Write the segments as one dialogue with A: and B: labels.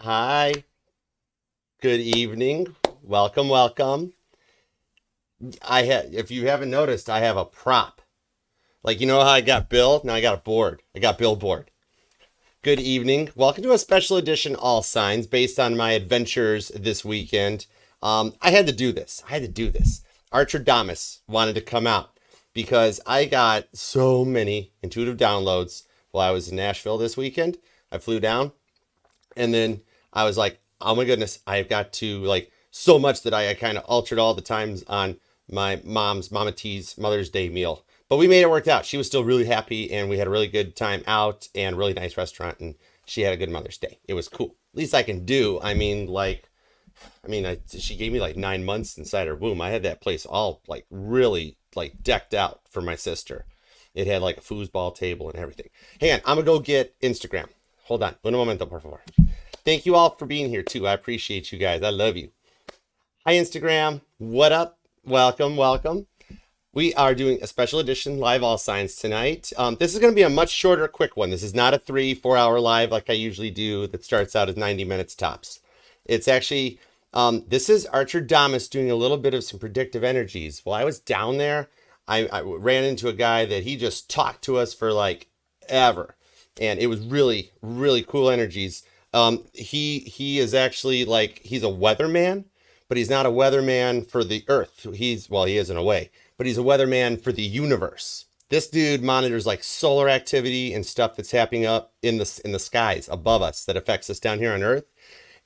A: Hi. Good evening. Welcome, welcome. If you haven't noticed, I have a prop. Like, you know how I got Bill? Now I got a board. I got Billboard. Good evening. Welcome to a special edition All Signs based on my adventures this weekend. I had to do this. Archerdamus wanted to come out because I got so many intuitive downloads while I was in Nashville this weekend. I flew down and then I was like, oh my goodness, I've got to like so much that I kind of altered all the times on my Mama T's Mother's Day meal. But we made it work out. She was still really happy and we had a really good time out and really nice restaurant and she had a good Mother's Day. It was cool. Least I can do. She gave me like 9 months inside her womb. I had that place all like really like decked out for my sister. It had like a foosball table and everything. Hang on, I'm gonna go get Instagram. Hold on. Un momento, por favor. Thank you all for being here too. I appreciate you guys. I love you. Hi, Instagram. What up? Welcome, welcome. We are doing a special edition live all signs tonight. This is going to be a much shorter, quick one. This is not a 3-4 hour live like I usually do that starts out as 90 minutes tops. It's actually, this is Archerdamus doing a little bit of some predictive energies. While I was down there, I ran into a guy that he just talked to us for like ever. And it was really, really cool energies. He is actually like, he's a weatherman, but he's not a weatherman for the earth. He is in a way, but he's a weatherman for the universe. This dude monitors like solar activity and stuff that's happening up in the skies above us that affects us down here on earth.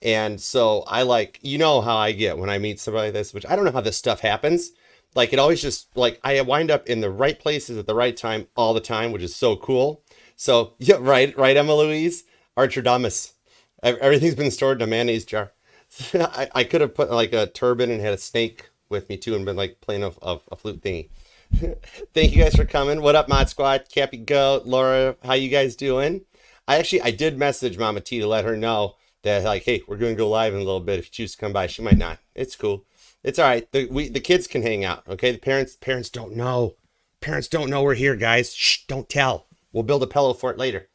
A: And so I like, you know how I get when I meet somebody like this, which I don't know how this stuff happens. Like it always just like, I wind up in the right places at the right time all the time, which is so cool. So yeah, right, Emma Louise, Archerdamus. Everything's been stored in a mayonnaise jar. I could have put like a turban and had a snake with me too and been like playing a flute thingy. Thank you guys for coming. What up, Mod Squad? Cappy Goat, Laura, how you guys doing? I did message Mama T to let her know that like, hey, we're going to go live in a little bit. If you choose to come by, she might not. It's cool. It's all right. The kids can hang out. Okay. The parents don't know. Parents don't know we're here, guys. Shh, don't tell. We'll build a pillow for it later.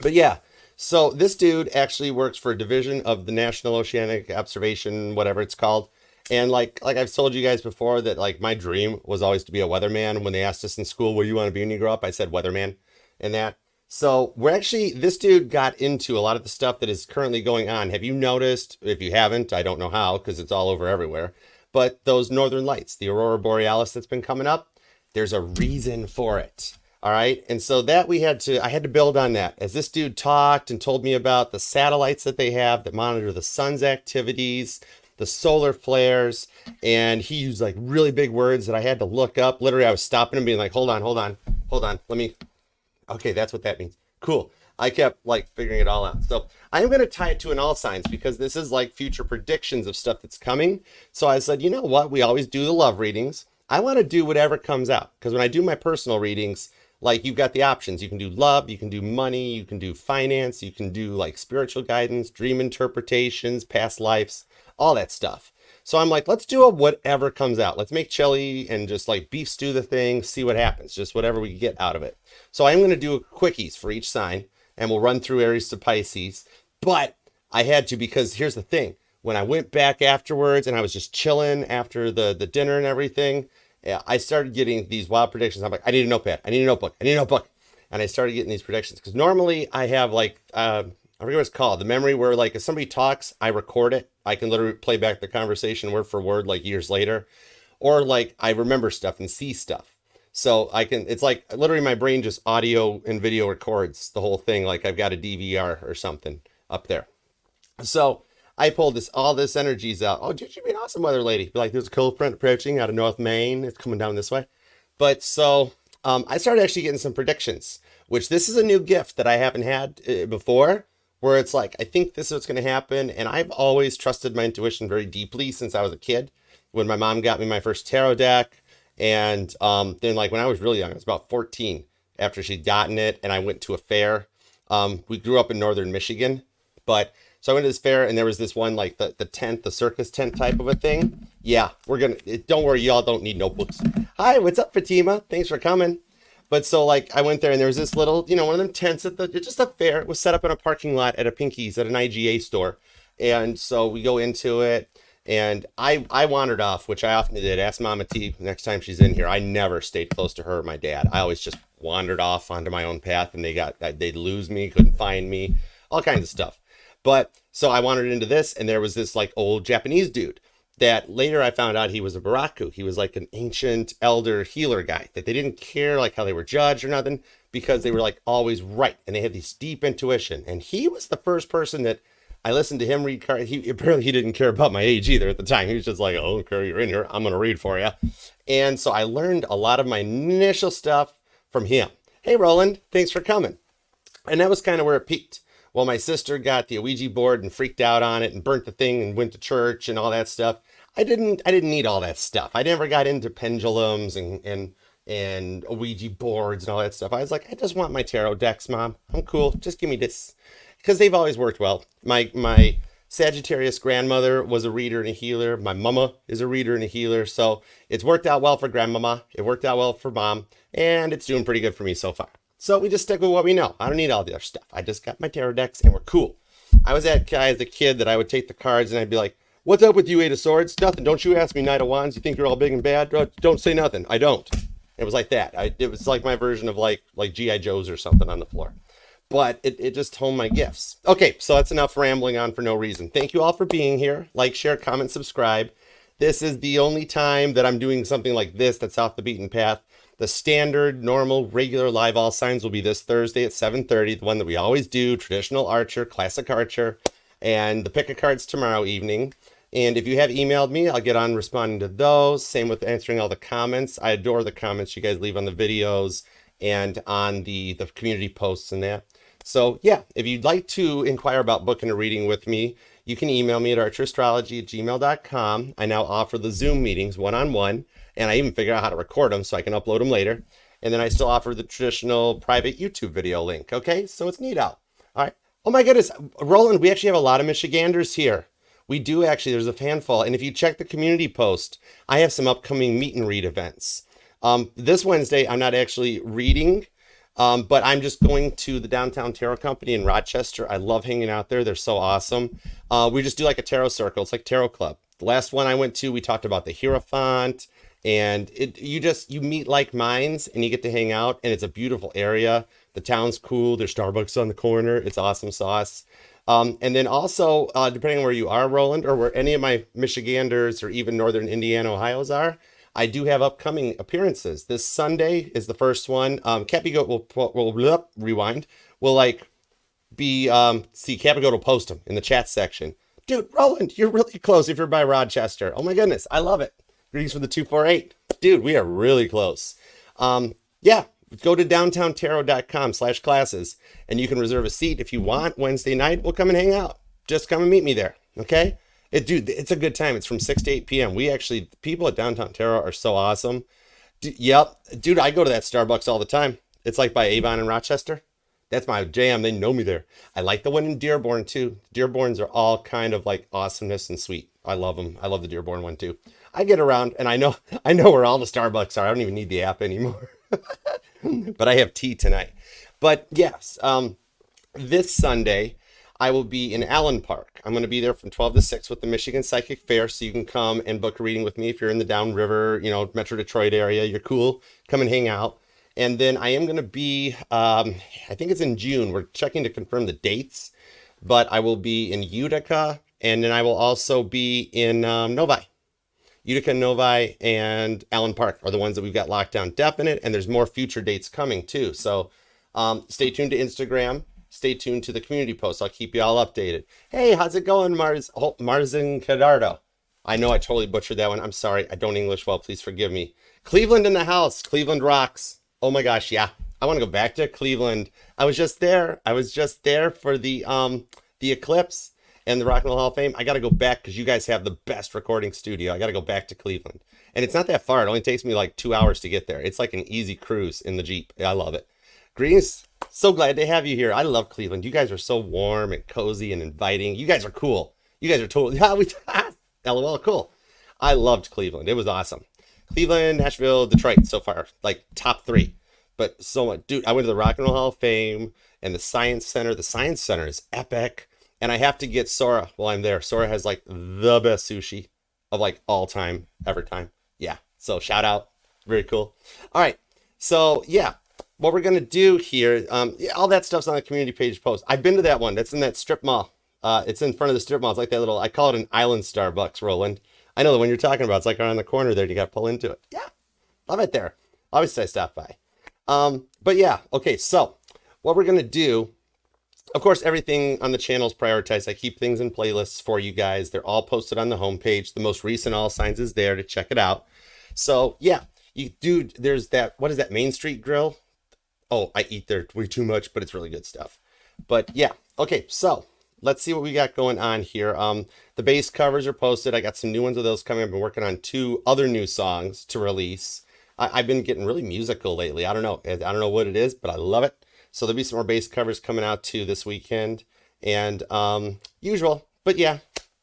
A: But yeah. So this dude actually works for a division of the National Oceanic Observation, whatever it's called. And like I've told you guys before that like my dream was always to be a weatherman. When they asked us in school, what do you want to be when you grow up? I said weatherman and that. So this dude got into a lot of the stuff that is currently going on. Have you noticed? If you haven't, I don't know how because it's all over everywhere. But those northern lights, the Aurora Borealis that's been coming up, there's a reason for it. All right. And so that I had to build on that as this dude talked and told me about the satellites that they have that monitor the sun's activities, the solar flares. And he used like really big words that I had to look up. Literally, I was stopping and being like, hold on. Okay, that's what that means. Cool. I kept like figuring it all out. So I'm going to tie it to an all signs because this is like future predictions of stuff that's coming. So I said, you know what? We always do the love readings. I want to do whatever comes out because when I do my personal readings, like you've got the options. You can do love, you can do money, you can do finance, you can do like spiritual guidance, dream interpretations, past lives, all that stuff. So I'm like, let's do whatever comes out. Let's make chili and just like beef stew the thing, see what happens, just whatever we get out of it. So I'm going to do quickies for each sign and we'll run through Aries to Pisces. But I had to because here's the thing. When I went back afterwards and I was just chilling after the dinner and everything, I started getting these wild predictions. I'm like, I need a notepad. I need a notebook. And I started getting these predictions because normally I have like, I forget what it's called. The memory where like if somebody talks, I record it. I can literally play back the conversation word for word like years later. Or like I remember stuff and see stuff. So it's like literally my brain just audio and video records the whole thing. Like I've got a DVR or something up there. So I pulled all this energies out. Oh, should be an awesome weather lady. Be like, there's a cold front approaching out of North Maine. It's coming down this way. But so I started actually getting some predictions, which this is a new gift that I haven't had before, where it's like, I think this is what's going to happen. And I've always trusted my intuition very deeply since I was a kid, when my mom got me my first tarot deck. And then like when I was really young, I was about 14 after she'd gotten it. And I went to a fair. We grew up in northern Michigan, but so I went to this fair and there was this one, like the tent, the circus tent type of a thing. Yeah, don't worry, y'all don't need notebooks. Hi, what's up, Fatima? Thanks for coming. But so like I went there and there was this little, you know, one of them tents at it's just a fair. It was set up in a parking lot at a Pinky's at an IGA store. And so we go into it and I wandered off, which I often did. Ask Mama T next time she's in here. I never stayed close to her or my dad. I always just wandered off onto my own path and they'd lose me, couldn't find me, all kinds of stuff. But so I wandered into this and there was this like old Japanese dude that later I found out he was a baraku. He was like an ancient elder healer guy that they didn't care like how they were judged or nothing because they were like always right. And they had this deep intuition. And he was the first person that I listened to him read cards. Apparently he didn't care about my age either at the time. He was just like, oh, okay, you're in here. I'm going to read for you. And so I learned a lot of my initial stuff from him. Hey, Roland, thanks for coming. And that was kind of where it peaked. Well, my sister got the Ouija board and freaked out on it and burnt the thing and went to church and all that stuff. I didn't need all that stuff. I never got into pendulums and Ouija boards and all that stuff. I was like, I just want my tarot decks, Mom. I'm cool. Just give me this. Because they've always worked well. My Sagittarius grandmother was a reader and a healer. My mama is a reader and a healer. So it's worked out well for grandmama. It worked out well for Mom. And it's doing pretty good for me so far. So we just stick with what we know. I don't need all the other stuff. I just got my tarot decks and we're cool. I was that guy as a kid that I would take the cards and I'd be like, what's up with you, Eight of Swords? Nothing. Don't you ask me, Knight of Wands. You think you're all big and bad? Don't say nothing. I don't. It was like that. It was like my version of like G.I. Joes or something on the floor. But it just honed my gifts. Okay, so that's enough rambling on for no reason. Thank you all for being here. Like, share, comment, subscribe. This is the only time that I'm doing something like this that's off the beaten path. The standard, normal, regular live all signs will be this Thursday at 7:30, the one that we always do, traditional Archer, classic Archer, and the pick a cards tomorrow evening. And if you have emailed me, I'll get on responding to those. Same with answering all the comments. I adore the comments you guys leave on the videos and on the community posts and that. So yeah, if you'd like to inquire about booking a reading with me, you can email me at archerastrology@gmail.com. I now offer the Zoom meetings one-on-one. And I even figure out how to record them so I can upload them later. And then I still offer the traditional private YouTube video link. Okay, so it's neat out. All right. Oh my goodness, Roland, we actually have a lot of Michiganders here. We do actually, there's a handful. And if you check the community post, I have some upcoming meet and read events. This Wednesday, I'm not actually reading, but I'm just going to the Downtown Tarot Company in Rochester. I love hanging out there. They're so awesome. We just do like a tarot circle. It's like tarot club. The last one I went to, we talked about the Hierophant. And you meet like minds and you get to hang out and it's a beautiful area. The town's cool. There's Starbucks on the corner. It's awesome sauce. And then also, depending on where you are, Roland, or where any of my Michiganders or even Northern Indiana, Ohio's are, I do have upcoming appearances. This Sunday is the first one. Cappy Goat will rewind. We'll like be, see, Cappy Goat will post them in the chat section. Dude, Roland, you're really close if you're by Rochester. Oh my goodness. I love it. Greetings from the 248. Dude, we are really close. Yeah, go to downtowntarot.com/classes and you can reserve a seat if you want. Wednesday night, we'll come and hang out. Just come and meet me there, okay? Dude, it's a good time. It's from 6 to 8 p.m. The people at Downtown Tarot are so awesome. Yep. Dude, I go to that Starbucks all the time. It's like by Avon in Rochester. That's my jam. They know me there. I like the one in Dearborn too. Dearborns are all kind of like awesomeness and sweet. I love them. I love the Dearborn one too. I get around and I know where all the Starbucks are. I don't even need the app anymore. But I have tea tonight. But yes, this Sunday I will be in Allen Park. I'm going to be there from 12 to 6 with the Michigan Psychic Fair. So you can come and book a reading with me if you're in the Downriver, Metro Detroit area. You're cool. Come and hang out. And then I am going to be, I think it's in June. We're checking to confirm the dates. But I will be in Utica. And then I will also be in Novi. Utica, Novi, and Allen Park are the ones that we've got locked down definite. And there's more future dates coming too. So stay tuned to Instagram. Stay tuned to the community posts. I'll keep you all updated. Hey, how's it going, Marzin Cadardo? I know I totally butchered that one. I'm sorry. I don't English well. Please forgive me. Cleveland in the house. Cleveland rocks. Oh my gosh, yeah. I want to go back to Cleveland. I was just there. For the eclipse and the Rock and Roll Hall of Fame. I got to go back because you guys have the best recording studio. I got to go back to Cleveland. And it's not that far. It only takes me like 2 hours to get there. It's like an easy cruise in the Jeep. I love it. Greetings. So glad to have you here. I love Cleveland. You guys are so warm and cozy and inviting. You guys are cool. You guys are totally, LOL, cool. I loved Cleveland. It was awesome. Cleveland, Nashville, Detroit so far, like top 3. But so much, dude. I went to the Rock and Roll Hall of Fame and the Science Center. The Science Center is epic, and I have to get Sora while I'm there. Sora has like the best sushi of like all time, ever time. Yeah. So shout out, very cool. All right. So yeah, what we're gonna do here, yeah, all that stuff's on the community page post. I've been to that one. That's in that strip mall. It's in front of the strip mall. It's like that little. I call it an island Starbucks, Roland. I know the one you're talking about. It's like around the corner there. And you got to pull into it. Yeah, love it there. Obviously, I stopped by. But yeah, okay. So what we're gonna do. Of course, everything on the channel is prioritized. I keep things in playlists for you guys. They're all posted on the homepage. The most recent All Signs is there to check it out. So yeah, there's that, what is that, Main Street Grill? Oh, I eat there way too much, but it's really good stuff. But yeah, okay, so let's see what we got going on here. The base covers are posted. I got some new ones of those coming. I've been working on 2 other new songs to release. I've been getting really musical lately. I don't know what it is, but I love it. So there'll be some more base covers coming out too this weekend, and usual. But yeah,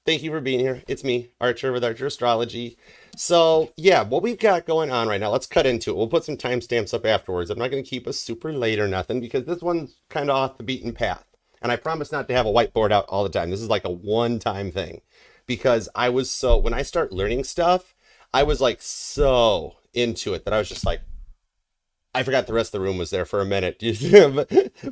A: thank you for being here. It's me, Archer with Archerastrology. So yeah, what we've got going on right now, let's cut into it. We'll put some timestamps up afterwards. I'm not going to keep us super late or nothing because this one's kind of off the beaten path. And I promise not to have a whiteboard out all the time. This is like a one-time thing because when I start learning stuff, I was like so into it that I was just like, I forgot the rest of the room was there for a minute,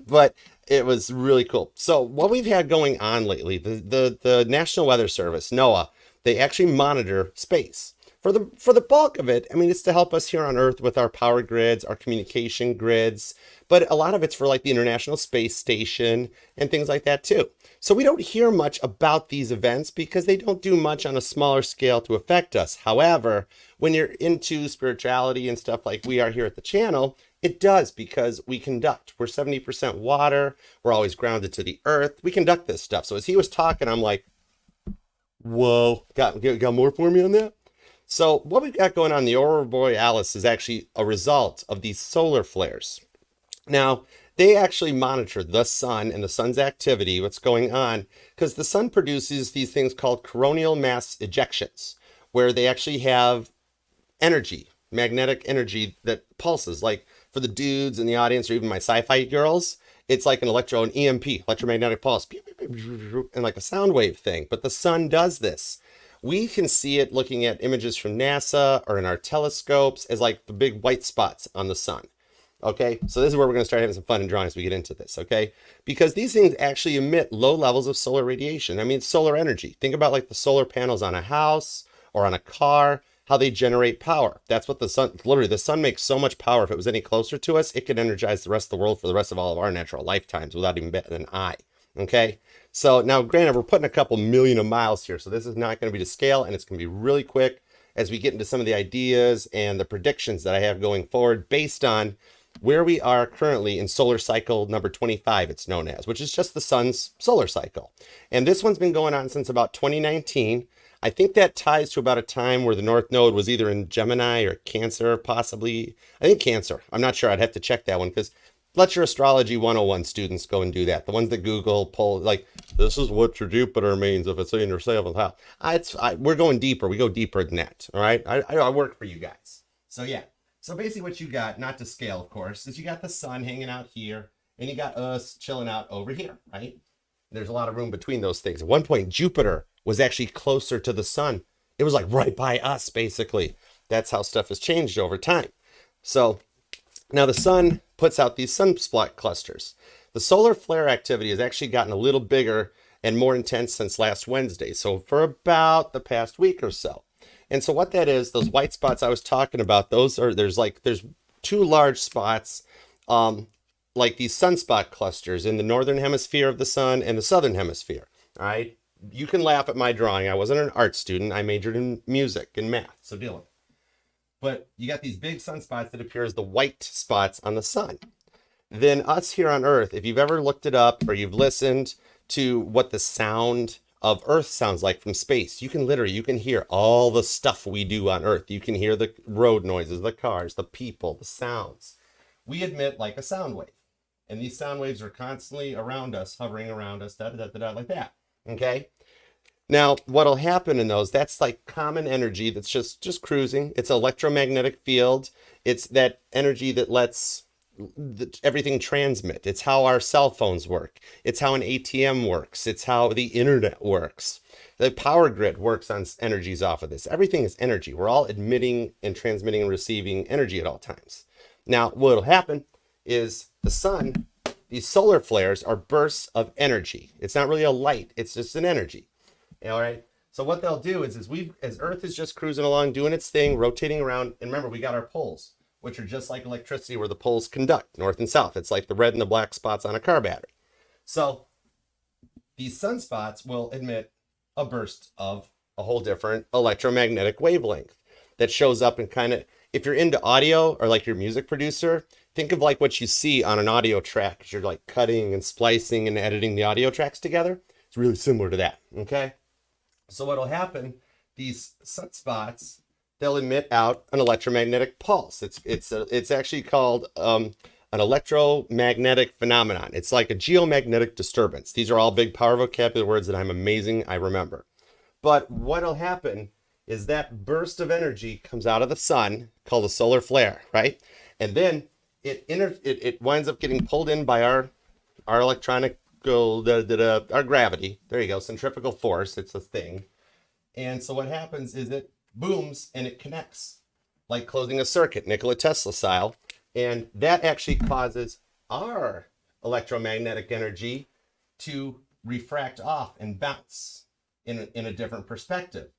A: but it was really cool. So what we've had going on lately, the National Weather Service, NOAA, they actually monitor space. For the bulk of it, I mean, it's to help us here on Earth with our power grids, our communication grids, but a lot of it's for like the International Space Station and things like that too. So we don't hear much about these events because they don't do much on a smaller scale to affect us. However, when you're into spirituality and stuff like we are here at the channel, it does because we conduct. We're 70% water. We're always grounded to the earth. We conduct this stuff. So as he was talking, I'm like, whoa, got more for me on that? So what we've got going on, the Aurora Borealis, is actually a result of these solar flares. Now, they actually monitor the sun and the sun's activity, what's going on, because the sun produces these things called coronal mass ejections, where they actually have energy, magnetic energy that pulses. Like for the dudes in the audience or even my sci-fi girls, it's like an EMP, electromagnetic pulse, and like a sound wave thing. But the sun does this. We can see it looking at images from NASA or in our telescopes as like the big white spots on the sun. Okay, so this is where we're going to start having some fun and drawing as we get into this, okay? Because these things actually emit low levels of solar radiation. I mean, it's solar energy. Think about like the solar panels on a house or on a car, how they generate power. That's what the sun, literally the sun makes so much power. If it was any closer to us, it could energize the rest of the world for the rest of all of our natural lifetimes without even betting an eye, okay? So now, granted, we're putting a couple million of miles here, so this is not going to be to scale, and it's going to be really quick as we get into some of the ideas and the predictions that I have going forward based on where we are currently in solar cycle number 25, it's known as, which is just the sun's solar cycle. And this one's been going on since about 2019. I think that ties to about a time where the North Node was either in Gemini or Cancer, possibly. I think Cancer. I'm not sure. I'd have to check that one because let your Astrology 101 students go and do that. The ones that Google pull, like, this is what your Jupiter means if it's in your 7th house. We're going deeper. We go deeper than that, all right? I work for you guys. So, yeah. So, basically what you got, not to scale, of course, is you got the sun hanging out here, and you got us chilling out over here, right? There's a lot of room between those things. At one point, Jupiter was actually closer to the sun. It was like right by us, basically. That's how stuff has changed over time. So, now the sun puts out these sunspot clusters. The solar flare activity has actually gotten a little bigger and more intense since last Wednesday. So for about the past week or so. And so what that is, those white spots I was talking about, there's 2 large spots, like these sunspot clusters in the northern hemisphere of the sun and the southern hemisphere. All right. You can laugh at my drawing. I wasn't an art student. I majored in music and math. So deal with it. But you got these big sunspots that appear as the white spots on the sun. Then us here on Earth, if you've ever looked it up or you've listened to what the sound of Earth sounds like from space, you can hear all the stuff we do on Earth. You can hear the road noises, the cars, the people, the sounds. We emit like a sound wave. And these sound waves are constantly around us, hovering around us, like that. Okay? Now, what'll happen in those, that's like common energy that's just cruising. It's an electromagnetic field. It's that energy that lets everything transmit. It's how our cell phones work. It's how an ATM works. It's how the internet works. The power grid works on energies off of this. Everything is energy. We're all emitting and transmitting and receiving energy at all times. Now, what'll happen is the sun, these solar flares are bursts of energy. It's not really a light. It's just an energy. All right. So what they'll do is as Earth is just cruising along, doing its thing, rotating around. And remember, we got our poles, which are just like electricity, where the poles conduct north and south. It's like the red and the black spots on a car battery. So these sunspots will emit a burst of a whole different electromagnetic wavelength that shows up and kind of, if you're into audio or like your music producer, think of like what you see on an audio track as you're like cutting and splicing and editing the audio tracks together. It's really similar to that. Okay. So what'll happen, these sunspots, they'll emit out an electromagnetic pulse. It's actually called an electromagnetic phenomenon. It's like a geomagnetic disturbance. These are all big power vocabulary words that I'm amazing I remember. But what'll happen is that burst of energy comes out of the sun, called a solar flare, right? And then it winds up getting pulled in by our electronic our gravity. There you go, centrifugal force. It's a thing. And so what happens is it booms and it connects, like closing a circuit, Nikola Tesla style. And that actually causes our electromagnetic energy to refract off and bounce in a different perspective.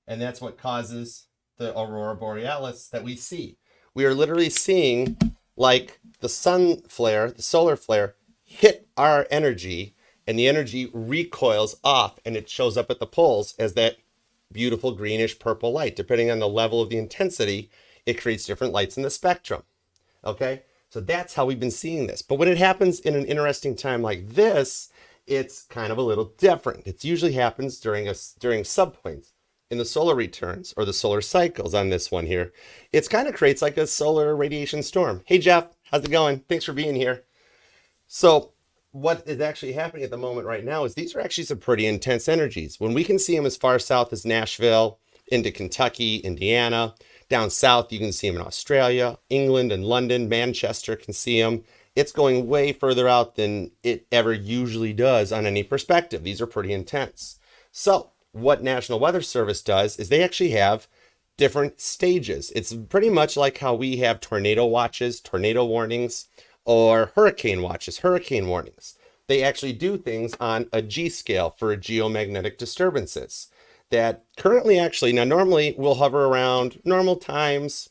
A: And that's what causes the Aurora Borealis that we see. We are literally seeing like the sun flare, the solar flare, hit our energy, and the energy recoils off, and it shows up at the poles as that beautiful greenish purple light. Depending on the level of the intensity, it creates different lights in the spectrum. Okay, so that's how we've been seeing this. But when it happens in an interesting time like this, it's kind of a little different. It usually happens during subpoints in the solar returns or the solar cycles on this one here. It's kind of creates like a solar radiation storm. Hey Jeff, how's it going? Thanks for being here. So what is actually happening at the moment right now is these are actually some pretty intense energies. When we can see them as far south as Nashville, into Kentucky, Indiana, down south, you can see them in Australia, England and London, Manchester can see them. It's going way further out than it ever usually does on any perspective. These are pretty intense. So what National Weather Service does is they actually have different stages. It's pretty much like how we have tornado watches, tornado warnings, or hurricane watches, hurricane warnings. They actually do things on a G scale for geomagnetic disturbances that currently actually, now normally will hover around normal times,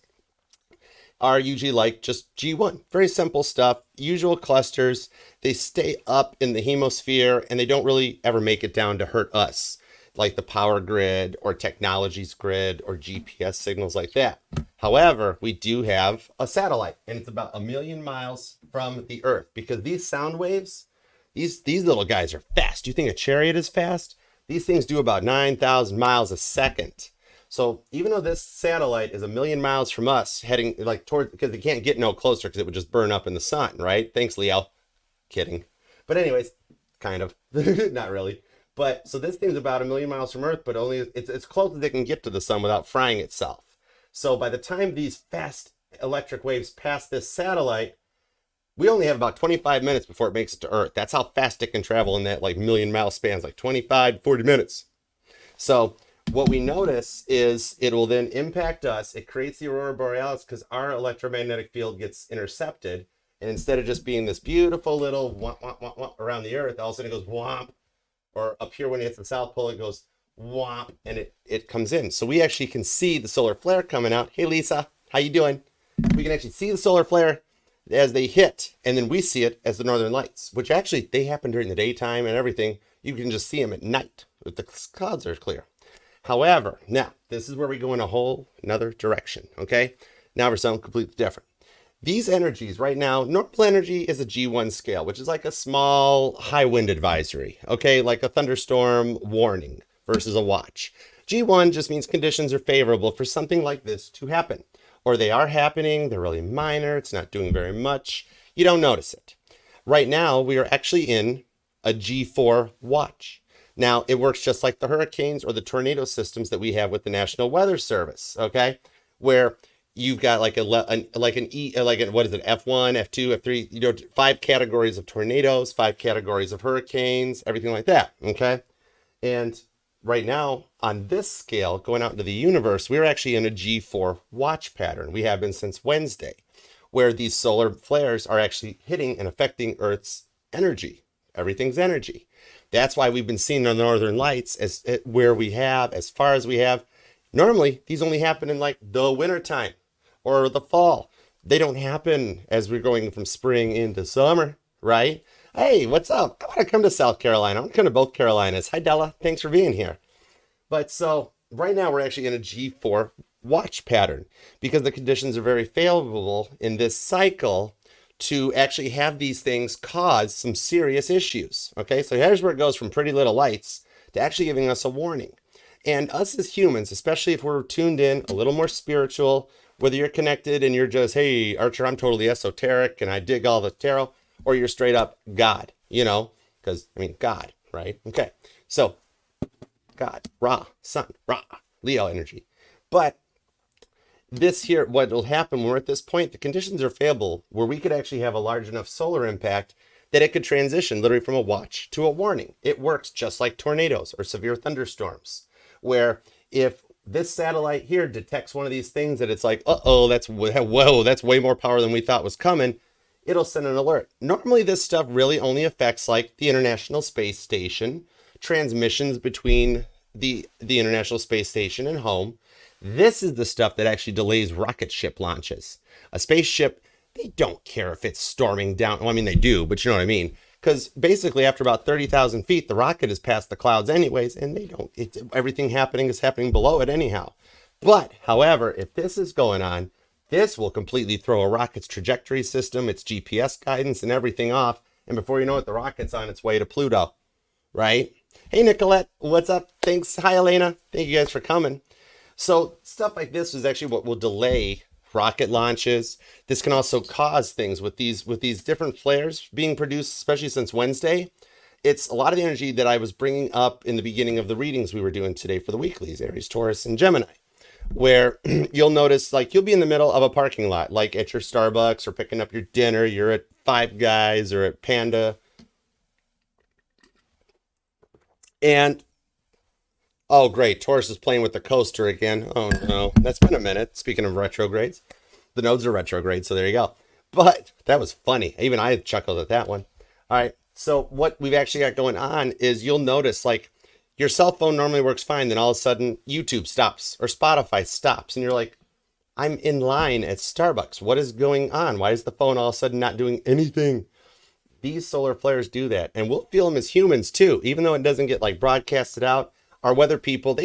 A: are usually like just G1. Very simple stuff, usual clusters. They stay up in the hemisphere and they don't really ever make it down to hurt us, like the power grid or technologies grid or GPS signals like that. However, we do have a satellite, and it's about 1 million miles from the Earth, because these sound waves, these little guys are fast. Do you think a chariot is fast? These things do about 9,000 miles a second. So even though this satellite is 1 million miles from us, heading like toward, because they can't get no closer because it would just burn up in the sun, right? Thanks, Leo. Kidding. But anyways, kind of. Not really. But so this thing's about 1 million miles from Earth, but only it's as close as it can get to the sun without frying itself. So by the time these fast electric waves pass this satellite, we only have about 25 minutes before it makes it to Earth. That's how fast it can travel in that like 1 million mile spans, like 25 to 40 minutes. So what we notice is it will then impact us. It creates the Aurora Borealis because our electromagnetic field gets intercepted. And instead of just being this beautiful little womp, womp, womp, womp around the Earth, all of a sudden it goes womp. Or up here when it hits the South Pole, it goes womp, and it comes in. So we actually can see the solar flare coming out. Hey, Lisa, how you doing? We can actually see the solar flare as they hit, and then we see it as the northern lights, which actually, they happen during the daytime and everything. You can just see them at night if the clouds are clear. However, now, this is where we go in a whole another direction, okay? Now for something completely different. These energies right now, normal energy is a G1 scale, which is like a small high wind advisory, okay? Like a thunderstorm warning versus a watch. G1 just means conditions are favorable for something like this to happen. Or they are happening, they're really minor, it's not doing very much. You don't notice it. Right now, we are actually in a G4 watch. Now, it works just like the hurricanes or the tornado systems that we have with the National Weather Service, okay? Where you've got like what is it, F1, F2, F3, you know, 5 categories of tornadoes, 5 categories of hurricanes, everything like that. Okay. And right now on this scale, going out into the universe, we're actually in a G4 watch pattern. We have been since Wednesday, where these solar flares are actually hitting and affecting Earth's energy. Everything's energy. That's why we've been seeing the northern lights as far as we have. Normally, these only happen in like the wintertime or the fall. They don't happen as we're going from spring into summer, right? Hey, what's up? I want to come to South Carolina. I want to come to both Carolinas. Hi, Della. Thanks for being here. But so right now we're actually in a G4 watch pattern because the conditions are very favorable in this cycle to actually have these things cause some serious issues. Okay, so here's where it goes from pretty little lights to actually giving us a warning. And us as humans, especially if we're tuned in, a little more spiritual, whether you're connected and you're just, hey, Archer, I'm totally esoteric and I dig all the tarot, or you're straight up God, you know, because, I mean, God, right? Okay, so God, Ra, Sun, Ra, Leo energy. But this here, what will happen when we're at this point, the conditions are favorable where we could actually have a large enough solar impact that it could transition literally from a watch to a warning. It works just like tornadoes or severe thunderstorms, where if this satellite here detects one of these things that it's like, uh-oh, that's way more power than we thought was coming, it'll send an alert. Normally this stuff really only affects like the International Space Station, transmissions between the International Space Station and home. This is the stuff that actually delays rocket ship launches. A spaceship, they don't care if it's storming down. Well, I mean, they do, but you know what I mean? Because basically after about 30,000 feet, the rocket is past the clouds anyways, and they don't, everything happening is happening below it anyhow. But, however, if this is going on, this will completely throw a rocket's trajectory system, its GPS guidance, and everything off. And before you know it, the rocket's on its way to Pluto, right? Hey, Nicolette, what's up? Thanks. Hi, Elena. Thank you guys for coming. So stuff like this is actually what will delay rocket launches. This can also cause things with these different flares being produced, especially since Wednesday. It's a lot of the energy that I was bringing up in the beginning of the readings we were doing today for the weeklies, Aries, Taurus, and Gemini, where you'll notice like you'll be in the middle of a parking lot, like at your Starbucks or picking up your dinner. You're at Five Guys or at Panda. And oh, great. Taurus is playing with the coaster again. Oh, no. That's been a minute. Speaking of retrogrades. The nodes are retrograde, so there you go. But that was funny. Even I chuckled at that one. All right. So what we've actually got going on is you'll notice, like, your cell phone normally works fine. Then all of a sudden, YouTube stops or Spotify stops. And you're like, I'm in line at Starbucks. What is going on? Why is the phone all of a sudden not doing anything? These solar flares do that. And we'll feel them as humans, too. Even though it doesn't get, like, broadcasted out. Our weather people,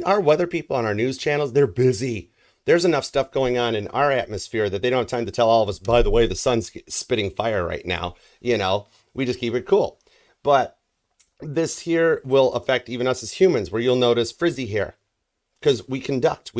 A: our weather people on our news channels, they're busy. There's enough stuff going on in our atmosphere that they don't have time to tell all of us, by the way, the sun's spitting fire right now. You know, we just keep it cool. But this here will affect even us as humans, where you'll notice frizzy hair. Because we conduct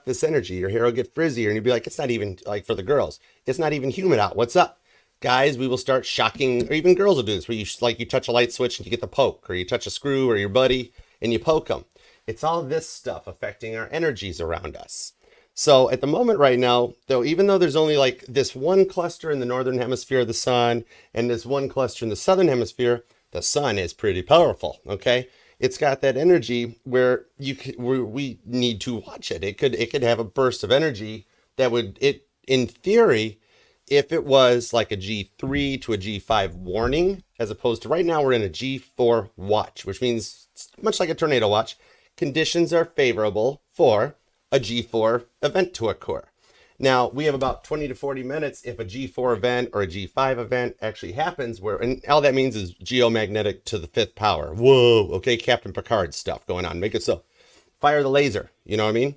A: this energy. Your hair will get frizzier and you'll be like, it's not even, like for the girls, it's not even humid out. What's up? Guys, we will start shocking, or even girls will do this, where you touch a light switch and you get the poke, or you touch a screw or your buddy and you poke them. It's all this stuff affecting our energies around us. So at the moment right now, though, even though there's only like this one cluster in the northern hemisphere of the sun and this one cluster in the southern hemisphere, the sun is pretty powerful. Okay, it's got that energy where we need to watch it. It could have a burst of energy that would, in theory, if it was like a G3 to a G5 warning, as opposed to right now we're in a G4 watch, which means much like a tornado watch, conditions are favorable for a G4 event to occur. Now we have about 20 to 40 minutes if a G4 event or a G5 event actually happens, and all that means is geomagnetic to the 5th power. Whoa, okay, Captain Picard stuff going on. Make it so. Fire the laser, you know what I mean?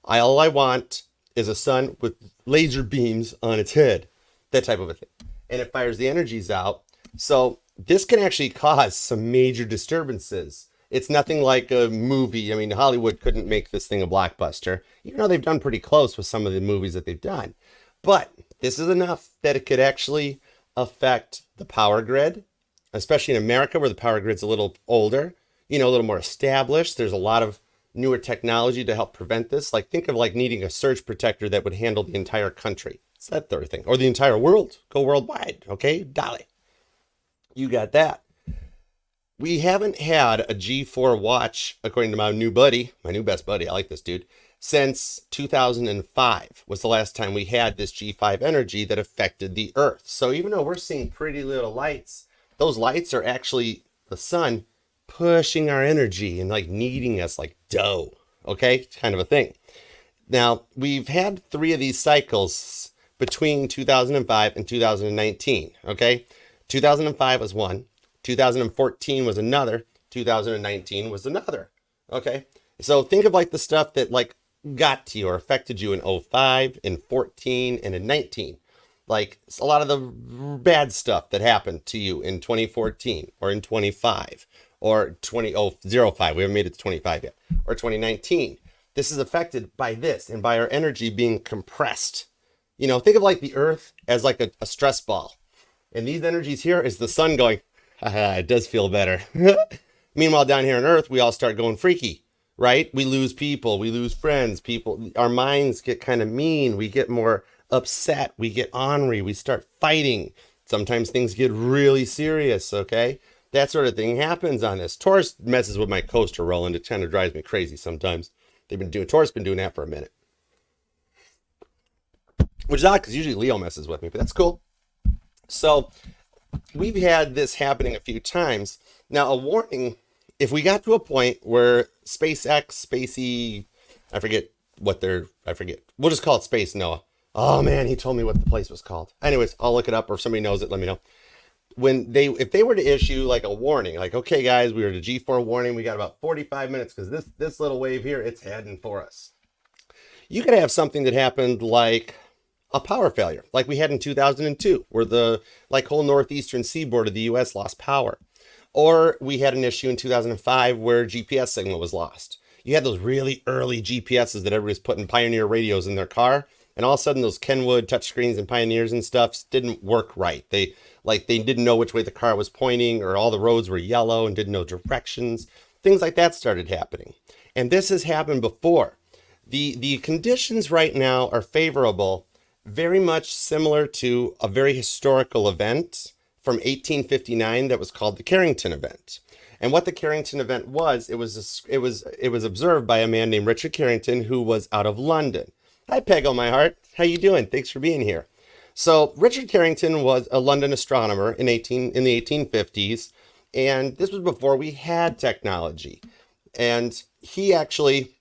A: All I want is a sun with laser beams on its head. That type of a thing. And it fires the energies out. So this can actually cause some major disturbances. It's nothing like a movie. I mean, Hollywood couldn't make this thing a blockbuster, even though they've done pretty close with some of the movies that they've done. But this is enough that it could actually affect the power grid, especially in America where the power grid's a little older, you know, a little more established. There's a lot of newer technology to help prevent this. Like, think of like needing a surge protector that would handle the entire country. It's that sort of thing. Or the entire world. Go worldwide. Okay? Dolly. You got that. We haven't had a G4 watch, according to my new best buddy, I like this dude, since 2005 was the last time we had this G5 energy that affected the Earth. So even though we're seeing pretty little lights, those lights are actually the sun pushing our energy and like kneading us like dough. Okay? Kind of a thing. Now, we've had 3 of these cycles between 2005 and 2019. Okay? 2005 was one. 2014 was another. 2019 was another. Okay? So think of like the stuff that like got to you or affected you in 05, in 14, and in 19. Like a lot of the bad stuff that happened to you in 2014 or in 25 or 2005. We haven't made it to 25 yet. Or 2019. This is affected by this and by our energy being compressed. You know, think of like the Earth as like a stress ball. And these energies here is the sun going, haha, it does feel better. Meanwhile, down here on Earth, we all start going freaky, right? We lose people, we lose friends, our minds get kind of mean, we get more upset, we get ornery, we start fighting. Sometimes things get really serious, okay? That sort of thing happens on this. Taurus messes with my coaster, Roland. It kind of drives me crazy sometimes. Taurus been doing that for a minute. Which is odd, because usually Leo messes with me, but that's cool. So we've had this happening a few times. Now, a warning, if we got to a point where I forget. We'll just call it Space Noah. Oh man, he told me what the place was called. Anyways, I'll look it up, or if somebody knows it, let me know. If they were to issue like a warning, like, okay guys, we were at a G4 warning, we got about 45 minutes because this little wave here, it's heading for us. You could have something that happened like a power failure, like we had in 2002, where the whole northeastern seaboard of the U.S. lost power. Or we had an issue in 2005 where GPS signal was lost. You had those really early GPSs that everybody's putting Pioneer radios in their car, and all of a sudden those Kenwood touchscreens and Pioneers and stuff didn't work right. They didn't know which way the car was pointing, or all the roads were yellow and didn't know directions. Things like that started happening. And this has happened before. The conditions right now are favorable, very much similar to a very historical event from 1859 that was called the Carrington event. And what the Carrington event was, it was observed by a man named Richard Carrington, who was out of London. Hi, Peg, my heart. How you doing? Thanks for being here. So Richard Carrington was a London astronomer in the 1850s, and this was before we had technology. And he actually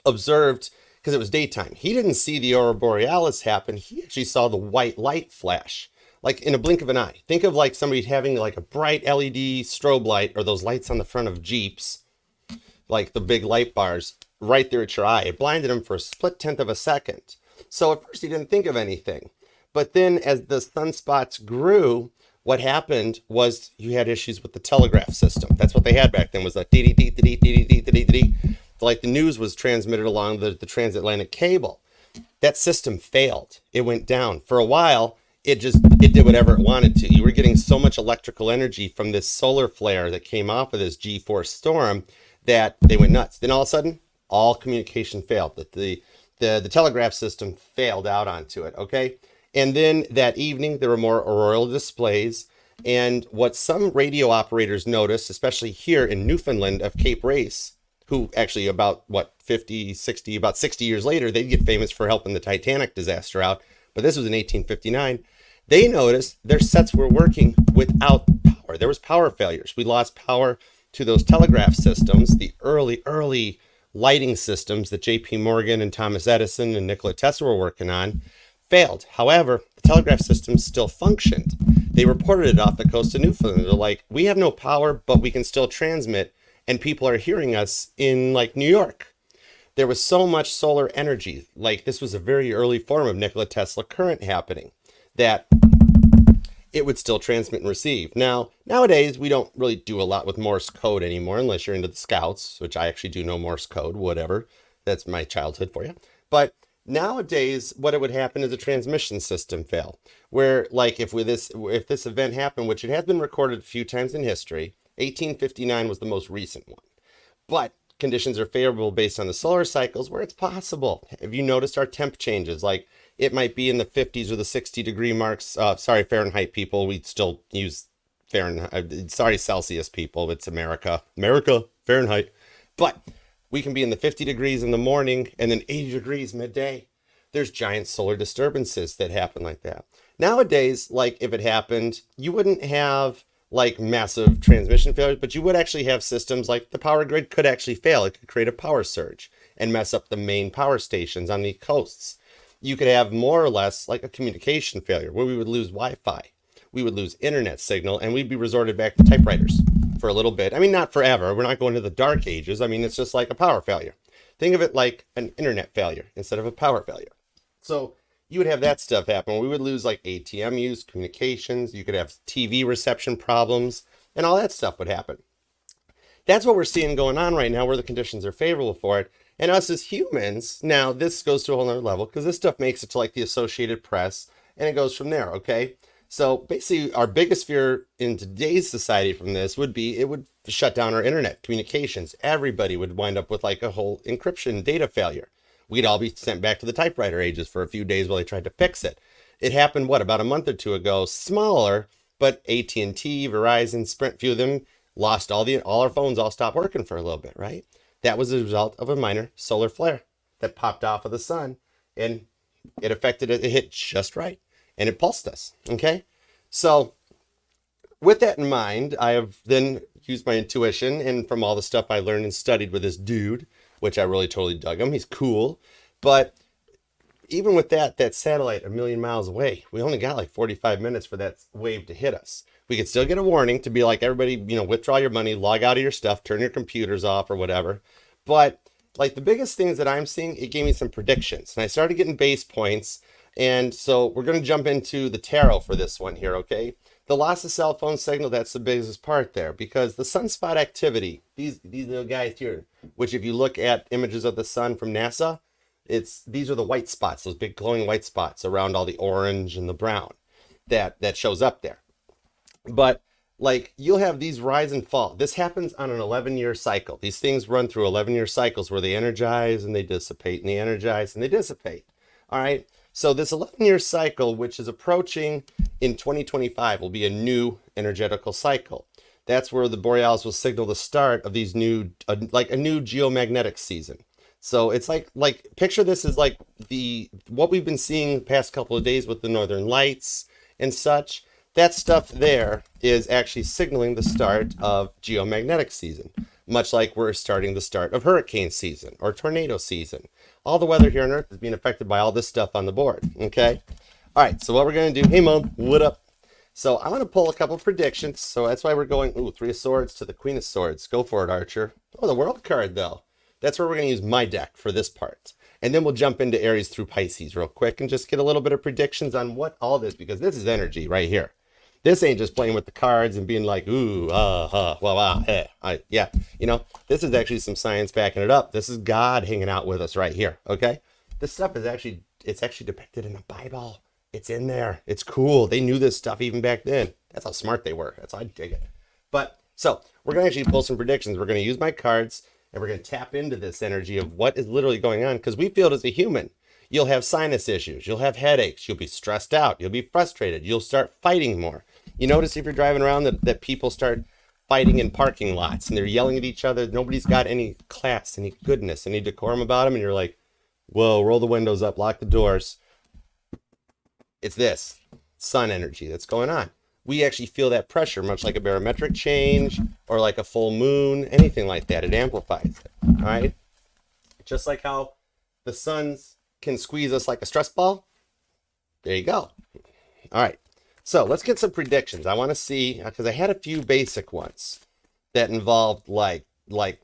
A: observed, because it was daytime, he didn't see the Aurora Borealis happen. He actually saw the white light flash, like in a blink of an eye. Think of like somebody having like a bright LED strobe light, or those lights on the front of Jeeps, like the big light bars right there at your eye. It blinded him for a split tenth of a second. So at first he didn't think of anything. But then as the sunspots grew, what happened was you had issues with the telegraph system. That's what they had back then, was like dee-dee-dee-dee-dee-dee-dee-dee-dee. Like the news was transmitted along the transatlantic cable. That system failed. It went down. For a while, it did whatever it wanted to. You were getting so much electrical energy from this solar flare that came off of this G4 storm that they went nuts. Then all of a sudden, all communication failed. The telegraph system failed out onto it, okay? And then that evening, there were more auroral displays. And what some radio operators noticed, especially here in Newfoundland of Cape Race, who actually about 60 years later, they'd get famous for helping the Titanic disaster out. But this was in 1859. They noticed their sets were working without power. There was power failures. We lost power to those telegraph systems, the early lighting systems that J.P. Morgan and Thomas Edison and Nikola Tesla were working on, failed. However, the telegraph system still functioned. They reported it off the coast of Newfoundland. They're like, we have no power, but we can still transmit, and people are hearing us in like New York. There was so much solar energy, like this was a very early form of Nikola Tesla current happening, that it would still transmit and receive. Now, nowadays, we don't really do a lot with Morse code anymore, unless you're into the Scouts, which I actually do know Morse code, whatever. That's my childhood for you. But nowadays, what it would happen is a transmission system fail, where like if this event happened, which it has been recorded a few times in history, 1859 was the most recent one. But conditions are favorable based on the solar cycles where it's possible. Have you noticed our temp changes? Like it might be in the 50s or the 60-degree marks. Sorry, Fahrenheit people. We still use Fahrenheit. Sorry, Celsius people. It's America. America, Fahrenheit. But we can be in the 50 degrees in the morning and then 80 degrees midday. There's giant solar disturbances that happen like that. Nowadays, like if it happened, you wouldn't have like massive transmission failures, but you would actually have systems like the power grid could actually fail. It could create a power surge and mess up the main power stations on the coasts. You could have more or less like a communication failure where we would lose Wi-Fi. We would lose internet signal and we'd be resorted back to typewriters for a little bit. I mean, not forever. We're not going to the dark ages. I mean, it's just like a power failure. Think of it like an internet failure instead of a power failure. So you would have that stuff happen. We would lose like ATM use, communications. You could have TV reception problems and all that stuff would happen. That's what we're seeing going on right now where the conditions are favorable for it. And us as humans, now this goes to a whole nother level because this stuff makes it to like the Associated Press and it goes from there, okay? So basically our biggest fear in today's society from this would be it would shut down our internet communications. Everybody would wind up with like a whole encryption data failure. We'd all be sent back to the typewriter ages for a few days while they tried to fix it. It happened, what, about a month or two ago, smaller, but AT&T, Verizon, Sprint, few of them lost all our phones all stopped working for a little bit, right? That was a result of a minor solar flare that popped off of the sun and it affected it. It hit just right and it pulsed us, okay? So with that in mind, I have then used my intuition and from all the stuff I learned and studied with this dude, which I really totally dug him. He's cool. But even with that satellite a million miles away, we only got like 45 minutes for that wave to hit us. We could still get a warning to be like, everybody, withdraw your money, log out of your stuff, turn your computers off or whatever. But like the biggest things that I'm seeing, it gave me some predictions. And I started getting base points. And so we're going to jump into the tarot for this one here, okay? The loss of cell phone signal, that's the biggest part there because the sunspot activity, these little guys here, which if you look at images of the sun from NASA, these are the white spots, those big glowing white spots around all the orange and the brown that shows up there. But like you'll have these rise and fall. This happens on an 11-year cycle. These things run through 11-year cycles where they energize and they dissipate and they energize and they dissipate. All right. So this 11-year cycle, which is approaching in 2025, will be a new energetical cycle. That's where the Borealis will signal the start of these new, like a new geomagnetic season. So it's like picture this as like what we've been seeing the past couple of days with the Northern Lights and such. That stuff there is actually signaling the start of geomagnetic season, much like we're starting the start of hurricane season or tornado season. All the weather here on Earth is being affected by all this stuff on the board, okay? All right, so what we're going to do, hey, Mom, what up? So I want to pull a couple predictions, so that's why we're going, Three of Swords to the Queen of Swords. Go for it, Archer. Oh, the World card, though. That's where we're going to use my deck for this part. And then we'll jump into Aries through Pisces real quick and just get a little bit of predictions on what all this, because this is energy right here. This ain't just playing with the cards and being like, yeah. This is actually some science backing it up. This is God hanging out with us right here, okay? This stuff is actually depicted in the Bible. It's in there. It's cool. They knew this stuff even back then. That's how smart they were. That's how I dig it. But, so, we're going to actually pull some predictions. We're going to use my cards, and we're going to tap into this energy of what is literally going on, because we feel it as a human. You'll have sinus issues. You'll have headaches. You'll be stressed out. You'll be frustrated. You'll start fighting more. You notice if you're driving around that people start fighting in parking lots and they're yelling at each other. Nobody's got any class, any goodness, any decorum about them. And you're like, whoa, roll the windows up, lock the doors. It's this sun energy that's going on. We actually feel that pressure, much like a barometric change or like a full moon, anything like that. It amplifies it, all right? Just like how the suns can squeeze us like a stress ball. There you go. All right. So let's get some predictions. I want to see, because I had a few basic ones that involved like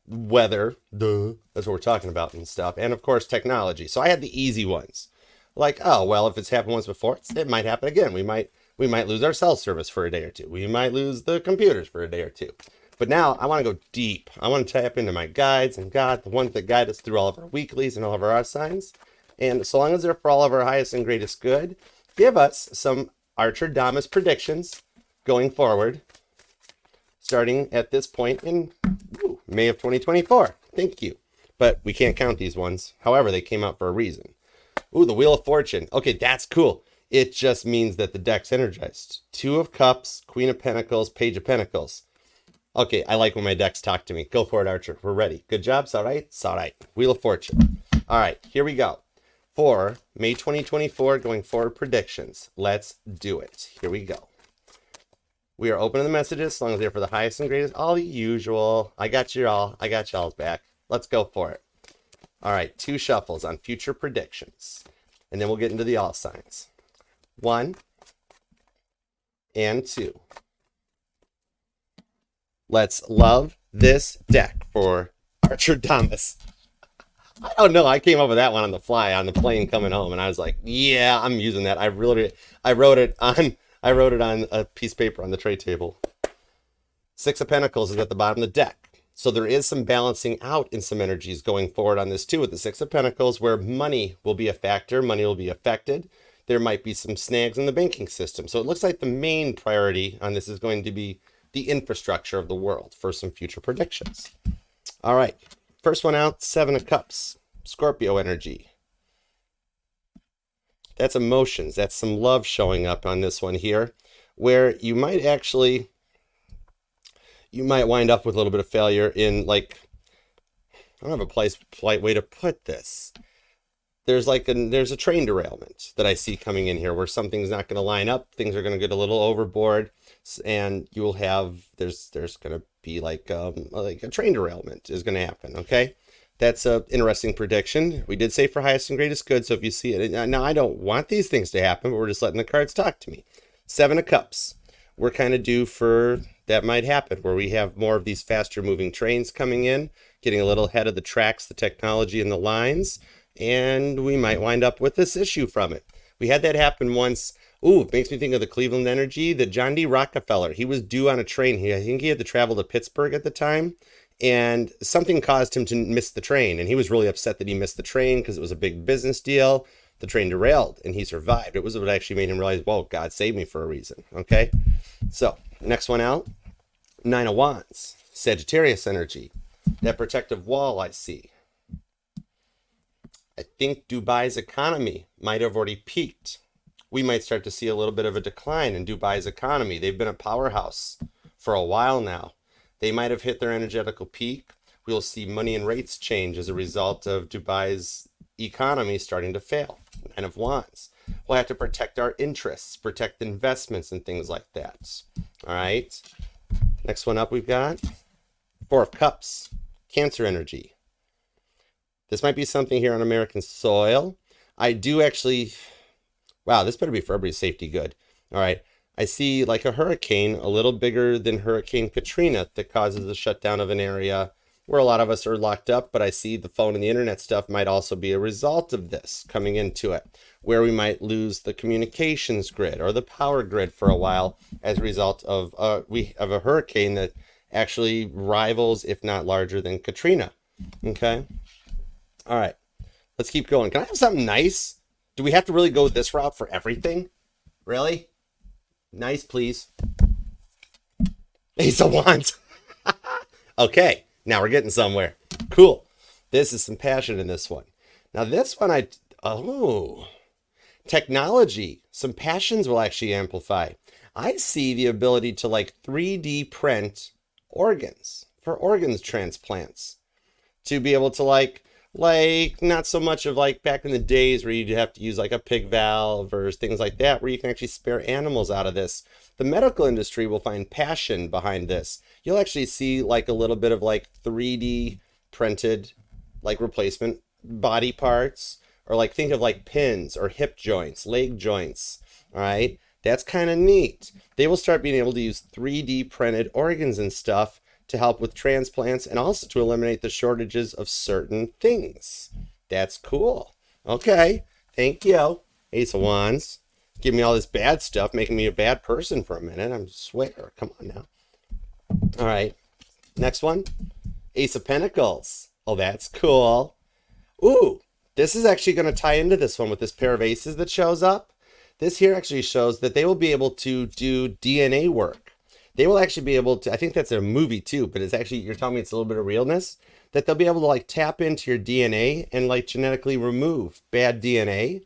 A: weather, that's what we're talking about and stuff, and of course technology. So I had the easy ones, like, oh well, if it's happened once before, it might happen again. We might lose our cell service for a day or two. We might lose the computers for a day or two. But now I want to go deep. I want to tap into my guides and God, the ones that guide us through all of our weeklies and all of our signs. And so long as they're for all of our highest and greatest good, give us some Archerdamus predictions going forward, starting at this point in May of 2024. Thank you. But we can't count these ones. However, they came out for a reason. Ooh, the Wheel of Fortune. Okay, that's cool. It just means that the deck's energized. Two of Cups, Queen of Pentacles, Page of Pentacles. Okay, I like when my decks talk to me. Go for it, Archer. We're ready. Good job. It's all right. It's all right. Wheel of Fortune. All right, here we go. For May 2024, going forward predictions. Let's do it. Here we go. We are opening the messages as long as they're for the highest and greatest. All the usual. I got you all. I got y'all's back. Let's go for it. All right, 2 shuffles on future predictions. And then we'll get into the all signs. 1 and 2. Let's love this deck for Archerdamus. I don't know. I came up with that one on the fly on the plane coming home, and I was like, "Yeah, I'm using that." I wrote it on a piece of paper on the tray table. 6 of Pentacles is at the bottom of the deck, so there is some balancing out in some energies going forward on this too. With the 6 of Pentacles, where money will be a factor, money will be affected. There might be some snags in the banking system, so it looks like the main priority on this is going to be the infrastructure of the world for some future predictions. All right. First one out, 7 of Cups, Scorpio energy. That's emotions. That's some love showing up on this one here, where you might wind up with a little bit of failure in, like, I don't have a polite way to put this. There's a train derailment that I see coming in here where something's not going to line up. Things are going to get a little overboard, and you'll have there's going to be like a train derailment is going to happen. Okay, that's a interesting prediction. We did say for highest and greatest good, so if you see it now, I don't want these things to happen, but we're just letting the cards talk to me. 7 of Cups. We're kind of due for that might happen where we have more of these faster moving trains coming in, getting a little ahead of the tracks, the technology, and the lines. And we might wind up with this issue from it. We had that happen once. Ooh, it makes me think of the Cleveland energy. The John D. Rockefeller, he was due on a train. I think he had to travel to Pittsburgh at the time. And something caused him to miss the train. And he was really upset that he missed the train because it was a big business deal. The train derailed and he survived. It was what actually made him realize, whoa, God saved me for a reason. Okay. So next one out, 9 of Wands, Sagittarius energy. That protective wall I see. I think Dubai's economy might have already peaked. We might start to see a little bit of a decline in Dubai's economy. They've been a powerhouse for a while now. They might have hit their energetical peak. We'll see money and rates change as a result of Dubai's economy starting to fail. 9 of Wands. We'll have to protect our interests, protect investments and things like that. All right. Next one up we've got 4 of Cups, Cancer energy. This might be something here on American soil. I do actually, wow, this better be for everybody's safety good. All right. I see like a hurricane, a little bigger than Hurricane Katrina, that causes the shutdown of an area where a lot of us are locked up. But I see the phone and the internet stuff might also be a result of this coming into it, where we might lose the communications grid or the power grid for a while as a result of a hurricane that actually rivals, if not larger than Katrina. Okay. All right, let's keep going. Can I have something nice? Do we have to really go this route for everything? Really? Nice, please. Ace of Wands. Okay, now we're getting somewhere. Cool. This is some passion in this one. Now this one, technology. Some passions will actually amplify. I see the ability to like 3D print organs for organs transplants. To be able to like not so much of like back in the days where you'd have to use like a pig valve or things like that, where you can actually spare animals out of this. The medical industry will find passion behind this. You'll actually see like a little bit of like 3D printed like replacement body parts, or like think of like pins or hip joints, leg joints. All right. That's kind of neat. They will start being able to use 3D printed organs and stuff to help with transplants and also to eliminate the shortages of certain things. That's cool. Okay, thank you. Ace of Wands. Give me all this bad stuff, making me a bad person for a minute. I swear. Come on now. All right, next one. Ace of Pentacles. Oh, that's cool. Ooh, this is actually going to tie into this one with this pair of aces that shows up. This here actually shows that they will be able to do DNA work. They will actually be able to, I think that's a movie too, but it's actually, you're telling me it's a little bit of realness, that they'll be able to like tap into your DNA and like genetically remove bad DNA.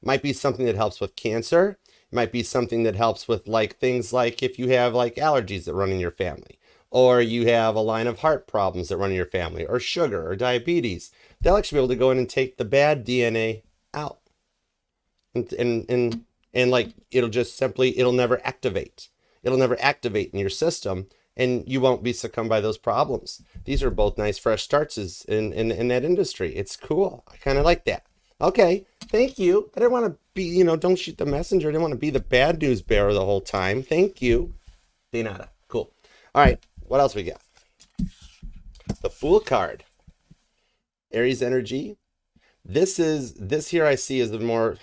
A: Might be something that helps with cancer. It might be something that helps with like things like if you have like allergies that run in your family, or you have a line of heart problems that run in your family, or sugar or diabetes. They'll actually be able to go in and take the bad DNA out. And like it'll just simply, it'll never activate. It'll never activate in your system, and you won't be succumbed by those problems. These are both nice fresh starts in that industry. It's cool. I kind of like that. Okay, thank you. I didn't want to be, you know, don't shoot the messenger. I didn't want to be the bad news bearer the whole time. Thank you. De nada. Cool. All right, what else we got? The Fool card. Aries energy. This here I see is the more,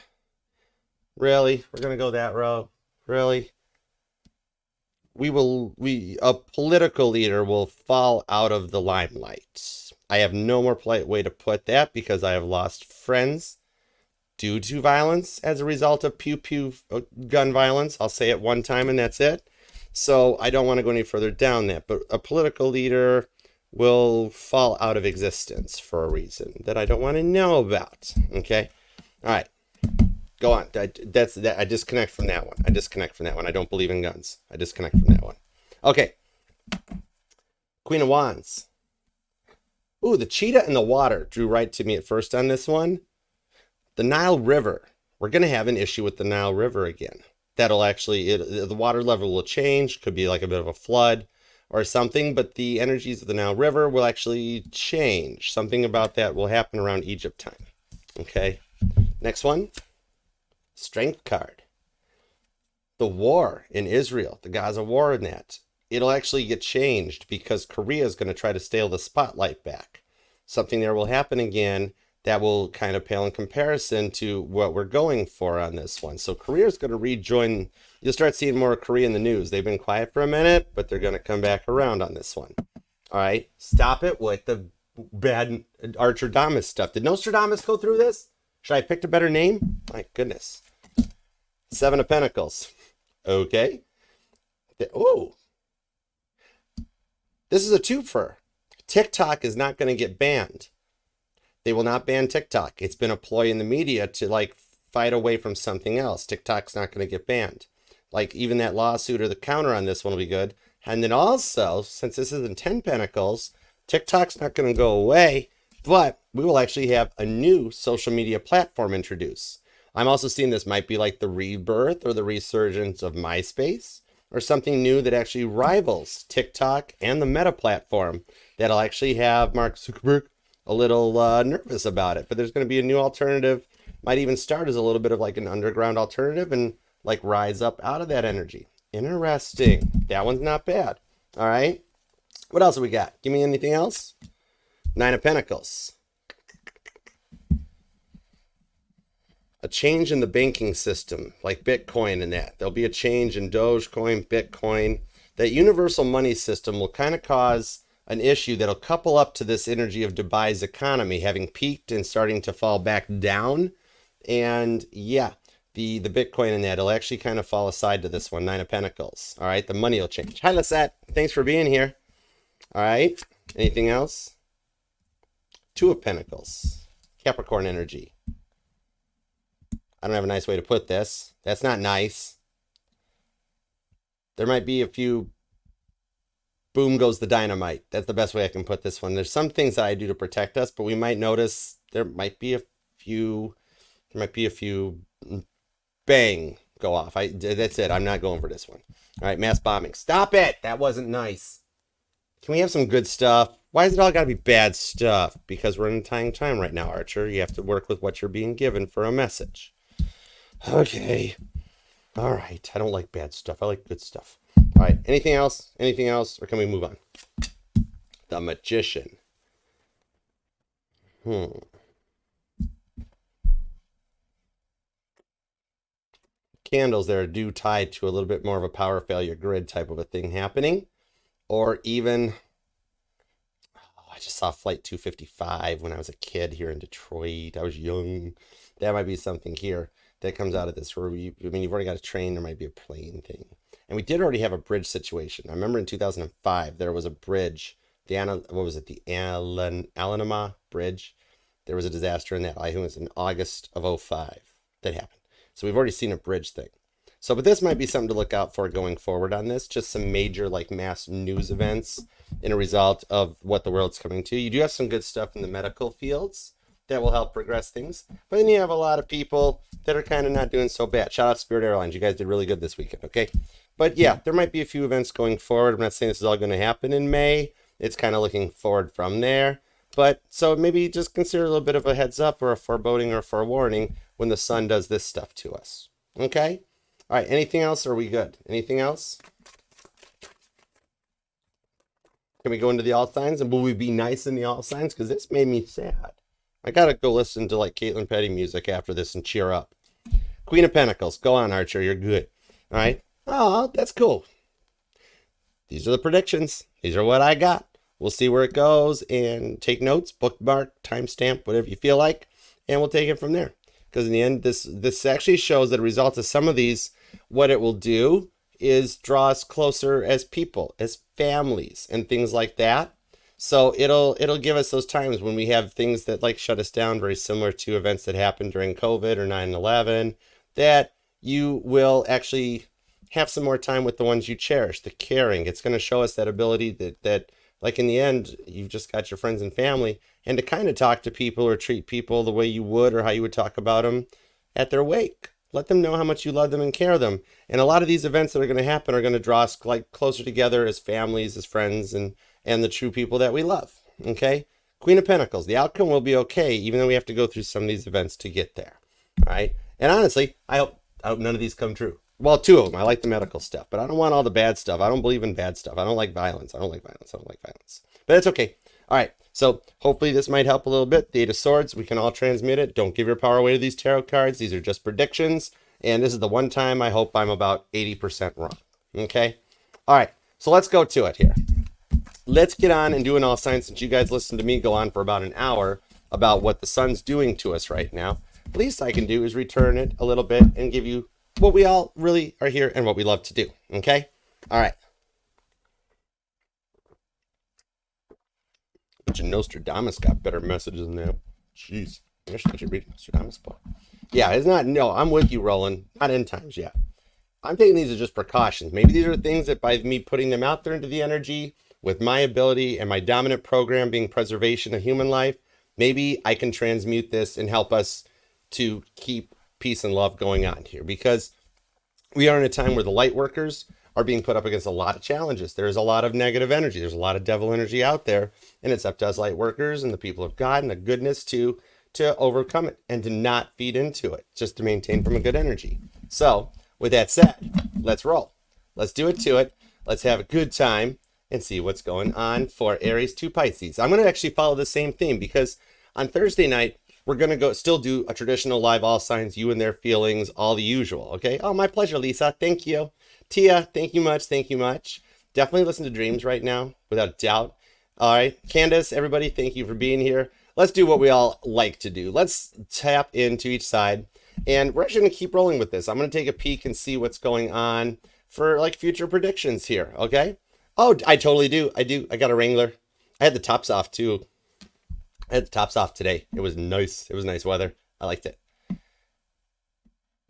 A: really? We're going to go that route? Really? A political leader will fall out of the limelight. I have no more polite way to put that because I have lost friends due to violence as a result of pew pew gun violence. I'll say it one time and that's it. So I don't want to go any further down that, but a political leader will fall out of existence for a reason that I don't want to know about. Okay. All right. Go on. I disconnect from that one. I don't believe in guns. I disconnect from that one. Okay. Queen of Wands. Ooh, the cheetah in the water drew right to me at first on this one. The Nile River. We're going to have an issue with the Nile River again. That'll actually, the water level will change. Could be like a bit of a flood or something, but the energies of the Nile River will actually change. Something about that will happen around Egypt time. Okay. Next one. Strength card. The war in Israel, the Gaza war in that. It'll actually get changed because Korea is going to try to steal the spotlight back. Something there will happen again that will kind of pale in comparison to what we're going for on this one. So Korea is going to rejoin. You'll start seeing more Korea in the news. They've been quiet for a minute, but they're going to come back around on this one. All right. Stop it with the bad Archerdamus stuff. Did Nostradamus go through this? Should I have picked a better name? My goodness. Seven of Pentacles. Okay. Oh. This is a twofer. TikTok is not going to get banned. They will not ban TikTok. It's been a ploy in the media to like fight away from something else. TikTok's not going to get banned. Like even that lawsuit or the counter on this one will be good. And then also, since this is in 10 Pentacles, TikTok's not going to go away, but we will actually have a new social media platform introduced. I'm also seeing this might be like the rebirth or the resurgence of MySpace or something new that actually rivals TikTok and the Meta platform that'll actually have Mark Zuckerberg a little nervous about it. But there's going to be a new alternative, might even start as a little bit of like an underground alternative and like rise up out of that energy. Interesting. That one's not bad. All right. What else have we got? Give me anything else? Nine of Pentacles. A change in the banking system, like Bitcoin and that. There'll be a change in Dogecoin, Bitcoin. That universal money system will kind of cause an issue that'll couple up to this energy of Dubai's economy having peaked and starting to fall back down. And yeah, the Bitcoin and that will actually kind of fall aside to this one, Nine of Pentacles. All right, the money will change. Hi, Lisette. Thanks for being here. All right, anything else? Two of Pentacles, Capricorn energy. I don't have a nice way to put this. That's not nice. There might be a few, boom goes the dynamite. That's the best way I can put this one. There's some things that I do to protect us, but we might notice there might be a few bang go off. That's it. I'm not going for this one. All right, mass bombing. Stop it. That wasn't nice. Can we have some good stuff? Why is it all got to be bad stuff? Because we're in a trying time right now, Archer. You have to work with what you're being given for a message. Okay. All right. I don't like bad stuff. I like good stuff. All right. Anything else? Anything else? Or can we move on? The Magician. Candles that are due tied to a little bit more of a power failure grid type of a thing happening. Or even, I just saw Flight 255 when I was a kid here in Detroit. I was young. That might be something here that comes out of this where you've already got a train, there might be a plane thing. And we did already have a bridge situation. I remember in 2005, there was a bridge, the Alanama Bridge. There was a disaster in that. I think it was in August of '05 that happened. So we've already seen a bridge thing. So, but this might be something to look out for going forward on this. Just some major like mass news events in a result of what the world's coming to. You do have some good stuff in the medical fields that will help progress things. But then you have a lot of people that are kind of not doing so bad. Shout out Spirit Airlines. You guys did really good this weekend, okay? But yeah, there might be a few events going forward. I'm not saying this is all going to happen in May. It's kind of looking forward from there. But so maybe just consider a little bit of a heads up or a foreboding or a forewarning when the sun does this stuff to us. Okay? All right, anything else? Or are we good? Anything else? Can we go into the all signs? And will we be nice in the all signs? Because this made me sad. I got to go listen to like Caitlin Petty music after this and cheer up. Queen of Pentacles. Go on, Archer. You're good. All right. Oh, that's cool. These are the predictions. These are what I got. We'll see where it goes and take notes, bookmark, timestamp, whatever you feel like, and we'll take it from there. Because in the end, this actually shows that the result of some of these, what it will do is draw us closer as people, as families, and things like that. So it'll give us those times when we have things that like shut us down, very similar to events that happened during COVID or 9/11, that you will actually have some more time with the ones you cherish, the caring. It's going to show us that ability that like in the end, you've just got your friends and family, and to kind of talk to people or treat people the way you would or how you would talk about them at their wake. Let them know how much you love them and care them. And a lot of these events that are going to happen are going to draw us like closer together as families, as friends, and the true people that we love. Okay? Queen of Pentacles. The outcome will be okay, even though we have to go through some of these events to get there. All right? And honestly, I hope none of these come true. Well, two of them. I like the medical stuff, but I don't want all the bad stuff. I don't believe in bad stuff. I don't like violence. I don't like violence. But it's okay. All right. So hopefully this might help a little bit. The Eight of Swords, we can all transmit it. Don't give your power away to these tarot cards. These are just predictions. And this is the one time I hope I'm about 80% wrong. Okay? All right. So let's go to it here. Let's get on and do an all signs. Since you guys listened to me go on for about an hour about what the sun's doing to us right now, the least I can do is return it a little bit and give you what we all really are here and what we love to do. Okay? All right. But Nostradamus got better messages than that. Jeez. I should read Nostradamus book. Yeah, it's not. No, I'm with you, Roland. Not end times yet. I'm taking these as just precautions. Maybe these are things that by me putting them out there into the energy with my ability and my dominant program being preservation of human life, maybe I can transmute this and help us to keep peace and love going on here, because we are in a time where the light workers are being put up against a lot of challenges. There's a lot of negative energy. There's a lot of devil energy out there, and it's up to us light workers and the people of God and the goodness to overcome it and to not feed into it, just to maintain from a good energy. So with that said, let's roll. Let's do it to it. Let's have a good time and see what's going on for Aries to Pisces. I'm going to actually follow the same theme, because on Thursday night, we're going to still do a traditional live all signs, you and their feelings, all the usual. Okay. Oh, my pleasure, Lisa. Thank you. Tia, thank you much. Thank you much. Definitely listen to dreams right now, without doubt. All right. Candace, everybody, thank you for being here. Let's do what we all like to do. Let's tap into each side, and we're actually going to keep rolling with this. I'm going to take a peek and see what's going on for like future predictions here. Okay. Oh, I totally do. I got a Wrangler. I had the tops off too. I had the tops off today. It was nice. It was nice weather. I liked it.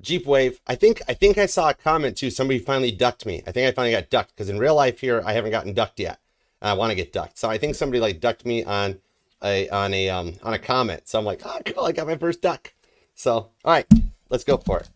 A: Jeep Wave. I think I saw a comment too. Somebody finally ducked me. I think I finally got ducked, because in real life here, I haven't gotten ducked yet. I want to get ducked. So I think somebody like ducked me on a comment. So I'm like, oh, cool. I got my first duck. So, all right, let's go for it.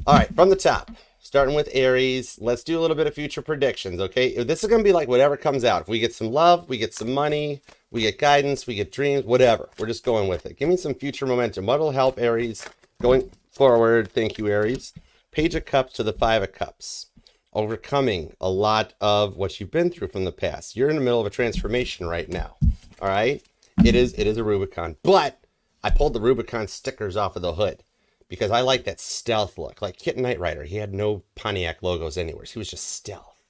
A: All right, from the top, starting with Aries, let's do a little bit of future predictions. Okay. This is going to be like whatever comes out. If we get some love, we get some money, we get guidance, we get dreams, whatever. We're just going with it. Give me some future momentum. What will help Aries going forward? Thank you, Aries. Page of Cups to the Five of Cups. Overcoming a lot of what you've been through from the past. You're in the middle of a transformation right now. All right. It is a Rubicon, but I pulled the Rubicon stickers off of the hood because I like that stealth look. Like Kit Knight Rider, he had no Pontiac logos anywhere. He was just stealth,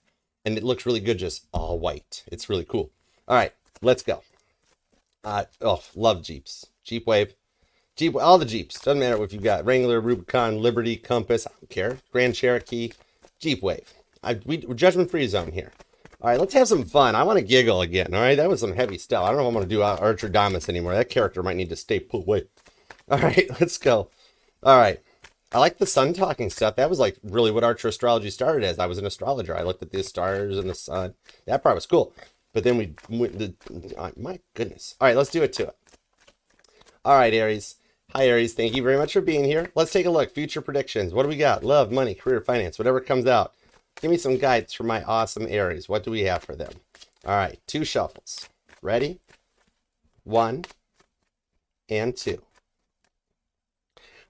A: and it looks really good, just all white. It's really cool. All right, let's go. Love Jeeps. Jeep Wave. Jeep, all the Jeeps. Doesn't matter if you got Wrangler, Rubicon, Liberty, Compass. I don't care. Grand Cherokee. Jeep Wave. we're judgment-free zone here. All right, let's have some fun. I want to giggle again. All right, that was some heavy stuff. I don't know if I'm going to do Archerdamus anymore. That character might need to stay put away. All right, let's go. All right. I like the sun talking stuff. That was like really what archerastrology started as. I was an astrologer. I looked at the stars and the sun. That part was cool. But then we went, my goodness. All right, let's do it to it. All right, Aries. Hi, Aries. Thank you very much for being here. Let's take a look. Future predictions. What do we got? Love, money, career, finance, whatever comes out. Give me some guides for my awesome Aries. What do we have for them? All right, 2 shuffles. Ready? 1 and 2.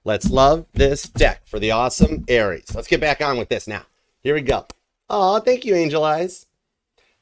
A: Let's love this deck for the awesome Aries. Let's get back on with this now. Here we go. Oh, thank you, Angel Eyes.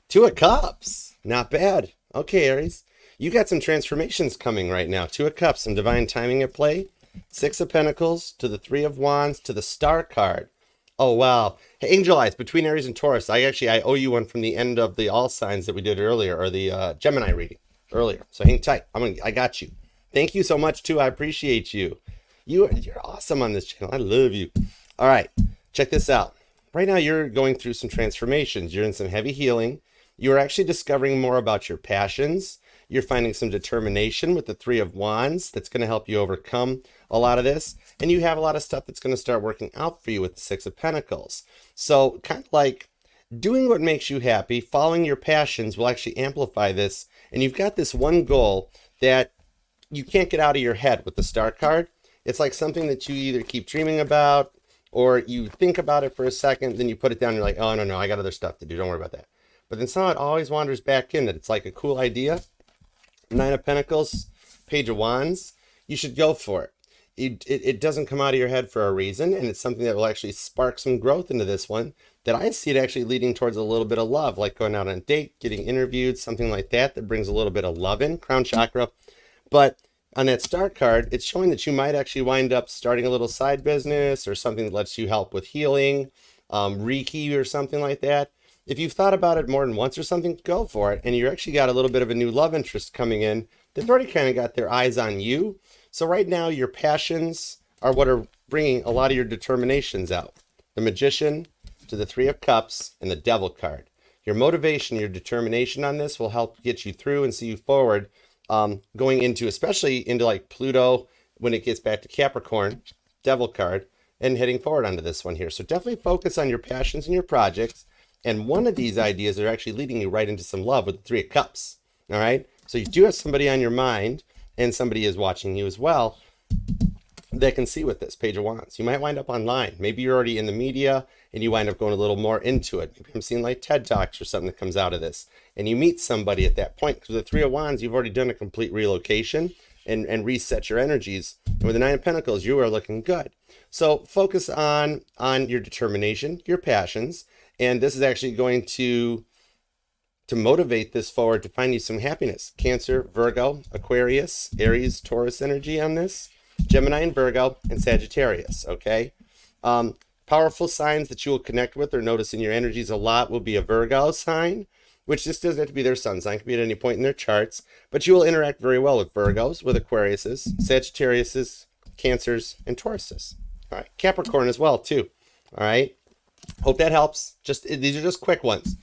A: 2 of Cups. Not bad. Okay, Aries. You got some transformations coming right now. 2 of Cups, some divine timing at play. 6 of Pentacles to the 3 of Wands to the Star card. Oh, wow. Hey, Angel Eyes, between Aries and Taurus, I owe you one from the end of the all signs that we did earlier, or the Gemini reading earlier. So hang tight. I got you. Thank you so much, too. I appreciate you. You're awesome on this channel. I love you. All right, check this out. Right now, you're going through some transformations. You're in some heavy healing. You're actually discovering more about your passions. You're finding some determination with the 3 of Wands that's going to help you overcome a lot of this. And you have a lot of stuff that's going to start working out for you with the 6 of Pentacles. So kind of like doing what makes you happy, following your passions will actually amplify this. And you've got this one goal that you can't get out of your head with the Star card. It's like something that you either keep dreaming about or you think about it for a second, then you put it down and you're like, oh, no, I got other stuff to do. Don't worry about that. But then somehow it always wanders back in that it's like a cool idea. 9 of Pentacles, Page of Wands, you should go for it. It doesn't come out of your head for a reason, and it's something that will actually spark some growth into this one that I see it actually leading towards a little bit of love, like going out on a date, getting interviewed, something like that brings a little bit of love in, crown chakra. But on that Star card, it's showing that you might actually wind up starting a little side business or something that lets you help with healing, Reiki or something like that. If you've thought about it more than once or something, go for it. And you actually got a little bit of a new love interest coming in. They've already kind of got their eyes on you. So right now, your passions are what are bringing a lot of your determinations out. The Magician to the 3 of Cups and the Devil card. Your motivation, your determination on this will help get you through and see you forward, going into, especially into like Pluto when it gets back to Capricorn, Devil card, and heading forward onto this one here. So definitely focus on your passions and your projects. And one of these ideas are actually leading you right into some love with the 3 of Cups. All right. So you do have somebody on your mind, and somebody is watching you as well that can see with this Page of Wands. You might wind up online. Maybe you're already in the media and you wind up going a little more into it. Maybe I'm seeing like TED Talks or something that comes out of this. And you meet somebody at that point. Because with the 3 of Wands, you've already done a complete relocation and reset your energies. And with the 9 of Pentacles, you are looking good. So focus on your determination, your passions. And this is actually going to motivate this forward to find you some happiness. Cancer, Virgo, Aquarius, Aries, Taurus energy on this. Gemini and Virgo, and Sagittarius, okay? Powerful signs that you will connect with or notice in your energies a lot will be a Virgo sign, which just doesn't have to be their sun sign. It can be at any point in their charts. But you will interact very well with Virgos, with Aquariuses, Sagittariuses, Cancers, and Tauruses. All right, Capricorn as well, too. All right? Hope that helps. These are just quick ones.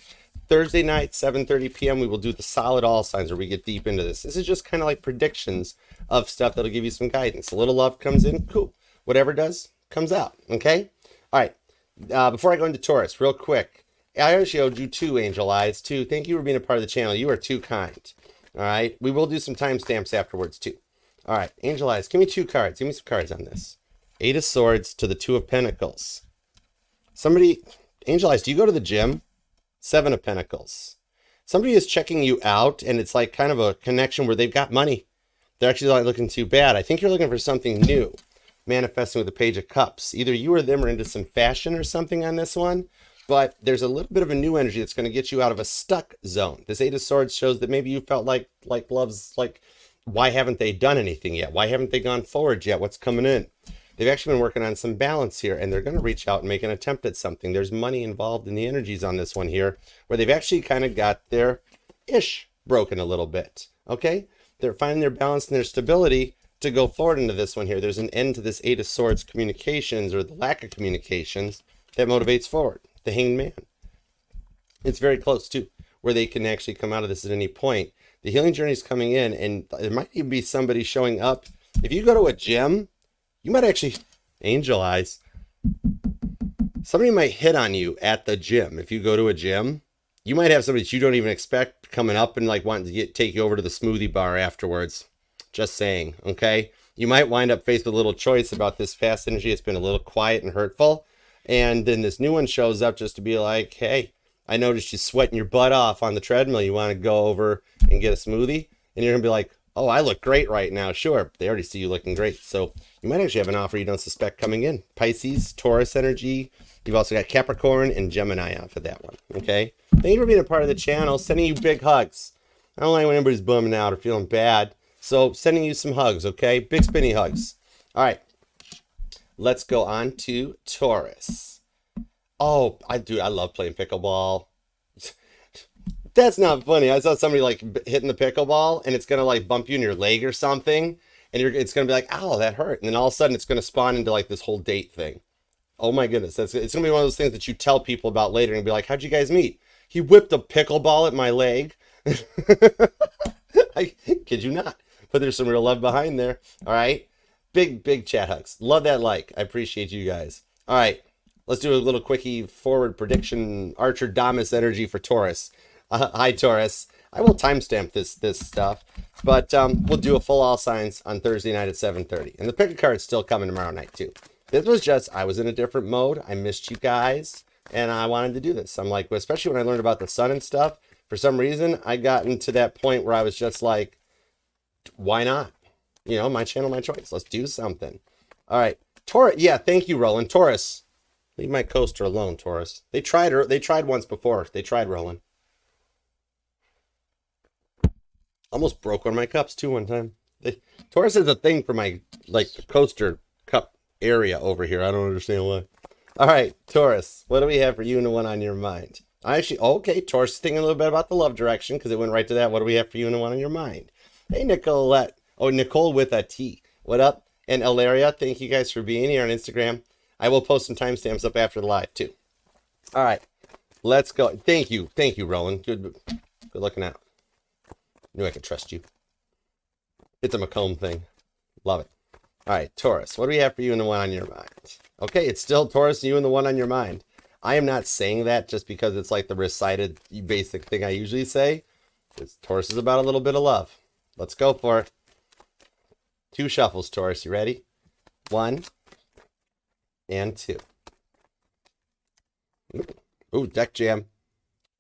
A: Thursday night, 7:30 p.m., we will do the solid all signs where we get deep into this. This is just kind of like predictions of stuff that'll give you some guidance. A little love comes in, cool. Whatever does, comes out, okay? All right, before I go into Taurus, real quick, I actually owed you 2 Angel Eyes, too. Thank you for being a part of the channel. You are too kind, all right? We will do some timestamps afterwards, too. All right, Angel Eyes, give me 2 cards. Give me some cards on this. 8 of Swords to the 2 of Pentacles. Somebody, Angel Eyes, do you go to the gym? 7 of Pentacles. Somebody is checking you out, and it's like kind of a connection where they've got money. They're actually not looking too bad. I think you're looking for something new. Manifesting with the Page of Cups. Either you or them are into some fashion or something on this one, but there's a little bit of a new energy that's going to get you out of a stuck zone. This 8 of Swords shows that maybe you felt like love's like, why haven't they done anything yet? Why haven't they gone forward yet? What's coming in? They've actually been working on some balance here, and they're going to reach out and make an attempt at something. There's money involved in the energies on this one here, where they've actually kind of got their ish broken a little bit, okay? They're finding their balance and their stability to go forward into this one here. There's an end to this 8 of Swords communications, or the lack of communications, that motivates forward. The Hanged Man. It's very close too, where they can actually come out of this at any point. The healing journey is coming in, and there might even be somebody showing up. If you go to a gym, you might actually, angel eyes, somebody might hit on you at the gym. If you go to a gym, you might have somebody that you don't even expect coming up and like wanting to take you over to the smoothie bar afterwards. Just saying, okay? You might wind up faced with a little choice about this past energy. It's been a little quiet and hurtful. And then this new one shows up just to be like, hey, I noticed you sweating your butt off on the treadmill. You want to go over and get a smoothie? And you're going to be like, oh, I look great right now. Sure. They already see you looking great. So you might actually have an offer you don't suspect coming in. Pisces, Taurus energy. You've also got Capricorn and Gemini off of that one. Okay. Thank you for being a part of the channel. Sending you big hugs. I don't like when anybody's bumming out or feeling bad. So sending you some hugs. Okay. Big spinny hugs. All right. Let's go on to Taurus. Oh, I love playing pickleball. That's not funny. I saw somebody like hitting the pickleball and it's going to like bump you in your leg or something. And it's going to be like, ow, that hurt. And then all of a sudden it's going to spawn into like this whole date thing. Oh my goodness. It's going to be one of those things that you tell people about later and be like, how'd you guys meet? He whipped a pickleball at my leg. I kid you not. But there's some real love behind there. All right. Big chat hugs. Love that like. I appreciate you guys. All right. Let's do a little quickie forward prediction. Archerdamus energy for Taurus. Hi, Taurus. I will timestamp this stuff, but we'll do a full all signs on Thursday night at 7:30. And the pick a card's still coming tomorrow night, too. This was just, I was in a different mode. I missed you guys, and I wanted to do this. I'm like, especially when I learned about the sun and stuff, for some reason, I got into that point where I was just like, why not? You know, my channel, my choice. Let's do something. All right. Taurus. Yeah, thank you, Roland. Taurus. Leave my coaster alone, Taurus. They tried once before. They tried Roland. Almost broke one of my cups too one time. Taurus is a thing for my like coaster cup area over here. I don't understand why. All right, Taurus, what do we have for you and the one on your mind? Okay, Taurus is thinking a little bit about the love direction because it went right to that. What do we have for you and the one on your mind? Hey, Nicolette. Oh, Nicole with a T. What up? And Ilaria, thank you guys for being here on Instagram. I will post some timestamps up after the live too. All right, let's go. Thank you, Roland. Good looking out. Knew I could trust you. It's a Macomb thing. Love it. All right, Taurus, what do we have for you and the one on your mind? Okay, it's still Taurus, you and the one on your mind. I am not saying that just because it's like the recited basic thing I usually say. Taurus is about a little bit of love. Let's go for it. 2 shuffles, Taurus. You ready? 1 and 2. Ooh, deck jam.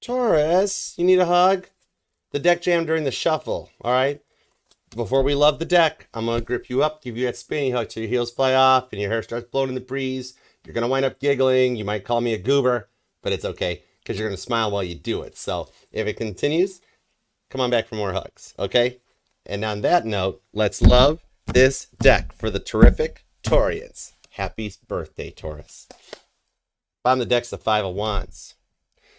A: Taurus, you need a hug? The deck jam during the shuffle, all right? Before we love the deck, I'm going to grip you up, give you that spinning hug till your heels fly off and your hair starts blowing in the breeze. You're going to wind up giggling. You might call me a goober, but it's okay because you're going to smile while you do it. So if it continues, come on back for more hugs, okay? And on that note, let's love this deck for the terrific Taurians. Happy birthday, Taurus. Bottom of the deck's the 5 of Wands.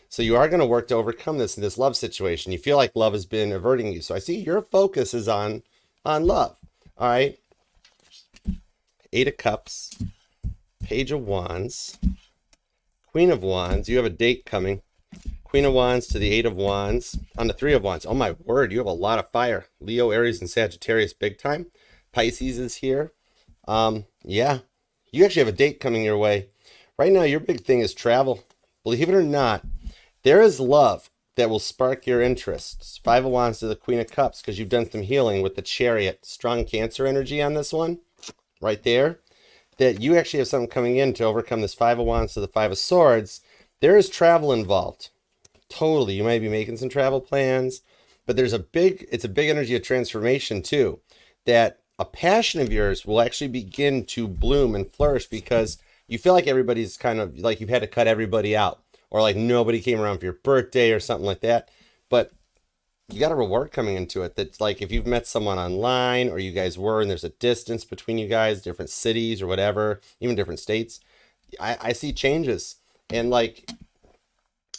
A: So you are going to work to overcome this in this love situation. You feel like love has been averting you. So I see your focus is on love. All right. 8 of Cups, Page of Wands, Queen of Wands. You have a date coming. Queen of Wands to the 8 of Wands on the 3 of Wands. Oh my word, you have a lot of fire. Leo, Aries, and Sagittarius big time. Pisces is here. Yeah, you actually have a date coming your way. Right now, your big thing is travel. Believe it or not, there is love that will spark your interests. 5 of Wands to the Queen of Cups because you've done some healing with the Chariot. Strong Cancer energy on this one. Right there. That you actually have something coming in to overcome this 5 of Wands to the 5 of Swords. There is travel involved. Totally. You might be making some travel plans. But there's it's a big energy of transformation too. That a passion of yours will actually begin to bloom and flourish because you feel like everybody's kind of like you've had to cut everybody out. Or like nobody came around for your birthday or something like that. But you got a reward coming into it. That's like if you've met someone online or you guys were and there's a distance between you guys, different cities or whatever, even different states, I see changes. And like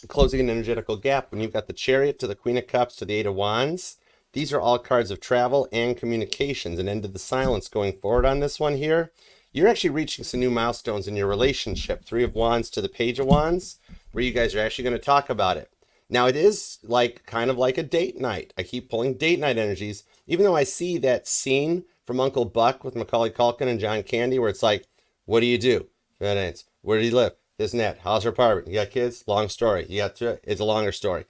A: closing an energetical gap when you've got the Chariot to the Queen of Cups to the 8 of Wands. These are all cards of travel and communications. And end of the silence going forward on this one here. You're actually reaching some new milestones in your relationship. 3 of Wands to the Page of Wands, where you guys are actually going to talk about it. Now it is like kind of like a date night. I keep pulling date night energies, even though I see that scene from Uncle Buck with Macaulay Culkin and John Candy where it's like, what do you do? Where do you live? This and that. How's your apartment? You got kids? Long story. You got to, it's a longer story.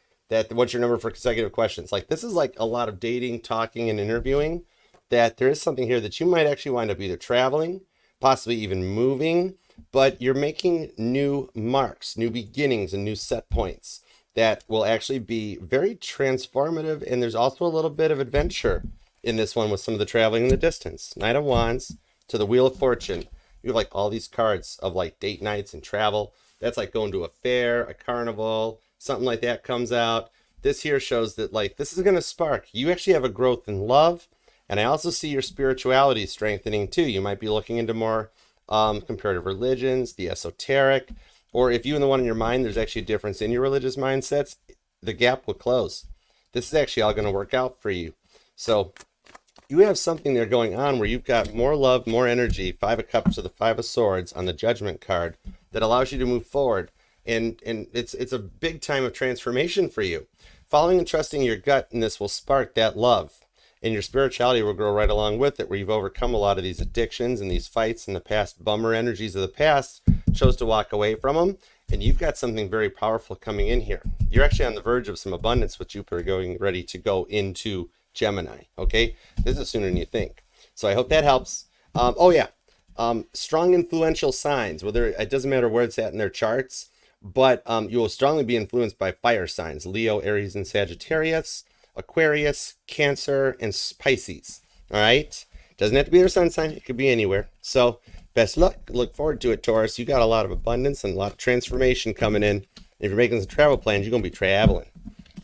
A: What's your number for consecutive questions? Like this is like a lot of dating, talking, and interviewing. That there is something here that you might actually wind up either traveling, possibly even moving, but you're making new marks, new beginnings, and new set points that will actually be very transformative. And there's also a little bit of adventure in this one with some of the traveling in the distance. Knight of Wands to the Wheel of Fortune. You have like all these cards of like date nights and travel. That's like going to a fair, a carnival, something like that comes out. This here shows that like this is going to spark. You actually have a growth in love. And I also see your spirituality strengthening too. You might be looking into more comparative religions, the esoteric, or if you and the one in your mind, there's actually a difference in your religious mindsets, the gap will close. This is actually all going to work out for you. So you have something there going on where you've got more love, more energy, 5 of Cups to the 5 of Swords on the Judgment card that allows you to move forward. And it's a big time of transformation for you. Following and trusting your gut, and this will spark that love. And your spirituality will grow right along with it, where you've overcome a lot of these addictions and these fights in the past, bummer energies of the past, chose to walk away from them. And you've got something very powerful coming in here. You're actually on the verge of some abundance with Jupiter going ready to go into Gemini. Okay, this is sooner than you think. So I hope that helps. Strong influential signs. Whether it doesn't matter where it's at in their charts, but you will strongly be influenced by fire signs: Leo, Aries, and Sagittarius, Aquarius, Cancer, and Pisces. All right, doesn't have to be their sun sign. It could be anywhere. So best luck. Look forward to it, Taurus. You got a lot of abundance and a lot of transformation coming in. If you're making some travel plans, you're gonna be traveling.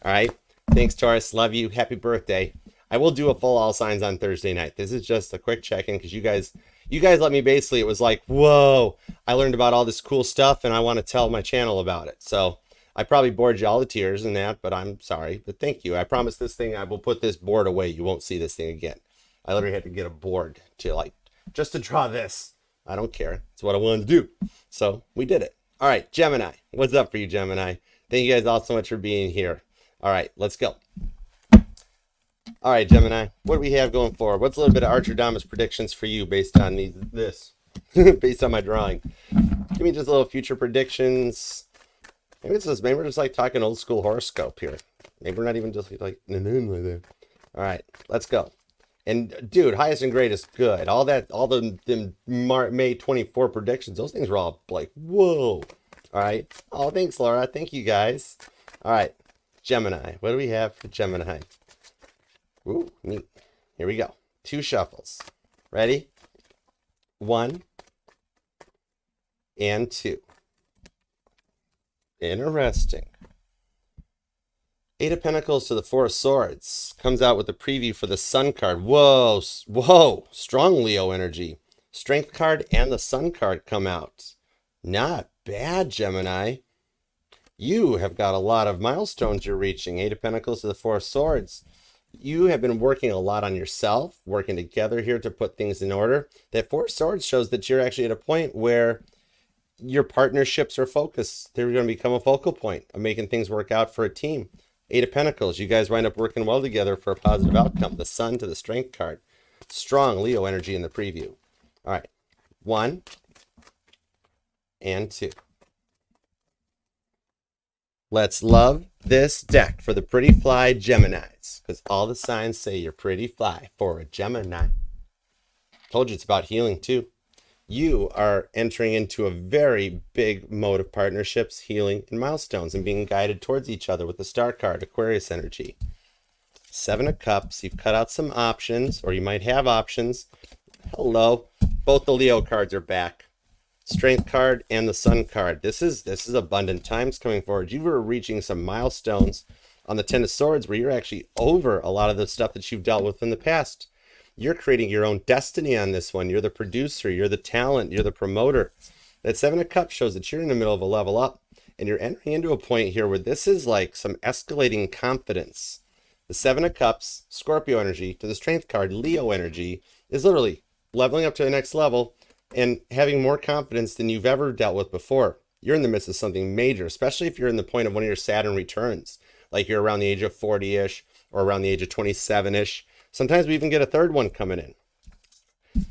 A: All right. Thanks, Taurus. Love you. Happy birthday. I will do a full all signs on Thursday night. This is just a quick check-in because you guys let me basically, it was like, whoa, I learned about all this cool stuff and I want to tell my channel about it. So I probably bored you all to tears and that, but I'm sorry. But thank you. I promise this thing, I will put this board away. You won't see this thing again. I literally had to get a board to like, just to draw this. I don't care. It's what I wanted to do. So we did it. All right, Gemini. What's up for you, Gemini? Thank you guys all so much for being here. All right, let's go. All right, Gemini, what do we have going forward? What's a little bit of Archerdamus predictions for you based on this, based on my drawing? Give me just a little future predictions. Maybe we're just like talking old school horoscope here. Maybe we're not even just like that. All right, let's go. And dude, highest and greatest, good. All the May 24 predictions, those things were all like, whoa. All right. Oh, thanks, Laura. Thank you guys. All right, Gemini. What do we have for Gemini? Ooh, neat. Here we go. 2 shuffles. Ready? 1 and 2. Interesting. 8 of Pentacles to the 4 of Swords. Comes out with a preview for the Sun card. Whoa. Whoa. Strong Leo energy. Strength card and the Sun card come out. Not bad, Gemini. You have got a lot of milestones you're reaching. 8 of Pentacles to the 4 of Swords. You have been working a lot on yourself, working together here to put things in order. That 4 of Swords shows that you're actually at a point where your partnerships are focused. They're going to become a focal point of making things work out for a team. 8 of Pentacles. You guys wind up working well together for a positive outcome. The Sun to the Strength card. Strong Leo energy in the preview. All right. 1 and 2. Let's love this deck for the pretty fly Geminis, because all the signs say you're pretty fly for a Gemini. Told you it's about healing too. You are entering into a very big mode of partnerships, healing, and milestones, and being guided towards each other with the Star card, Aquarius energy. 7 of Cups. You've cut out some options, or you might have options. Hello. Both the Leo cards are back. Strength card and the Sun card. This is abundant times coming forward. You were reaching some milestones on the 10 of Swords where you're actually over a lot of the stuff that you've dealt with in the past. You're creating your own destiny on this one. You're the producer, you're the talent, you're the promoter. That 7 of Cups shows that you're in the middle of a level up, and you're entering into a point here where this is like some escalating confidence. The 7 of Cups, Scorpio energy, to the Strength card, Leo energy, is literally leveling up to the next level and having more confidence than you've ever dealt with before. You're in the midst of something major, especially if you're in the point of one of your Saturn returns. like you're around the age of 40-ish or around the age of 27-ish. Sometimes we even get a third one coming in.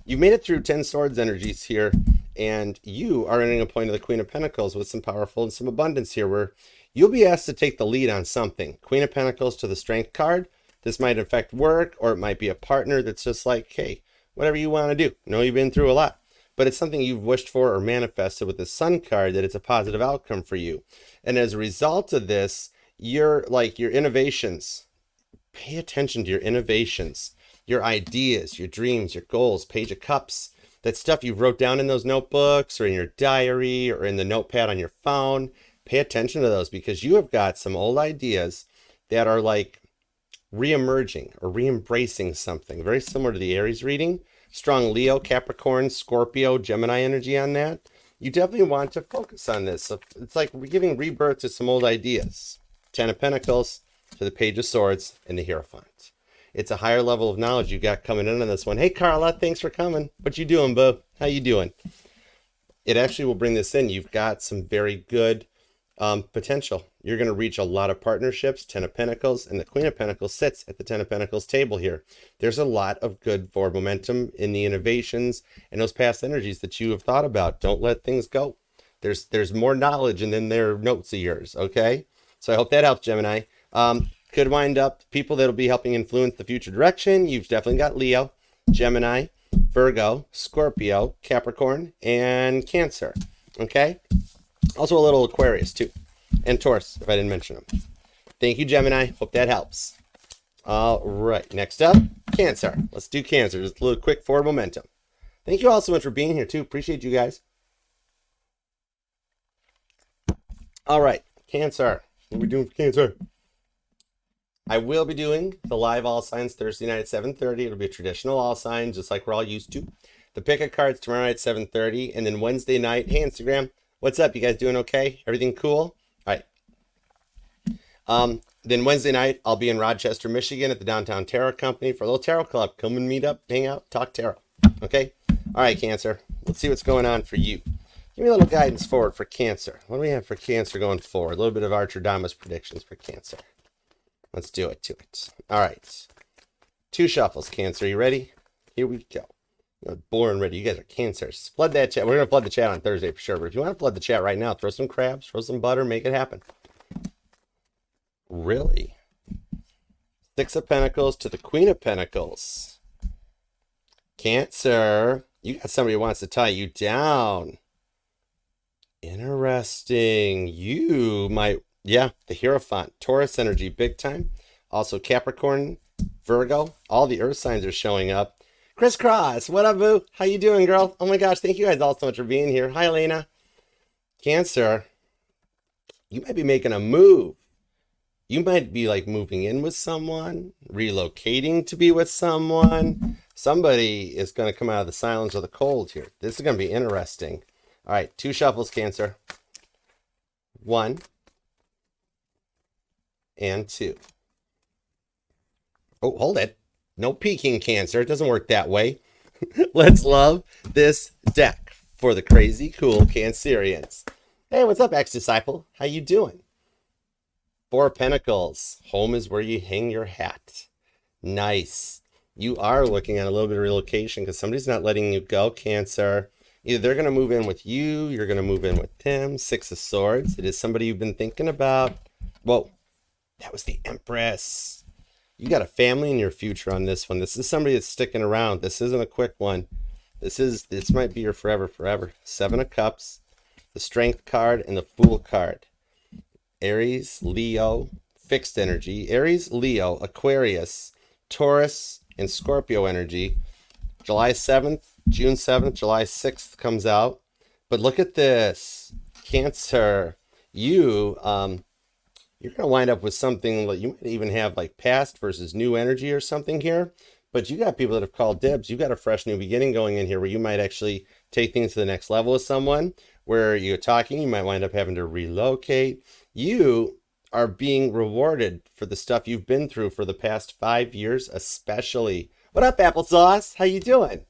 A: You've made it through 10 swords energies here, and you are entering a point of the Queen of Pentacles with some powerful and some abundance here, where you'll be asked to take the lead on something. Queen of Pentacles to the Strength card. This might affect work, or it might be a partner that's just like, hey, whatever you want to do. I know you've been through a lot, but it's something you've wished for or manifested with the Sun card, that it's a positive outcome for you. And as a result of this, your innovations, pay attention to your innovations, your ideas, your dreams, your goals, Page of Cups, that stuff you wrote down in those notebooks or in your diary or in the notepad on your phone. Pay attention to those, because you have got some old ideas that are like re-emerging or re-embracing something very similar to the Aries reading. Strong Leo, Capricorn, Scorpio, Gemini energy on that. You definitely want to focus on this. So it's like we're giving rebirth to some old ideas. 10 of Pentacles to the Page of Swords and the Hierophant. It's a higher level of knowledge you got coming in on this one. Hey, Carla, thanks for coming. What you doing, boo? How you doing? It actually will bring this in. You've got some very good potential. You're going to reach a lot of partnerships. 10 of Pentacles, and the Queen of Pentacles sits at the 10 of Pentacles table here. There's a lot of good forward momentum in the innovations and those past energies that you have thought about. Don't let things go. There's more knowledge and then there are notes of yours, okay? So I hope that helps, Gemini. Could wind up people that'll be helping influence the future direction. You've definitely got Leo, Gemini, Virgo, Scorpio, Capricorn, and Cancer, okay? Also a little Aquarius too, and Taurus, if I didn't mention them. Thank you, Gemini. Hope that helps. All right, next up, Cancer. Let's do Cancer. Just a little quick forward momentum. Thank you all so much for being here too. Appreciate you guys. All right, Cancer. What are we doing for Cancer? I will be doing the live All Signs Thursday night at 7:30. It'll be a traditional All Signs, just like we're all used to. The pick of cards tomorrow night at 7:30, and then Wednesday night. Hey, Instagram. What's up? You guys doing okay? Everything cool? All right. Then Wednesday night, I'll be in Rochester, Michigan at the Downtown Tarot Company for a little tarot club. Come and meet up, hang out, talk tarot. Okay? All right, Cancer. Let's see what's going on for you. Give me a little guidance forward for Cancer. What do we have for Cancer going forward? A little bit of Archerdamus predictions for Cancer. Let's do it to it. All right. 2 shuffles, Cancer. You ready? Here we go. You're born ready. You guys are Cancers. Flood that chat. We're going to flood the chat on Thursday for sure. But if you want to flood the chat right now, throw some crabs, throw some butter, make it happen. Really? 6 of Pentacles to the Queen of Pentacles. Cancer. You got somebody who wants to tie you down. Interesting. You might... Yeah, the Hierophant, Taurus energy, big time. Also Capricorn, Virgo, all the earth signs are showing up. Crisscross, what up, boo? How you doing, girl? Oh my gosh, thank you guys all so much for being here. Hi, Elena. Cancer, you might be making a move. You might be like moving in with someone, relocating to be with someone. Somebody is going to come out of the silence or the cold here. This is going to be interesting. All right, 2 shuffles, Cancer. 1 and 2. Oh, hold it. No peeking, Cancer. It doesn't work that way. Let's love this deck for the crazy cool Cancerians. Hey, what's up, ex-disciple? How you doing? 4 of Pentacles. Home is where you hang your hat. Nice. You are looking at a little bit of relocation because somebody's not letting you go, Cancer. Either they're going to move in with you, you're going to move in with them. 6 of Swords. It is somebody you've been thinking about. Whoa. That was the Empress. You got a family in your future on this one. This is somebody that's sticking around. This isn't a quick one. This might be your forever. 7 of Cups, the Strength card, and the Fool card. Aries, Leo, fixed energy. Aries, Leo, Aquarius, Taurus, and Scorpio energy. July 7th, June 7th, July 6th comes out. But look at this. Cancer. You're going to wind up with something like, you might even have like past versus new energy or something here. But you got people that have called dibs. You got a fresh new beginning going in here where you might actually take things to the next level with someone. Where you're talking, you might wind up having to relocate. You are being rewarded for the stuff you've been through for the past 5 years, especially. What up, applesauce? How you doing?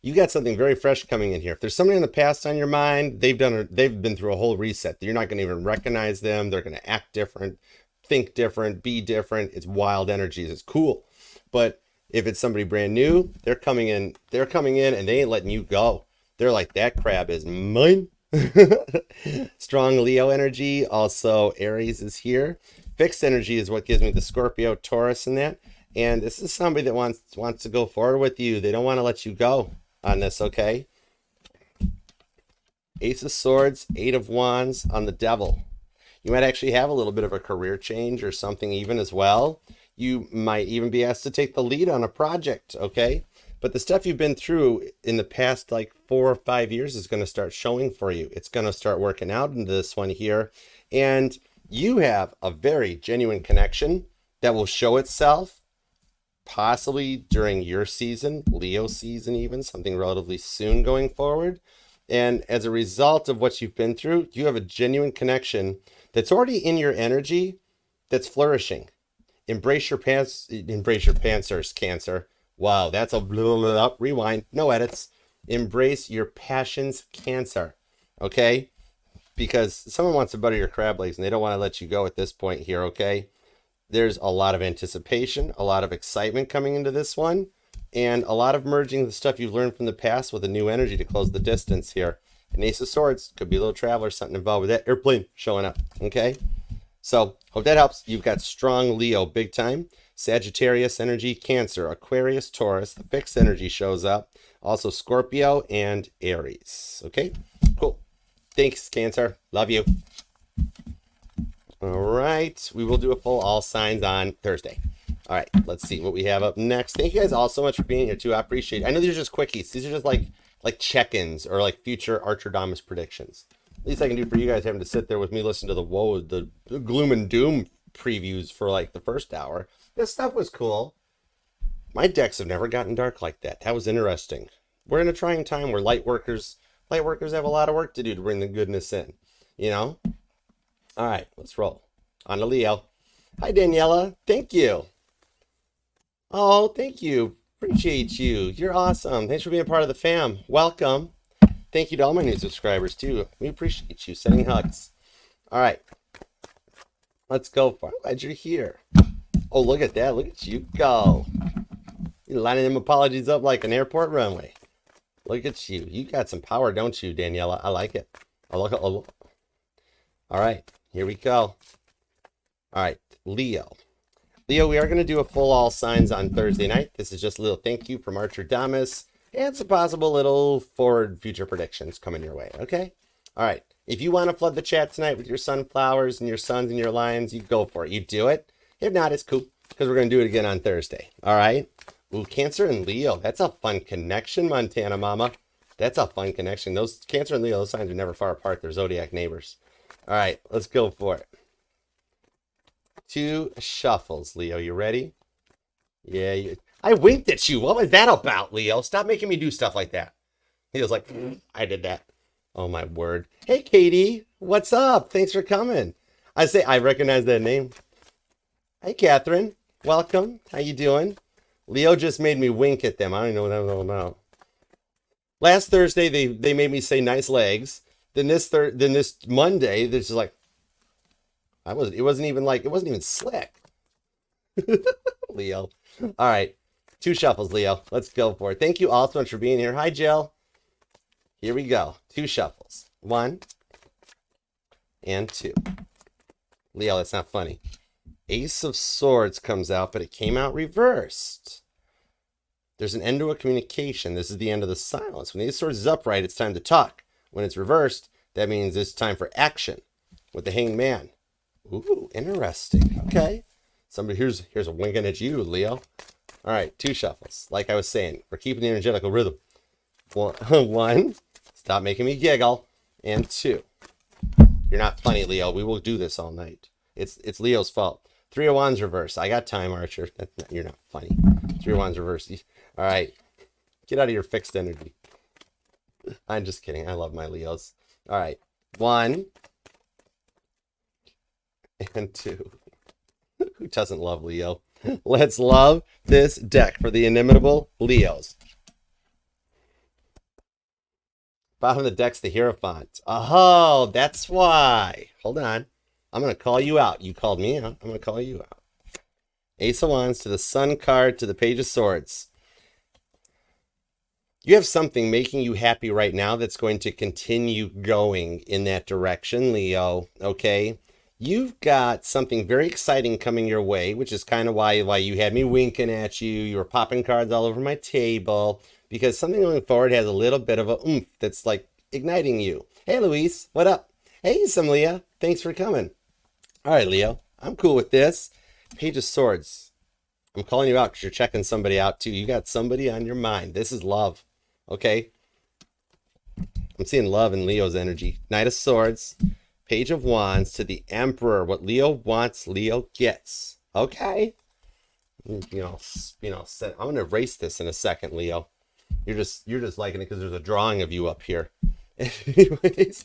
A: You got something very fresh coming in here. If there's somebody in the past on your mind, they've been through a whole reset. You're not going to even recognize them. They're going to act different. think different, be different. It's wild energies. It's cool. But if it's somebody brand new, they're coming in and they ain't letting you go. They're like, that crab is mine. Strong Leo energy. Also, Aries is here. Fixed energy is what gives me the Scorpio, Taurus, and that. And this is somebody that wants to go forward with you. They don't want to let you go on this, okay? Ace of Swords, Eight of Wands on the Devil. You might actually have a little bit of a career change or something even as well. You might even be asked to take the lead on a project, okay? But the stuff you've been through in the past like 4 or 5 years is going to start showing for you. It's going to start working out into this one here. And you have a very genuine connection that will show itself possibly during your season, Leo season even, something relatively soon going forward. And as a result of what you've been through, you have a genuine connection that's already in your energy that's flourishing. Embrace your pantsers, Cancer. Wow, that's a blah, blah, blah, rewind, no edits. Embrace your passions, Cancer, okay? Because someone wants to butter your crab legs and they don't want to let you go at this point here, okay? There's a lot of anticipation, a lot of excitement coming into this one, and a lot of merging the stuff you've learned from the past with a new energy to close the distance here. An Ace of Swords, could be a little traveler, something involved with that airplane showing up, okay? So, hope that helps. You've got strong Leo, big time. Sagittarius energy, Cancer, Aquarius, Taurus. The fixed energy shows up. Also Scorpio and Aries. Okay, cool. Thanks, Cancer. Love you. All right, we will do a full all signs on Thursday. All right, let's see what we have up next. Thank you guys all so much for being here too. I appreciate it. I know these are just quickies. These are just like check-ins or like future Archerdamus predictions. Least I can do for you guys having to sit there with me listen to the gloom and doom previews for like the first hour. This stuff was cool. My decks have never gotten dark like that. That was interesting. We're in a trying time where light workers have a lot of work to do to bring the goodness in, you know? All right, let's roll. On to Leo. Hi, Daniela. Thank you. Oh, thank you. Appreciate you. You're awesome. Thanks for being a part of the fam. Welcome. Thank you to all my new subscribers, too. We appreciate you. Sending hugs. All right. Let's go for it. Glad you're here. Oh, look at that. Look at you go. You're lining them apologies up like an airport runway. Look at you. You got some power, don't you, Daniela? I like it. All right. Here we go. All right. Leo. Leo, we are going to do a full all signs on Thursday night. This is just a little thank you from Archerdamus and some possible little forward future predictions coming your way, okay? All right. If you want to flood the chat tonight with your sunflowers and your suns and your lions, you go for it. You do it. If not, it's cool because we're going to do it again on Thursday, all right? Ooh, Cancer and Leo. That's a fun connection, Montana Mama. That's a fun connection. Those Cancer and Leo, those signs are never far apart. They're zodiac neighbors. All right, let's go for it. 2 shuffles, Leo. You ready? Yeah. I winked at you. What was that about, Leo? Stop making me do stuff like that. Leo's like, I did that. Oh, my word. Hey, Katie. What's up? Thanks for coming. I recognize that name. Hey, Catherine. Welcome. How you doing? Leo just made me wink at them. I don't even know what that was all about. Last Thursday, they made me say nice legs. Then this Monday, this is like, it wasn't even slick. Leo. All right. 2 shuffles, Leo. Let's go for it. Thank you all so much for being here. Hi, Jill. Here we go. 2 shuffles. 1 and 2. Leo, that's not funny. Ace of Swords comes out, but it came out reversed. There's an end to a communication. This is the end of the silence. When the Ace of Swords is upright, it's time to talk. When it's reversed, that means it's time for action with the Hanged Man. Ooh, interesting. Okay. Somebody here's a winking at you, Leo. All right, 2 shuffles. Like I was saying, we're keeping the energetical rhythm. 1, stop making me giggle, and 2. You're not funny, Leo. We will do this all night. It's Leo's fault. 3 of Wands reverse. I got time, Archer. You're not funny. 3 of Wands reverse. All right, get out of your fixed energy. I'm just kidding. I love my Leos. All right, 1 and 2. Who doesn't love Leo? Let's love this deck for the inimitable Leos. Bottom of the deck's the Hierophant. Oh, that's why. Hold on. I'm going to call you out. You called me out. I'm going to call you out. Ace of Wands to the Sun card to the Page of Swords. You have something making you happy right now that's going to continue going in that direction, Leo, okay? You've got something very exciting coming your way, which is kind of why you had me winking at you. You were popping cards all over my table, because something going forward has a little bit of a oomph that's like igniting you. Hey, Luis, what up? Hey, some Leah, thanks for coming. All right, Leo, I'm cool with this. Page of Swords. I'm calling you out because you're checking somebody out too. You got somebody on your mind. This is love. Okay, I'm seeing love in Leo's energy. Knight of Swords, Page of Wands to the Emperor. What Leo wants, Leo gets. Okay, I'm gonna erase this in a second, Leo. You're just liking it because there's a drawing of you up here. Anyways,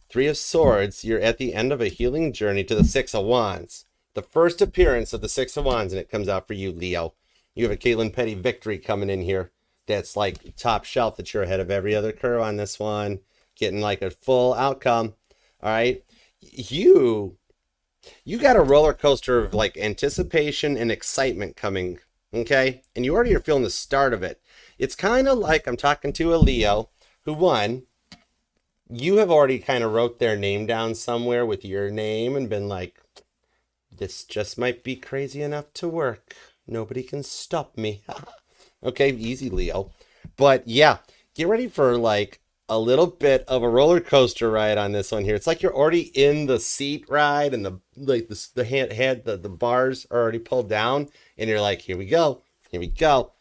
A: Three of Swords. You're at the end of a healing journey to the Six of Wands. The first appearance of the Six of Wands, and it comes out for you, Leo. You have a Caitlin Petty victory coming in here. That's like top shelf, that you're ahead of every other curve on this one. Getting like a full outcome. All right. You got a roller coaster of like anticipation and excitement coming. Okay. And you already are feeling the start of it. It's kind of like I'm talking to a Leo who won. You have already kind of wrote their name down somewhere with your name and been like, this just might be crazy enough to work. Nobody can stop me. Okay, easy, Leo. But yeah, get ready for like a little bit of a roller coaster ride on this one here. It's like you're already in the seat ride, and the bars are already pulled down, and you're like, here we go, here we go.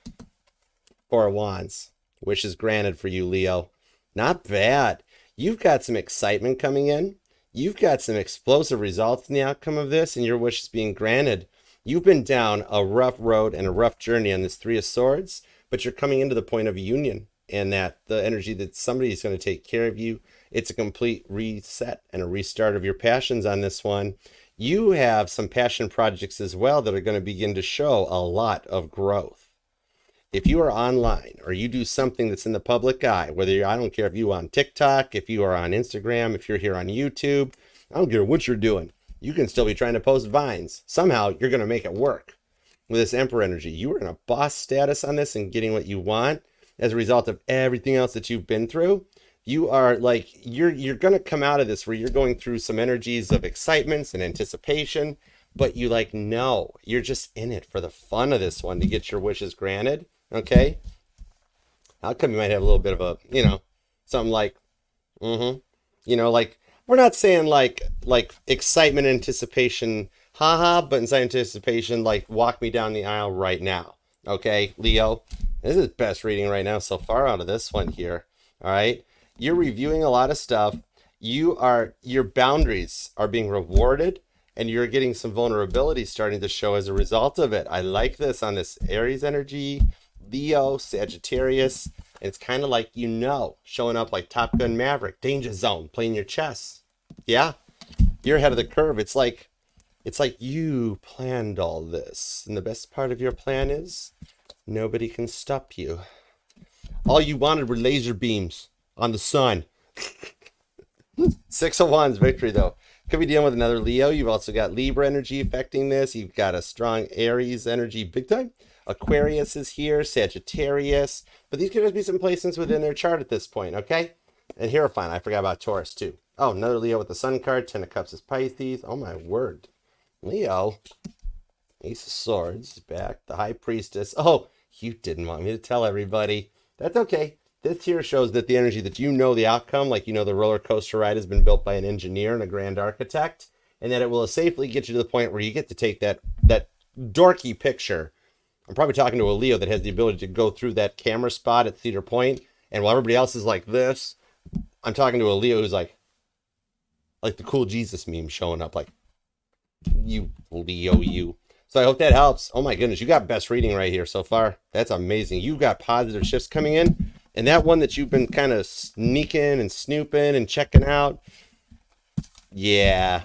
A: Four of Wands, wishes granted for you, Leo. Not bad. You've got some excitement coming in. You've got some explosive results in the outcome of this, and your wish is being granted. You've been down a rough road and a rough journey on this Three of Swords, but you're coming into the point of union, and that the energy that somebody's going to take care of you. It's a complete reset and a restart of your passions on this one. You have some passion projects as well that are going to begin to show a lot of growth. If you are online or you do something that's in the public eye, I don't care if you're on TikTok, if you are on Instagram, if you're here on YouTube, I don't care what you're doing. You can still be trying to post vines. Somehow you're going to make it work with this Emperor energy. You are in a boss status on this and getting what you want as a result of everything else that you've been through. You are like, you're going to come out of this where you're going through some energies of excitements and anticipation, but you like, no, you're just in it for the fun of this one to get your wishes granted. Okay. How come you might have a little bit of a, something like, like, we're not saying like excitement, anticipation, haha, but inside anticipation, like walk me down the aisle right now. Okay, Leo, this is best reading right now so far out of this one here. All right, you're reviewing a lot of stuff. Your boundaries are being rewarded, and you're getting some vulnerability starting to show as a result of it. I like this on this Aries energy, Leo, Sagittarius. It's kind of like, showing up like Top Gun Maverick, Danger Zone, playing your chess. Yeah, you're ahead of the curve. It's like you planned all this. And the best part of your plan is nobody can stop you. All you wanted were laser beams on the sun. Six of Wands victory, though. Could be dealing with another Leo. You've also got Libra energy affecting this. You've got a strong Aries energy big time. Aquarius is here, Sagittarius. But these could just be some placements within their chart at this point, okay? And Hierophant, I forgot about Taurus too. Oh, another Leo with the Sun card. Ten of Cups is Pisces. Oh my word. Leo. Ace of Swords is back. The High Priestess. Oh, you didn't want me to tell everybody. That's okay. This here shows that the energy that the outcome, like the roller coaster ride has been built by an engineer and a grand architect, and that it will safely get you to the point where you get to take that dorky picture. I'm probably talking to a Leo that has the ability to go through that camera spot at Cedar Point, and while everybody else is like this, I'm talking to a Leo who's like the cool Jesus meme showing up, like, you Leo, you. So I hope that helps. Oh my goodness, you got best reading right here so far. That's amazing. You got positive shifts coming in, and that one that you've been kind of sneaking and snooping and checking out, yeah,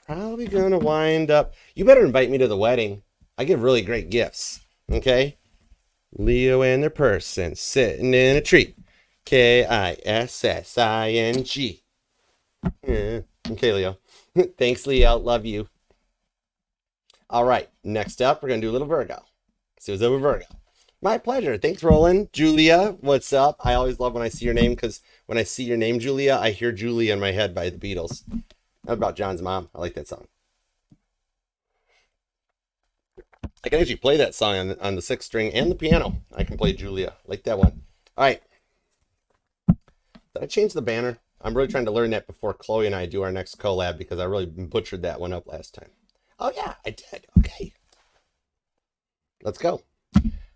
A: probably gonna wind up. You better invite me to the wedding. I give really great gifts. Okay, Leo and their person sitting in a tree. Kissing. Yeah. Okay, Leo. Thanks, Leo. Love you. All right. Next up, we're going to do a little Virgo. See what's up with Virgo. My pleasure. Thanks, Roland. Julia, what's up? I always love when I see your name because when I see your name, Julia, I hear Julia in my head by the Beatles. That's about John's mom. I like that song. I can actually play that song on the sixth string and the piano. I can play Julia. Like that one. All right. Did I change the banner? I'm really trying to learn that before Chloe and I do our next collab because I really butchered that one up last time. Oh, yeah, I did. Okay. Let's go.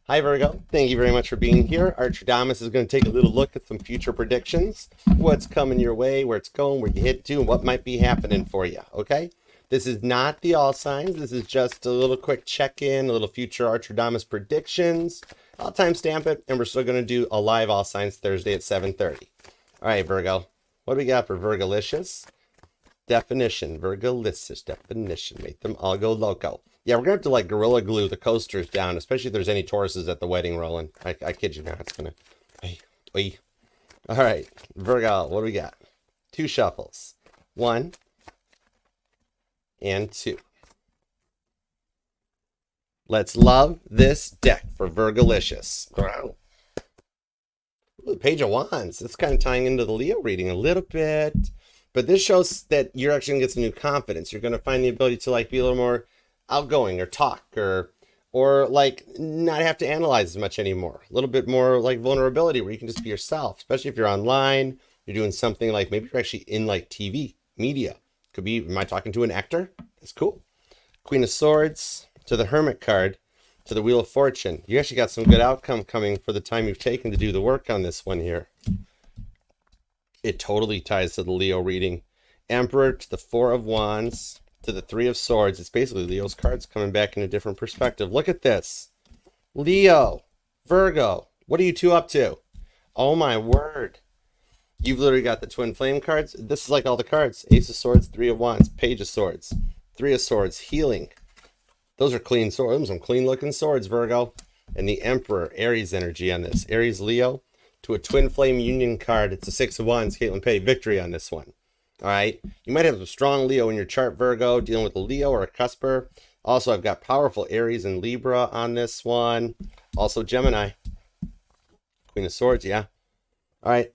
A: Hi, Virgo. Thank you very much for being here. Archerdamus is going to take a little look at some future predictions, what's coming your way, where it's going, where you hit to, and what might be happening for you, okay? This is not the all signs. This is just a little quick check-in, a little future Archerdamus predictions. I'll timestamp it, and we're still going to do a live all signs Thursday at 7:30. All right, Virgo. What do we got for Virgolicious? Definition. Virgolicious definition. Make them all go loco. Yeah, we're going to have to like Gorilla Glue the coasters down, especially if there's any Tauruses at the wedding, Roland. I kid you not. It's going to... All right, Virgo, what do we got? 2 shuffles. 1 and 2. Let's love this deck for Virgolicious. Wow. Ooh, Page of Wands. It's kind of tying into the Leo reading a little bit. But this shows that you're actually going to get some new confidence. You're going to find the ability to like be a little more outgoing or talk or like not have to analyze as much anymore. A little bit more like vulnerability where you can just be yourself, especially if you're online, you're doing something like maybe you're actually in like TV, media. Could be, am I talking to an actor? That's cool. Queen of Swords to the Hermit card to the Wheel of Fortune. You actually got some good outcome coming for the time you've taken to do the work on this one here. It totally ties to the Leo reading. Emperor to the 4 of Wands to the 3 of Swords. It's basically Leo's cards coming back in a different perspective. Look at this. Leo, Virgo, what are you two up to? Oh my word. You've literally got the twin flame cards. This is like all the cards. Ace of Swords, 3 of Wands, Page of Swords, 3 of Swords, healing. Those are clean swords. Those are some clean looking swords, Virgo. And the Emperor, Aries energy on this. Aries, Leo to a twin flame union card. It's a 6 of Wands, Caitlin Pay. Victory on this one. All right. You might have a strong Leo in your chart, Virgo, dealing with a Leo or a cusper. Also, I've got powerful Aries and Libra on this one. Also, Gemini. Queen of Swords, yeah. All right.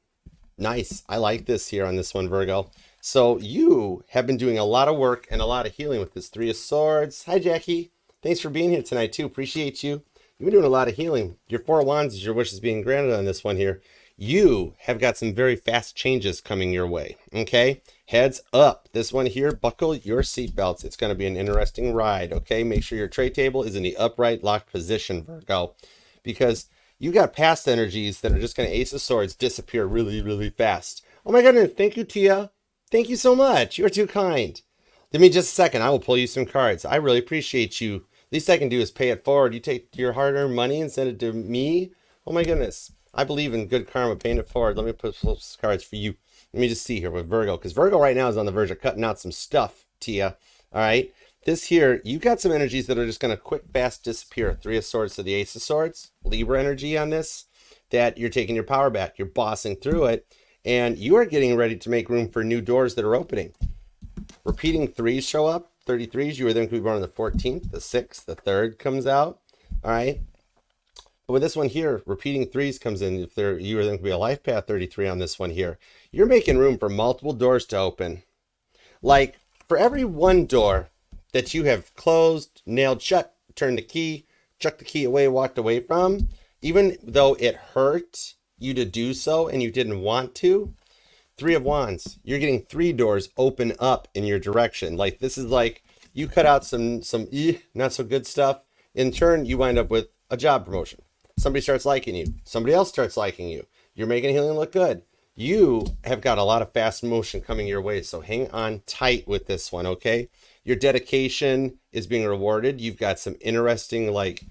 A: Nice. I like this here on this one, Virgo. So you have been doing a lot of work and a lot of healing with this 3 of Swords. Hi, Jackie. Thanks for being here tonight, too. Appreciate you. You've been doing a lot of healing. Your 4 of Wands is your wishes being granted on this one here. You have got some very fast changes coming your way, okay? Heads up. This one here, buckle your seatbelts. It's going to be an interesting ride, okay? Make sure your tray table is in the upright locked position, Virgo, because you got past energies that are just going to Ace of Swords disappear really, really fast. Oh my goodness. Thank you, Tia. Thank you so much. You're too kind. Give me just a second. I will pull you some cards. I really appreciate you. Least I can do is pay it forward. You take your hard-earned money and send it to me. Oh my goodness. I believe in good karma. Paying it forward. Let me put some cards for you. Let me just see here with Virgo, because Virgo right now is on the verge of cutting out some stuff, Tia. All right. This here, you got some energies that are just going to quick, fast disappear. 3 of Swords to the Ace of Swords. Libra energy on this, that you're taking your power back. You're bossing through it, and you are getting ready to make room for new doors that are opening. Repeating 3s show up. 33s, you were then going to be born on the 14th, the 6th, the 3rd comes out. All right. But with this one here, repeating 3s comes in. If you were then going to be a life path 33 on this one here. You're making room for multiple doors to open. Like for every one door that you have closed, nailed shut, turned the key, chucked the key away, walked away from, even though it hurt you to do so and you didn't want to, 3 of Wands, you're getting 3 doors open up in your direction. Like this is like you cut out some not so good stuff. In turn, you wind up with a job promotion. Somebody starts liking you. Somebody else starts liking you. You're making healing look good. You have got a lot of fast motion coming your way. So hang on tight with this one, okay? Your dedication is being rewarded. You've got some interesting, like,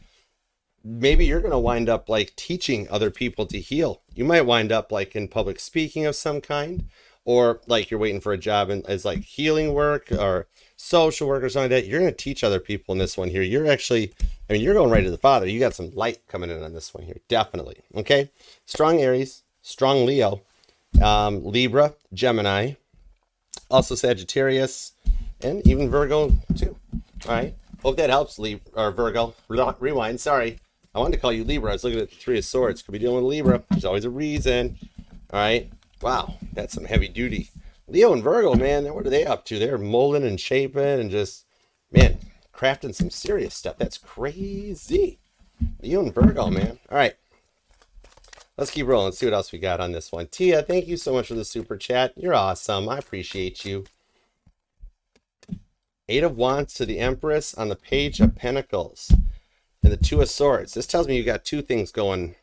A: maybe you're going to wind up like teaching other people to heal. You might wind up like in public speaking of some kind, or like you're waiting for a job as like healing work or social work or something like that. You're going to teach other people in this one here. You're actually, I mean, you're going right to the Father. You got some light coming in on this one here. Definitely. Okay. Strong Aries, strong Leo, Libra, Gemini, also Sagittarius, And even Virgo too. All right. Hope that helps, or Virgo. Rewind. Sorry. I wanted to call you Libra. I was looking at the Three of Swords. Could be dealing with Libra. There's always a reason. All right. Wow. That's some heavy duty. Leo and Virgo, man. What are they up to? They're molding and shaping and just, man, crafting some serious stuff. That's crazy. Leo and Virgo, man. All right. Let's keep rolling. Let's see what else we got on this one. Tia, thank you so much for the super chat. You're awesome. I appreciate you. Eight of Wands to the Empress on the Page of Pentacles and the Two of Swords. This tells me you got two things going.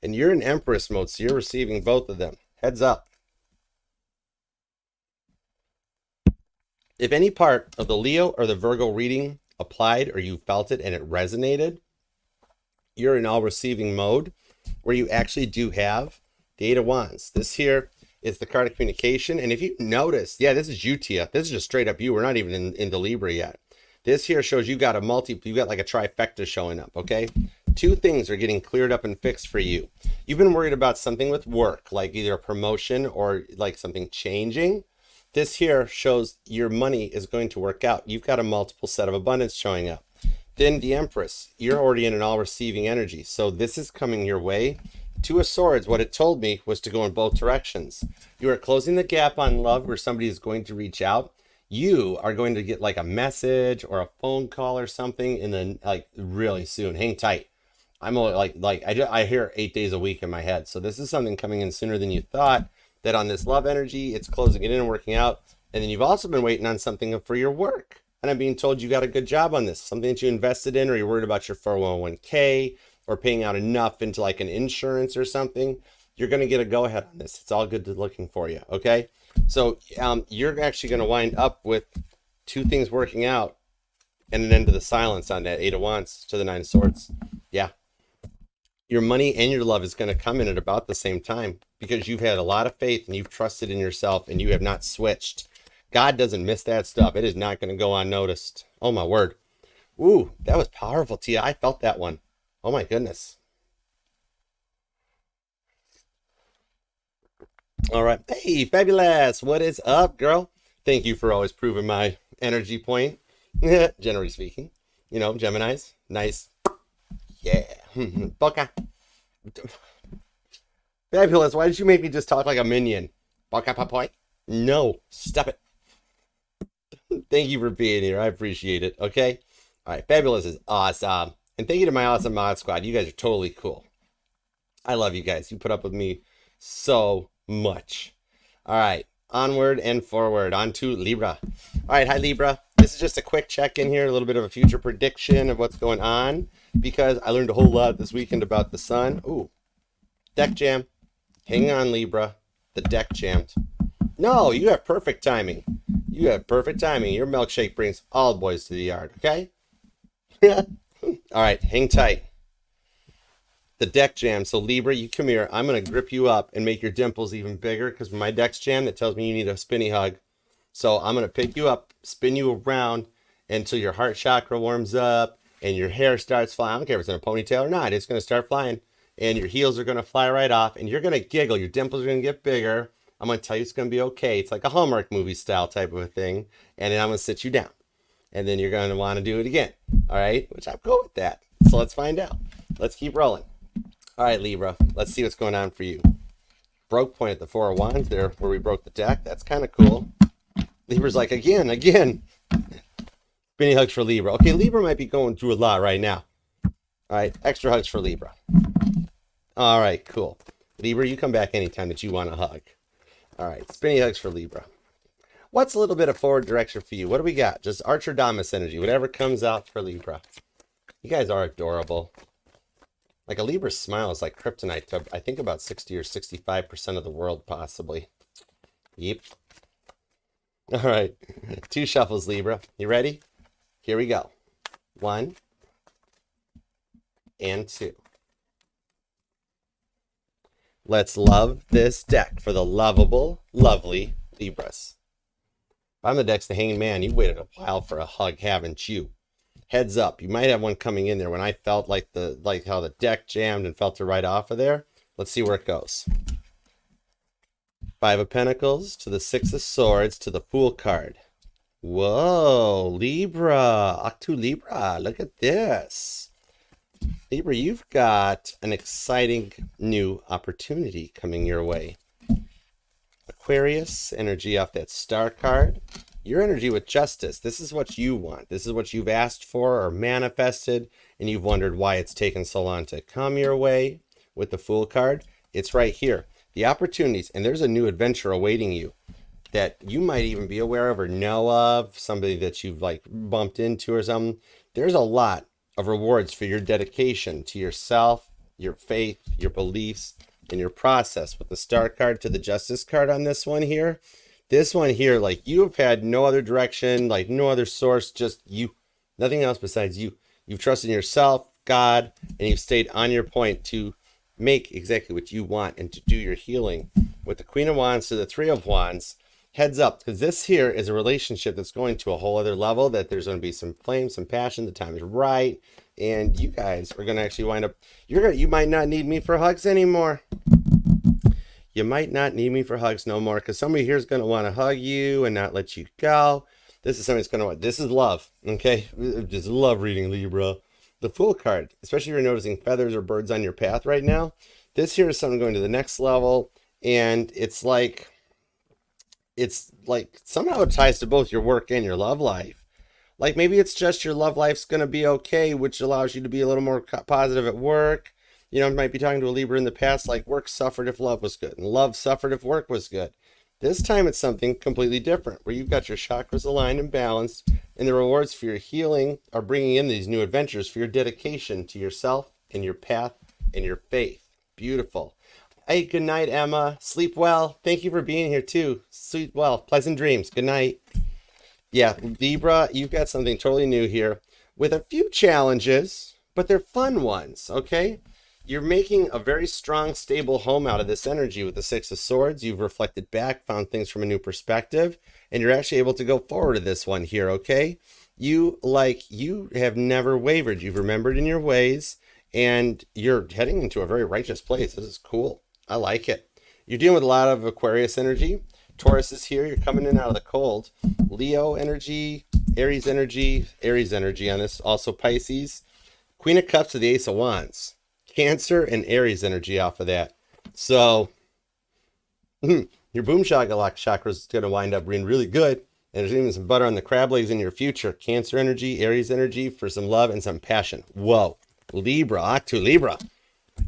A: And you're in Empress mode, so you're receiving both of them. Heads up. If any part of the Leo or the Virgo reading applied or you felt it and it resonated, you're in all receiving mode where you actually do have the Eight of Wands. This here is the card of communication. And if you notice, yeah, this is you, Tia. This is just straight up you. We're not even into Libra yet. This here shows you got you got like a trifecta showing up, okay? Two things are getting cleared up and fixed for you. You've been worried about something with work, like either a promotion or like something changing. This here shows your money is going to work out. You've got a multiple set of abundance showing up. Then the Empress, you're already in an all receiving energy. So this is coming your way. Two of Swords, what it told me was to go in both directions. You are closing the gap on love where somebody is going to reach out. You are going to get like a message or a phone call or something and then like really soon. Hang tight. I'm I hear 8 days a week in my head. So this is something coming in sooner than you thought, that on this love energy, it's closing it in and working out. And then you've also been waiting on something for your work. And I'm being told you got a good job on this, something that you invested in, or you're worried about your 401k or paying out enough into like an insurance or something. You're going to get a go ahead on this. It's all good to looking for you. Okay. So you're actually going to wind up with two things working out and an end to the silence on that Eight of Wands to the Nine of Swords. Yeah. Your money and your love is going to come in at about the same time because you've had a lot of faith and you've trusted in yourself and you have not switched. God doesn't miss that stuff. It is not going to go unnoticed. Oh, my word. Ooh, that was powerful, Tia. I felt that one. Oh, my goodness. All right. Hey, Fabulous. What is up, girl? Thank you for always proving my energy point. Generally speaking. You know, Geminis. Nice. Yeah. Boca. Fabulous. Why did you make me just talk like a minion? Boca papoy? No. Stop it. Thank you for being here. I appreciate it. Okay. All right. Fabulous is awesome. And thank you to my awesome mod squad. You guys are totally cool. I love you guys. You put up with me so much. All right. Onward and forward. On to Libra. All right. Hi, Libra. This is just a quick check-in here. A little bit of a future prediction of what's going on. Because I learned a whole lot this weekend about the sun. Ooh. Deck jam. Hang on, Libra. The deck jammed. No, you have perfect timing. You have perfect timing. Your milkshake brings all the boys to the yard, okay? All right, hang tight. The deck jam. So Libra, you come here. I'm going to grip you up and make your dimples even bigger because my deck's jammed. That tells me you need a spinny hug. So I'm going to pick you up, spin you around until your heart chakra warms up and your hair starts flying. I don't care if it's in a ponytail or not. It's going to start flying and your heels are going to fly right off and you're going to giggle. Your dimples are going to get bigger. I'm going to tell you it's going to be okay. It's like a Hallmark movie style type of a thing. And then I'm going to sit you down. And then you're going to want to do it again. All right? Which I'm cool with that. So let's find out. Let's keep rolling. All right, Libra. Let's see what's going on for you. Broke point at the Four of Wands there where we broke the deck. That's kind of cool. Libra's like, again. Spinny hugs for Libra. Okay, Libra might be going through a lot right now. All right, extra hugs for Libra. All right, cool. Libra, you come back anytime that you want a hug. All right, spinny hugs for Libra. What's a little bit of forward direction for you? What do we got? Just Archerdamus energy, whatever comes out for Libra. You guys are adorable. Like a Libra smile is like kryptonite to, I think, about 60 or 65% of the world, possibly. Yep. All right, 2 shuffles, Libra. You ready? Here we go. 1 and 2. Let's love this deck for the lovable, lovely Libras. If I'm the deck's the Hanging Man, you waited a while for a hug, haven't you? Heads up, you might have one coming in there. When I felt like how the deck jammed and felt to right off of there. Let's see where it goes. 5 of Pentacles to the 6 of Swords to the Fool card. Whoa, Libra, Octu Libra, look at this. Libra, you've got an exciting new opportunity coming your way. Aquarius, energy off that star card. Your energy with justice. This is what you want. This is what you've asked for or manifested, and you've wondered why it's taken so long to come your way with the Fool card. It's right here. The opportunities, and there's a new adventure awaiting you that you might even be aware of or know of, somebody that you've like bumped into or something. There's a lot of rewards for your dedication to yourself, your faith, your beliefs, and your process. With the Star card to the Justice card on this one here, like you have had no other direction, like no other source, just you, nothing else besides you. You've trusted in yourself, God, and you've stayed on your point to make exactly what you want and to do your healing. With the Queen of Wands to the Three of Wands, heads up, because this here is a relationship that's going to a whole other level, that there's going to be some flame, some passion, the time is right, and you guys are going to actually wind up, you might not need me for hugs anymore. You might not need me for hugs no more, because somebody here is going to want to hug you and not let you go. This is somebody that's going to want, this is love, okay? Just love reading, Libra. The Fool card, especially if you're noticing feathers or birds on your path right now, this here is something going to the next level, and it's like somehow it ties to both your work and your love life. Like maybe it's just your love life's going to be okay, which allows you to be a little more positive at work. You know, I might be talking to a Libra in the past, like work suffered if love was good, and love suffered if work was good. This time it's something completely different, where you've got your chakras aligned and balanced, and the rewards for your healing are bringing in these new adventures for your dedication to yourself and your path and your faith. Beautiful. Hey, good night, Emma. Sleep well. Thank you for being here too. Sleep well. Pleasant dreams. Good night. Yeah, Libra, you've got something totally new here with a few challenges, but they're fun ones, okay? You're making a very strong, stable home out of this energy with the Six of Swords. You've reflected back, found things from a new perspective, and you're actually able to go forward to this one here, okay? You have never wavered. You've remembered in your ways, and you're heading into a very righteous place. This is cool. I like it. You're dealing with a lot of Aquarius energy. Taurus is here. You're coming in out of the cold. Leo energy, Aries energy on this. Also Pisces. Queen of Cups to the Ace of Wands. Cancer and Aries energy off of that. So your boom chakra is going to wind up being really good. And there's even some butter on the crab legs in your future. Cancer energy, Aries energy for some love and some passion. Whoa. Libra, Octu Libra.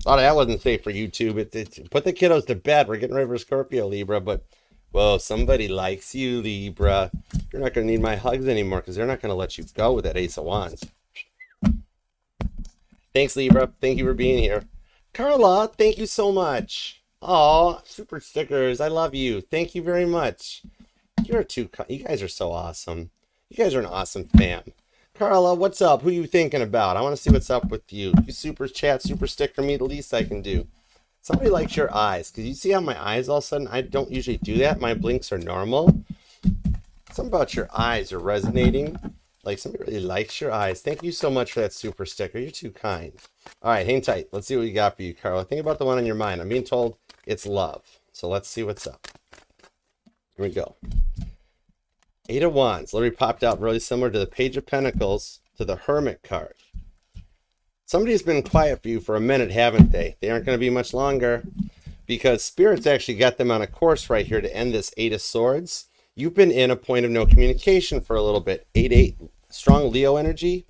A: Thought that wasn't safe for YouTube. Put the kiddos to bed. We're getting ready for Scorpio, Libra. But, whoa, somebody likes you, Libra. You're not going to need my hugs anymore because they're not going to let you go with that Ace of Wands. Thanks, Libra. Thank you for being here. Carla, thank you so much. Aw, super stickers. I love you. Thank you very much. You guys are so awesome. You guys are an awesome fam. Carla, what's up? Who you thinking about? I want to see what's up with you. You super chat, super sticker me, the least I can do. Somebody likes your eyes. Because you see how my eyes all of a sudden, I don't usually do that. My blinks are normal. Something about your eyes are resonating. Like somebody really likes your eyes. Thank you so much for that super sticker. You're too kind. All right, hang tight. Let's see what we got for you, Carla. Think about the one on your mind. I'm being told it's love. So let's see what's up. Here we go. Eight of Wands, literally popped out really similar to the Page of Pentacles to the Hermit card. Somebody's been quiet for you for a minute, haven't they? They aren't going to be much longer because Spirit's actually got them on a course right here to end this Eight of Swords. You've been in a point of no communication for a little bit. 8-8, strong Leo energy,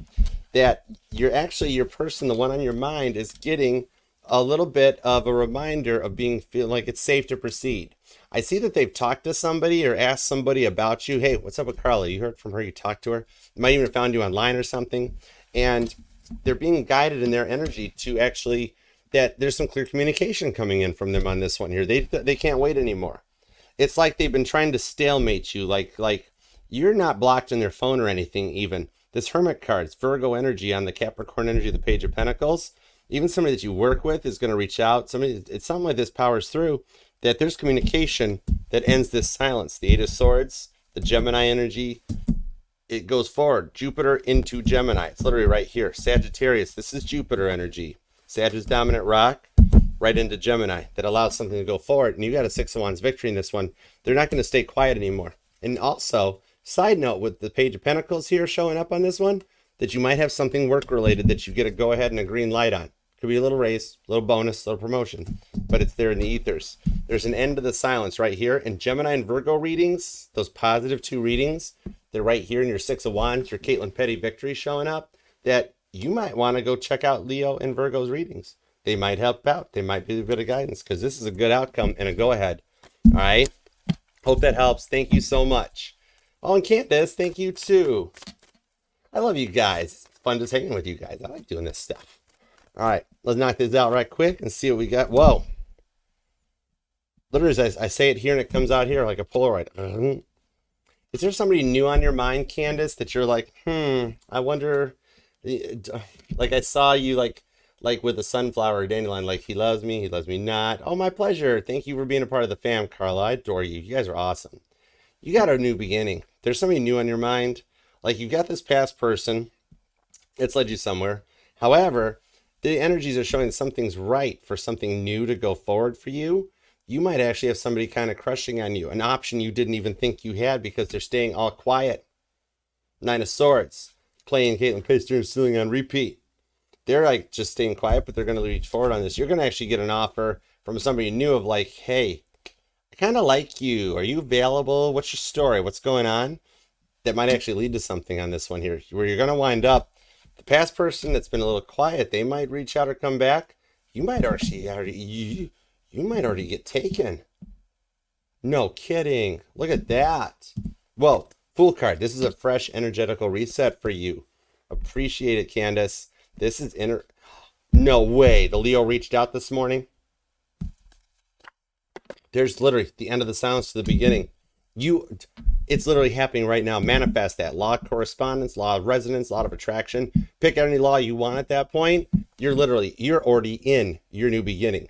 A: that you're actually, your person, the one on your mind, is getting a little bit of a reminder of feeling like it's safe to proceed. I see that they've talked to somebody or asked somebody about you. Hey, what's up with Carla? You heard from her, you talked to her. You might even have found you online or something. And they're being guided in their energy to actually, that there's some clear communication coming in from them on this one here. They can't wait anymore. It's like they've been trying to stalemate you. Like you're not blocked in their phone or anything even. This Hermit card, it's Virgo energy on the Capricorn energy of the Page of Pentacles. Even somebody that you work with is going to reach out. It's something like this powers through, that there's communication that ends this silence. The Eight of Swords, the Gemini energy, it goes forward. Jupiter into Gemini. It's literally right here. Sagittarius, this is Jupiter energy. Sag is dominant rock, right into Gemini. That allows something to go forward. And you got a Six of Wands victory in this one. They're not going to stay quiet anymore. And also, Side note, with the Page of Pentacles here showing up on this one, that you might have something work related that you get a go ahead and a green light on. Could be a little raise, a little bonus, a little promotion, but it's there in the ethers. There's an end to the silence right here. And Gemini and Virgo readings, those positive 2 readings, they're right here in your 6 of Wands, your Caitlin Petty victory showing up, that you might want to go check out Leo and Virgo's readings. They might help out. They might be a bit of guidance, because this is a good outcome and a go ahead. All right. Hope that helps. Thank you so much. Oh, and Candace, thank you too. I love you guys. It's fun just hanging with you guys. I like doing this stuff. All right, let's knock this out right quick and see what we got. Whoa. Literally, as I say it here and it comes out here like a Polaroid. Is there somebody new on your mind, Candace, that you're like, I wonder, like I saw you like with a sunflower or dandelion, like he loves me not. Oh, my pleasure. Thank you for being a part of the fam, Carla. I adore you. You guys are awesome. You got a new beginning. There's somebody new on your mind. Like you've got this past person. It's led you somewhere. However, the energies are showing something's right for something new to go forward for you. You might actually have somebody kind of crushing on you. An option you didn't even think you had because they're staying all quiet. 9 of Swords. Playing Caitlin Paster Ceiling on repeat. They're like just staying quiet, but they're going to reach forward on this. You're going to actually get an offer from somebody new of like, hey, I kind of like you. Are you available? What's your story? What's going on? That might actually lead to something on this one here, where you're going to wind up. The past person that's been a little quiet, they might reach out or come back. You might already get taken. No kidding. Look at that. Whoa, Fool card. This is a fresh energetical reset for you. Appreciate it, Candace. This is no way. The Leo reached out this morning. There's literally the end of the silence to the beginning. It's literally happening right now. Manifest that. Law of correspondence, law of resonance, law of attraction. Pick any law you want at that point. You're already in your new beginning.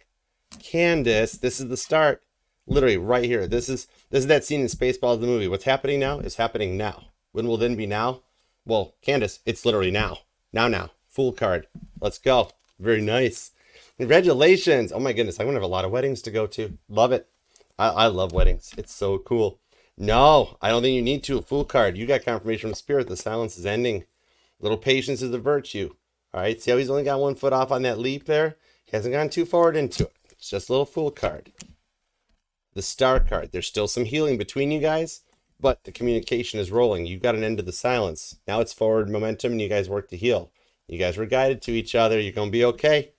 A: Candace, this is the start. Literally right here. This is that scene in Spaceballs, the movie. What's happening now is happening now. When will then be now? Well, Candace, it's literally now. Now. Fool card. Let's go. Very nice. Congratulations. Oh my goodness. I'm going to have a lot of weddings to go to. Love it. I love weddings. It's so cool. No, I don't think you need to. A Fool card. You got confirmation from Spirit. The silence is ending. Little patience is a virtue. All right. See how he's only got 1 foot off on that leap there? He hasn't gone too forward into it. It's just a little Fool card. The Star card. There's still some healing between you guys, but the communication is rolling. You've got an end to the silence. Now it's forward momentum and you guys work to heal. You guys were guided to each other. You're going to be okay.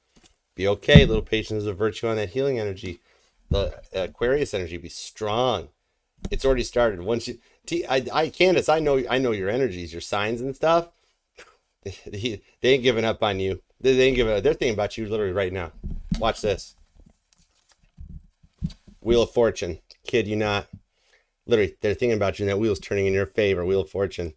A: Be okay. Little patience is a virtue on that healing energy. The Aquarius energy, be strong. It's already started. Once you, Candace, I know your energies, your signs and stuff. They ain't giving up on you. They ain't giving up. They're thinking about you literally right now. Watch this. Wheel of Fortune. Kid you not. Literally, they're thinking about you and that wheel's turning in your favor. Wheel of Fortune.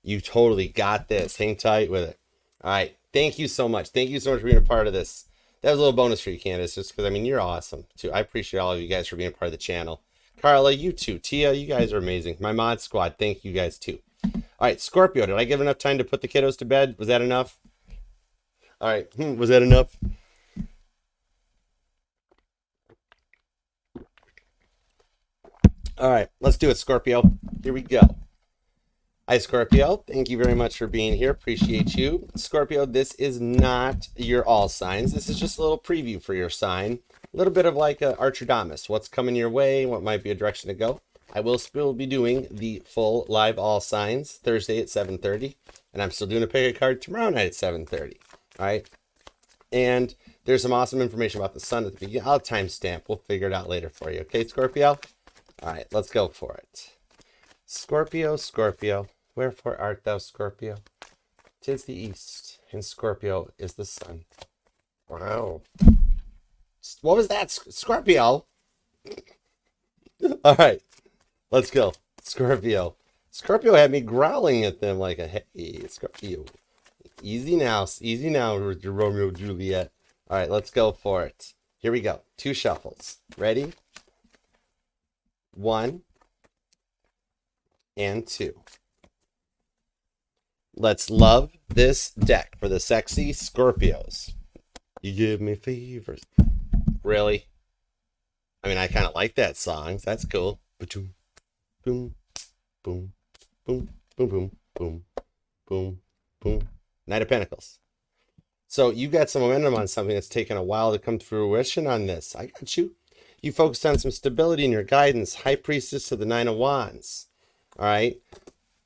A: You totally got this. Hang tight with it. All right. Thank you so much. Thank you so much for being a part of this. That was a little bonus for you, Candace, just because, I mean, you're awesome, too. I appreciate all of you guys for being a part of the channel. Carla, you too. Tia, you guys are amazing. My mod squad, thank you guys, too. All right, Scorpio, did I give enough time to put the kiddos to bed? Was that enough? All right, was that enough? All right, let's do it, Scorpio. Here we go. Hi, Scorpio. Thank you very much for being here. Appreciate you. Scorpio, this is not your all signs. This is just a little preview for your sign. A little bit of like a Archerdamus. What's coming your way? What might be a direction to go? I will still be doing the full live all signs Thursday at 7:30. And I'm still doing a pick a card tomorrow night at 7:30. All right. And there's some awesome information about the sun at the beginning. I'll timestamp. We'll figure it out later for you. Okay, Scorpio? All right, let's go for it. Scorpio, Scorpio, wherefore art thou, Scorpio? 'Tis the east, and Scorpio is the sun. Wow. What was that, Scorpio? All right, let's go. Scorpio. Scorpio had me growling at them like a, hey, Scorpio. Easy now, Romeo and Juliet. All right, let's go for it. Here we go. 2 shuffles. Ready? 1 and 2. Let's love this deck for the sexy Scorpios. You give me fevers. Really? I mean, I kind of like that song. That's cool. Boom, boom, boom, boom, boom, boom, boom, boom, boom. Knight of Pentacles. So you got some momentum on something that's taken a while to come to fruition on this. I got you. You focused on some stability in your guidance. High Priestess to the Nine of Wands. All right.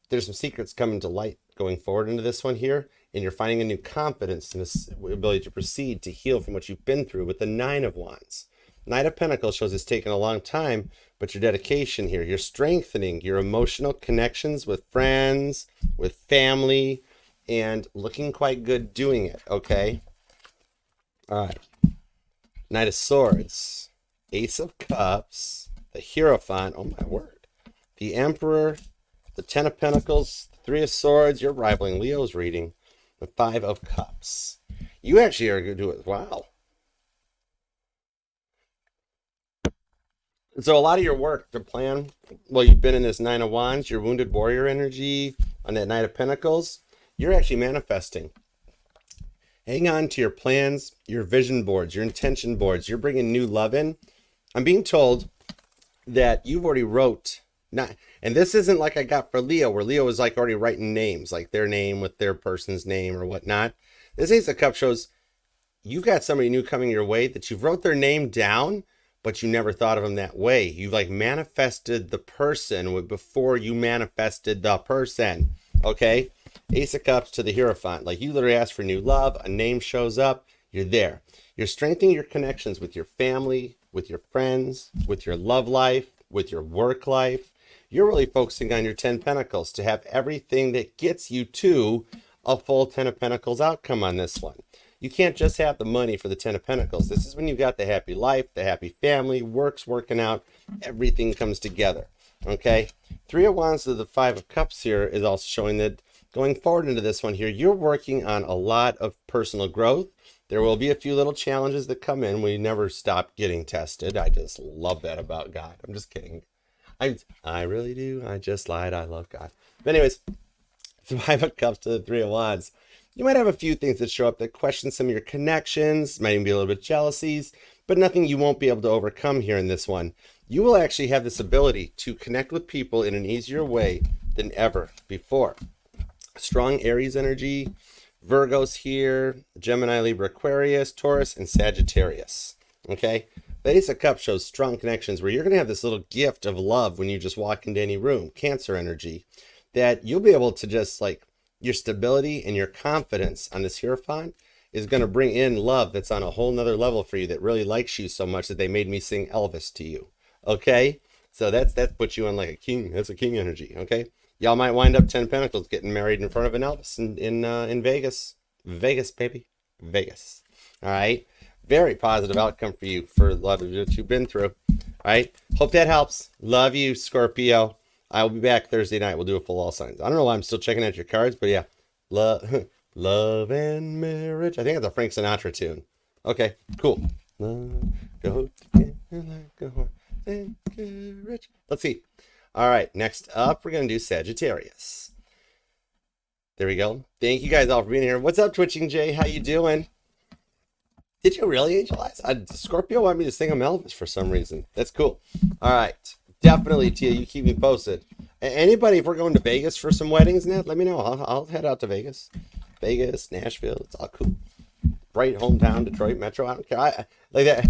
A: There's some secrets coming to light going forward into this one here. And you're finding a new confidence and the ability to proceed, to heal from what you've been through with the Nine of Wands. Knight of Pentacles shows it's taken a long time, but your dedication here, you're strengthening your emotional connections with friends, with family, and looking quite good doing it, okay? All right. Knight of Swords, Ace of Cups, the Hierophant, oh my word, the Emperor, the Ten of Pentacles, the Three of Swords, you're rivaling Leo's reading, the Five of Cups. You actually are going to do it, wow. So a lot of your work, the plan, well, you've been in this Nine of Wands, your Wounded Warrior energy on that Knight of Pentacles, you're actually manifesting. Hang on to your plans, your vision boards, your intention boards. You're bringing new love in. I'm being told that you've already wrote, and this isn't like I got for Leo, where Leo was like already writing names, like their name with their person's name or whatnot. This Ace of Cups shows you got somebody new coming your way that you've wrote their name down, but you never thought of them that way. You've like manifested the person before you manifested the person, okay? Ace of Cups to the Hierophant. Like you literally ask for new love, a name shows up, you're there. You're strengthening your connections with your family, with your friends, with your love life, with your work life. You're really focusing on your 10 Pentacles to have everything that gets you to a full 10 of Pentacles outcome on this one. You can't just have the money for the 10 of Pentacles. This is when you've got the happy life, the happy family, work's working out, everything comes together, okay? Three of Wands to the Five of Cups here is also showing that going forward into this one here, you're working on a lot of personal growth. There will be a few little challenges that come in. We never stop getting tested. I just love that about God. I'm just kidding. I really do. I just lied. I love God. But anyways, Five of Cups to the Three of Wands. You might have a few things that show up that question some of your connections, might even be a little bit jealousies, but nothing you won't be able to overcome here in this one. You will actually have this ability to connect with people in an easier way than ever before. Strong Aries energy, Virgos here, Gemini, Libra, Aquarius, Taurus, and Sagittarius. Okay? The Ace of Cups shows strong connections where you're going to have this little gift of love when you just walk into any room, Cancer energy, that you'll be able to just like your stability and your confidence on this Hierophant is going to bring in love that's on a whole nother level for you that really likes you so much that they made me sing Elvis to you. Okay? So that puts you on like a king. That's a king energy. Okay? Y'all might wind up 10 Pentacles getting married in front of an Elvis in Vegas. Vegas, baby. Vegas. All right? Very positive outcome for you for a lot of what you've been through. All right? Hope that helps. Love you, Scorpio. I will be back Thursday night. We'll do a full all signs. I don't know why I'm still checking out your cards, but yeah. Love and marriage. I think it's a Frank Sinatra tune. Okay, cool. Love, go together like a horse and carriage. Let's see. All right, next up, we're going to do Sagittarius. There we go. Thank you guys all for being here. What's up, Twitching Jay? How you doing? Did you really, Angel Eyes? Scorpio wanted me to sing him Elvis for some reason. That's cool. All right. Definitely, Tia. You keep me posted. Anybody, if we're going to Vegas for some weddings and that, let me know. I'll head out to Vegas. Vegas, Nashville. It's all cool. Right hometown, Detroit Metro. I don't care. I like that.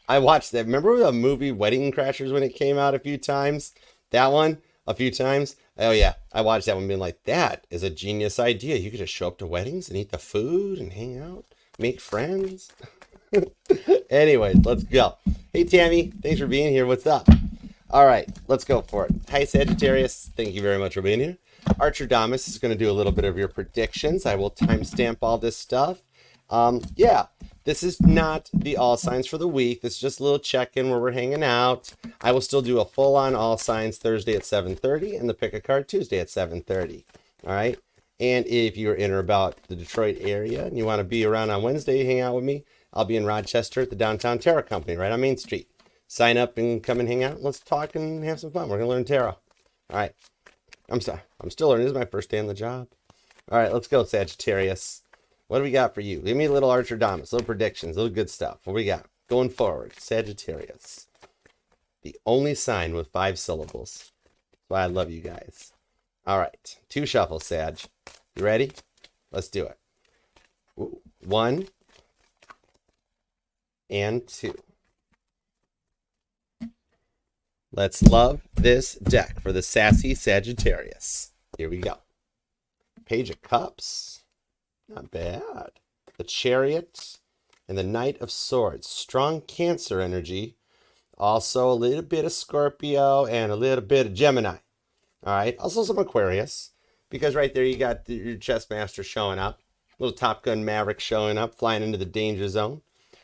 A: I watched that. Remember the movie Wedding Crashers when it came out a few times? That one? A few times? Oh, yeah. I watched that one being like, that is a genius idea. You could just show up to weddings and eat the food and hang out, make friends. Anyways, let's go. Hey, Tammy. Thanks for being here. What's up? All right, let's go for it. Hi, Sagittarius. Thank you very much for being here. Archerdamus is going to do a little bit of your predictions. I will timestamp all this stuff. Yeah, this is not the all signs for the week. This is just a little check-in where we're hanging out. I will still do a full-on all signs Thursday at 7:30 and the pick a card Tuesday at 7:30. All right, and if you're in or about the Detroit area and you want to be around on Wednesday, hang out with me. I'll be in Rochester at the Downtown Tarot Company right on Main Street. Sign up and come and hang out. Let's talk and have some fun. We're going to learn tarot. All right. I'm sorry. I'm still learning. This is my first day on the job. All right. Let's go, Sagittarius. What do we got for you? Give me a little Archerdamus, little predictions, little good stuff. What we got? Going forward, Sagittarius. The only sign with 5 syllables. That's why I love you guys. All right, 2 shuffles, Sag. You ready? Let's do it. 1 and 2. Let's love this deck for the sassy Sagittarius. Here we go. Page of Cups. Not bad. The Chariot and the Knight of Swords. Strong Cancer energy. Also a little bit of Scorpio and a little bit of Gemini. All right. Also some Aquarius. Because right there you got your chess master showing up. Little Top Gun Maverick showing up, flying into the danger zone.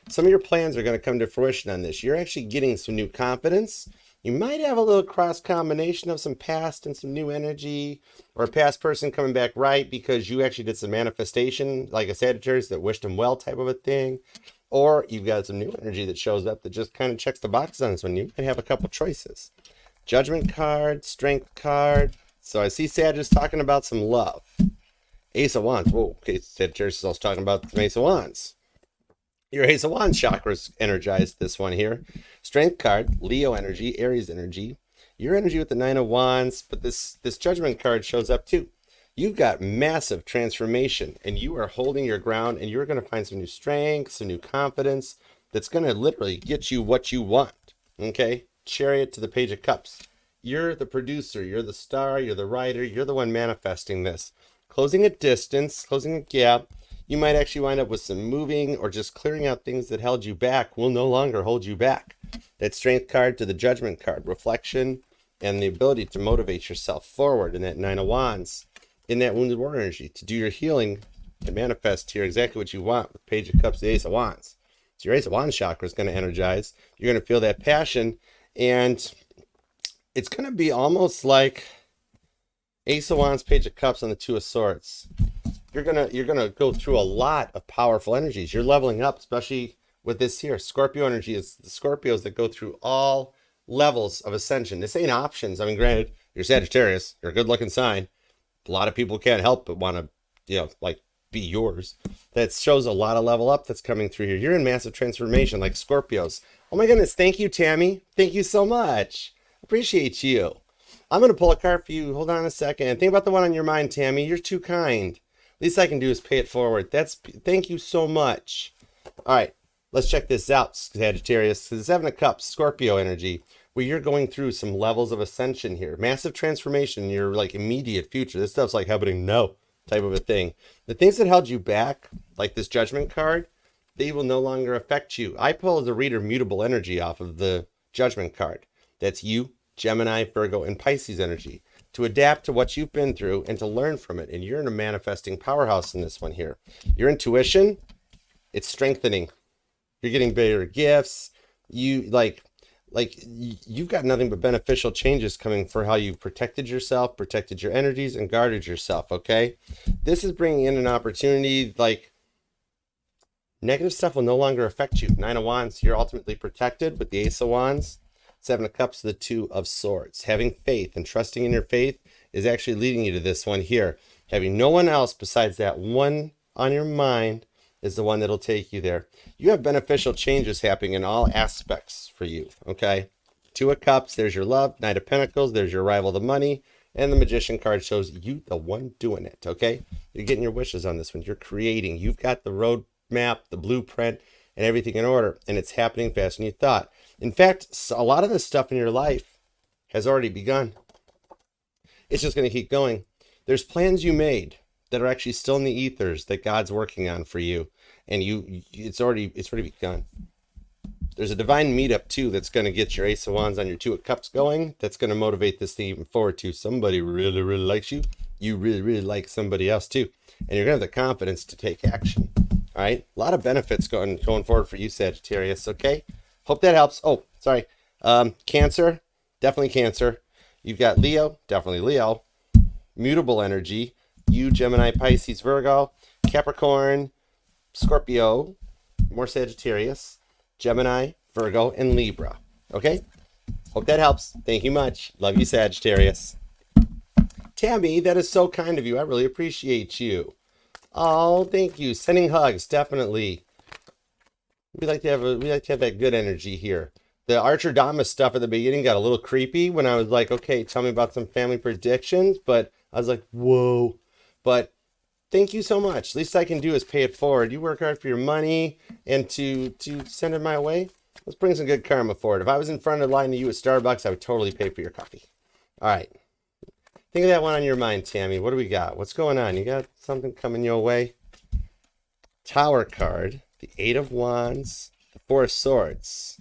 A: Some of your plans are going to come to fruition on this. You're actually getting some new confidence. You might have a little cross combination of some past and some new energy, or a past person coming back right because you actually did some manifestation, like a Sagittarius that wished them well type of a thing. Or you've got some new energy that shows up that just kind of checks the boxes on this one. You might have a couple choices. Judgment card, Strength card. So I see Sag talking about some love. Ace of Wands. Whoa, okay, Sagittarius is also talking about some Ace of Wands. Your Ace of Wands chakra's energized this one here. Strength card, Leo energy, Aries energy. Your energy with the 9 of Wands, but this Judgment card shows up too. You've got massive transformation, and you are holding your ground, and you're going to find some new strength, some new confidence that's going to literally get you what you want. Okay? Chariot to the Page of Cups. You're the producer, you're the star, you're the writer, you're the one manifesting this. Closing a distance, closing a gap. You might actually wind up with some moving or just clearing out things that held you back will no longer hold you back. That Strength card to the Judgment card, reflection and the ability to motivate yourself forward in that 9 of Wands, in that Wounded Warrior energy, to do your healing and manifest here exactly what you want with Page of Cups, the Ace of Wands. So your Ace of Wands chakra is going to energize. You're going to feel that passion, and it's going to be almost like Ace of Wands, Page of Cups, and the 2 of Swords. You're gonna go through a lot of powerful energies. You're leveling up, especially with this here. Scorpio energy is the Scorpios that go through all levels of ascension. This ain't options. I mean, granted, you're Sagittarius, you're a good-looking sign. A lot of people can't help but want to, like, be yours. That shows a lot of level up that's coming through here. You're in massive transformation, like Scorpios. Oh my goodness! Thank you, Tammy. Thank you so much. Appreciate you. I'm gonna pull a card for you. Hold on a second. Think about the one on your mind, Tammy. You're too kind. Least I can do is pay it forward. Thank you so much. All right, let's check this out, Sagittarius. The 7 of Cups, Scorpio energy, where you're going through some levels of ascension here. Massive transformation in your like immediate future. This stuff's like happening now type of a thing. The things that held you back, like this Judgment card, they will no longer affect you. I pull as a reader mutable energy off of the Judgment card. That's you, Gemini, Virgo, and Pisces energy. To adapt to what you've been through and to learn from it. And you're in a manifesting powerhouse in this one here. Your intuition, it's strengthening. You're getting better gifts. You've got nothing but beneficial changes coming for how you've protected yourself, protected your energies, and guarded yourself, okay? This is bringing in an opportunity, like, negative stuff will no longer affect you. 9 of Wands, you're ultimately protected with the Ace of Wands. 7 of Cups, the 2 of Swords. Having faith and trusting in your faith is actually leading you to this one here. Having no one else besides that one on your mind is the one that'll take you there. You have beneficial changes happening in all aspects for you, okay? 2 of Cups, there's your love. Knight of Pentacles, there's your rival, the money. And the Magician card shows you the one doing it, okay? You're getting your wishes on this one. You're creating. You've got the roadmap, the blueprint, and everything in order. And it's happening faster than you thought. In fact, a lot of this stuff in your life has already begun. It's just going to keep going. There's plans you made that are actually still in the ethers that God's working on for you, and it's already begun. There's a divine meetup too that's going to get your Ace of Wands on your 2 of Cups going. That's going to motivate this thing even forward too. Somebody really, really likes you. You really, really like somebody else too, and you're going to have the confidence to take action. All right, a lot of benefits going forward for you, Sagittarius. Okay. Hope that helps. Oh, sorry. Cancer, definitely Cancer. You've got Leo, definitely Leo. Mutable energy. You, Gemini, Pisces, Virgo, Capricorn, Scorpio, more Sagittarius, Gemini, Virgo, and Libra. Okay? Hope that helps. Thank you much. Love you, Sagittarius. Tammy, that is so kind of you. I really appreciate you. Oh, thank you. Sending hugs, definitely. We like to have that good energy here. The Archerdamus stuff at the beginning got a little creepy when I was like, okay, tell me about some family predictions, but I was like, whoa. But thank you so much. Least I can do is pay it forward. You work hard for your money and to send it my way. Let's bring some good karma forward. If I was in front of the line to you at Starbucks, I would totally pay for your coffee. All right. Think of that one on your mind, Tammy. What do we got? What's going on? You got something coming your way? Tower card, the Eight of Wands, the Four of Swords.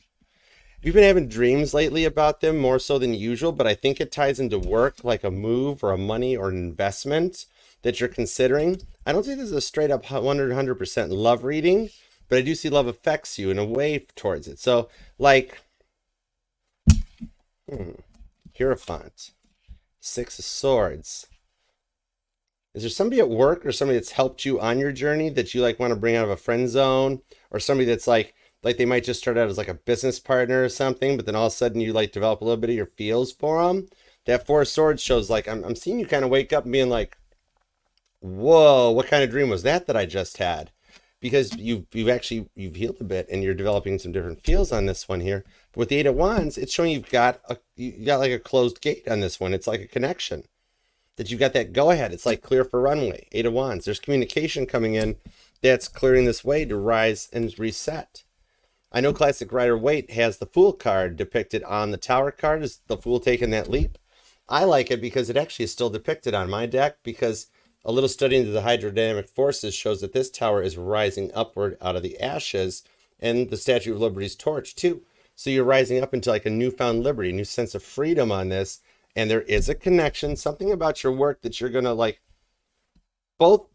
A: You've been having dreams lately about them more so than usual, but I think it ties into work, like a move or a money or an investment that you're considering. I don't think this is a straight up 100% love reading, but I do see love affects you in a way towards it. So like, Hierophant, Six of Swords. Is there somebody at work or somebody that's helped you on your journey that you like want to bring out of a friend zone, or somebody that's like they might just start out as like a business partner or something, but then all of a sudden you like develop a little bit of your feels for them? That Four of Swords shows like I'm seeing you kind of wake up and being like, whoa, what kind of dream was that I just had? Because you've healed a bit and you're developing some different feels on this one here. But with the Eight of Wands, it's showing you got like a closed gate on this one. It's like a connection that you've got that go ahead. It's like clear for runway. Eight of Wands. There's communication coming in that's clearing this way to rise and reset. I know Classic Rider-Waite has the Fool card depicted on the Tower card. Is the Fool taking that leap? I like it because it actually is still depicted on my deck, because a little study into the hydrodynamic forces shows that this tower is rising upward out of the ashes, and the Statue of Liberty's torch too. So you're rising up into like a newfound liberty, a new sense of freedom on this. And there is a connection, something about your work that you're going to like, both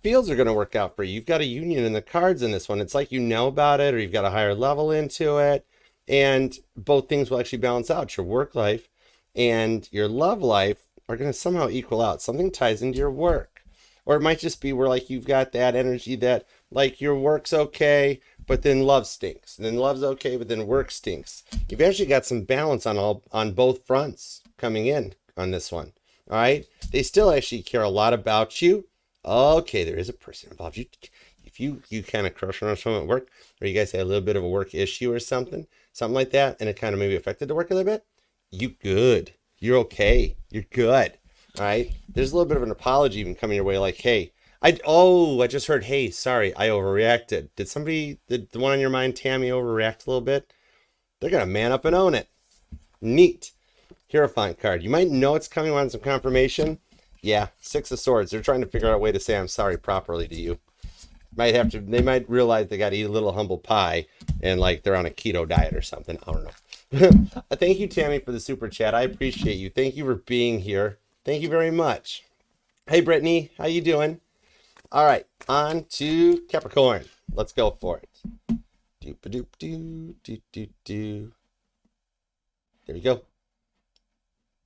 A: fields are going to work out for you. You've got a union in the cards in this one. It's like you know about it, or you've got a higher level into it. And both things will actually balance out. Your work life and your love life are going to somehow equal out. Something ties into your work. Or it might just be where like you've got that energy that like your work's okay, but then love stinks. And then love's okay, but then work stinks. You've actually got some balance on both fronts coming in on this one. All right. They still actually care a lot about you. Okay, there is a person involved. If you kind of crush on someone at work, or you guys had a little bit of a work issue or something like that, and it kind of maybe affected the work a little bit, you good. You're okay. You're good. All right. There's a little bit of an apology even coming your way, like, hey, I just heard, hey, sorry, I overreacted. Did the one on your mind, Tammy, overreact a little bit? They're gonna man up and own it. Neat. Hierophant card. You might know it's coming on some confirmation. Yeah, Six of Swords. They're trying to figure out a way to say I'm sorry properly to you. They might realize they got to eat a little humble pie and like they're on a keto diet or something. I don't know. Thank you, Tammy, for the super chat. I appreciate you. Thank you for being here. Thank you very much. Hey, Brittany, how you doing? All right, on to Capricorn. Let's go for it. There you go.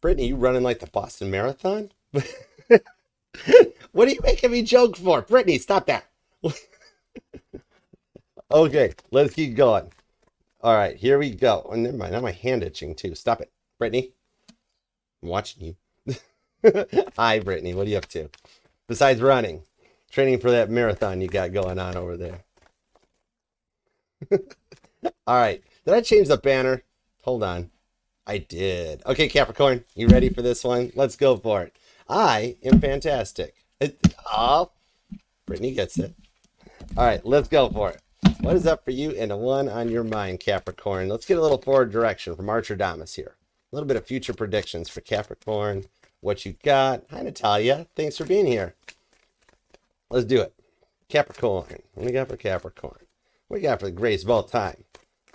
A: Brittany, you running like the Boston Marathon? What are you making me joke for? Brittany, stop that. Okay, let's keep going. All right, here we go. Oh, never mind. Now my hand itching too. Stop it. Brittany, I'm watching you. Hi, Brittany. What are you up to? Besides running, training for that marathon you got going on over there. All right. Did I change the banner? Hold on. I did. Okay, Capricorn, you ready for this one? Let's go for it. I am fantastic. Brittany gets it. All right, let's go for it. What is up for you and the one on your mind, Capricorn? Let's get a little forward direction from Archerdamus here. A little bit of future predictions for Capricorn. What you got? Hi, Natalia. Thanks for being here. Let's do it. Capricorn. What do we got for Capricorn? What do we got for the greatest of all time?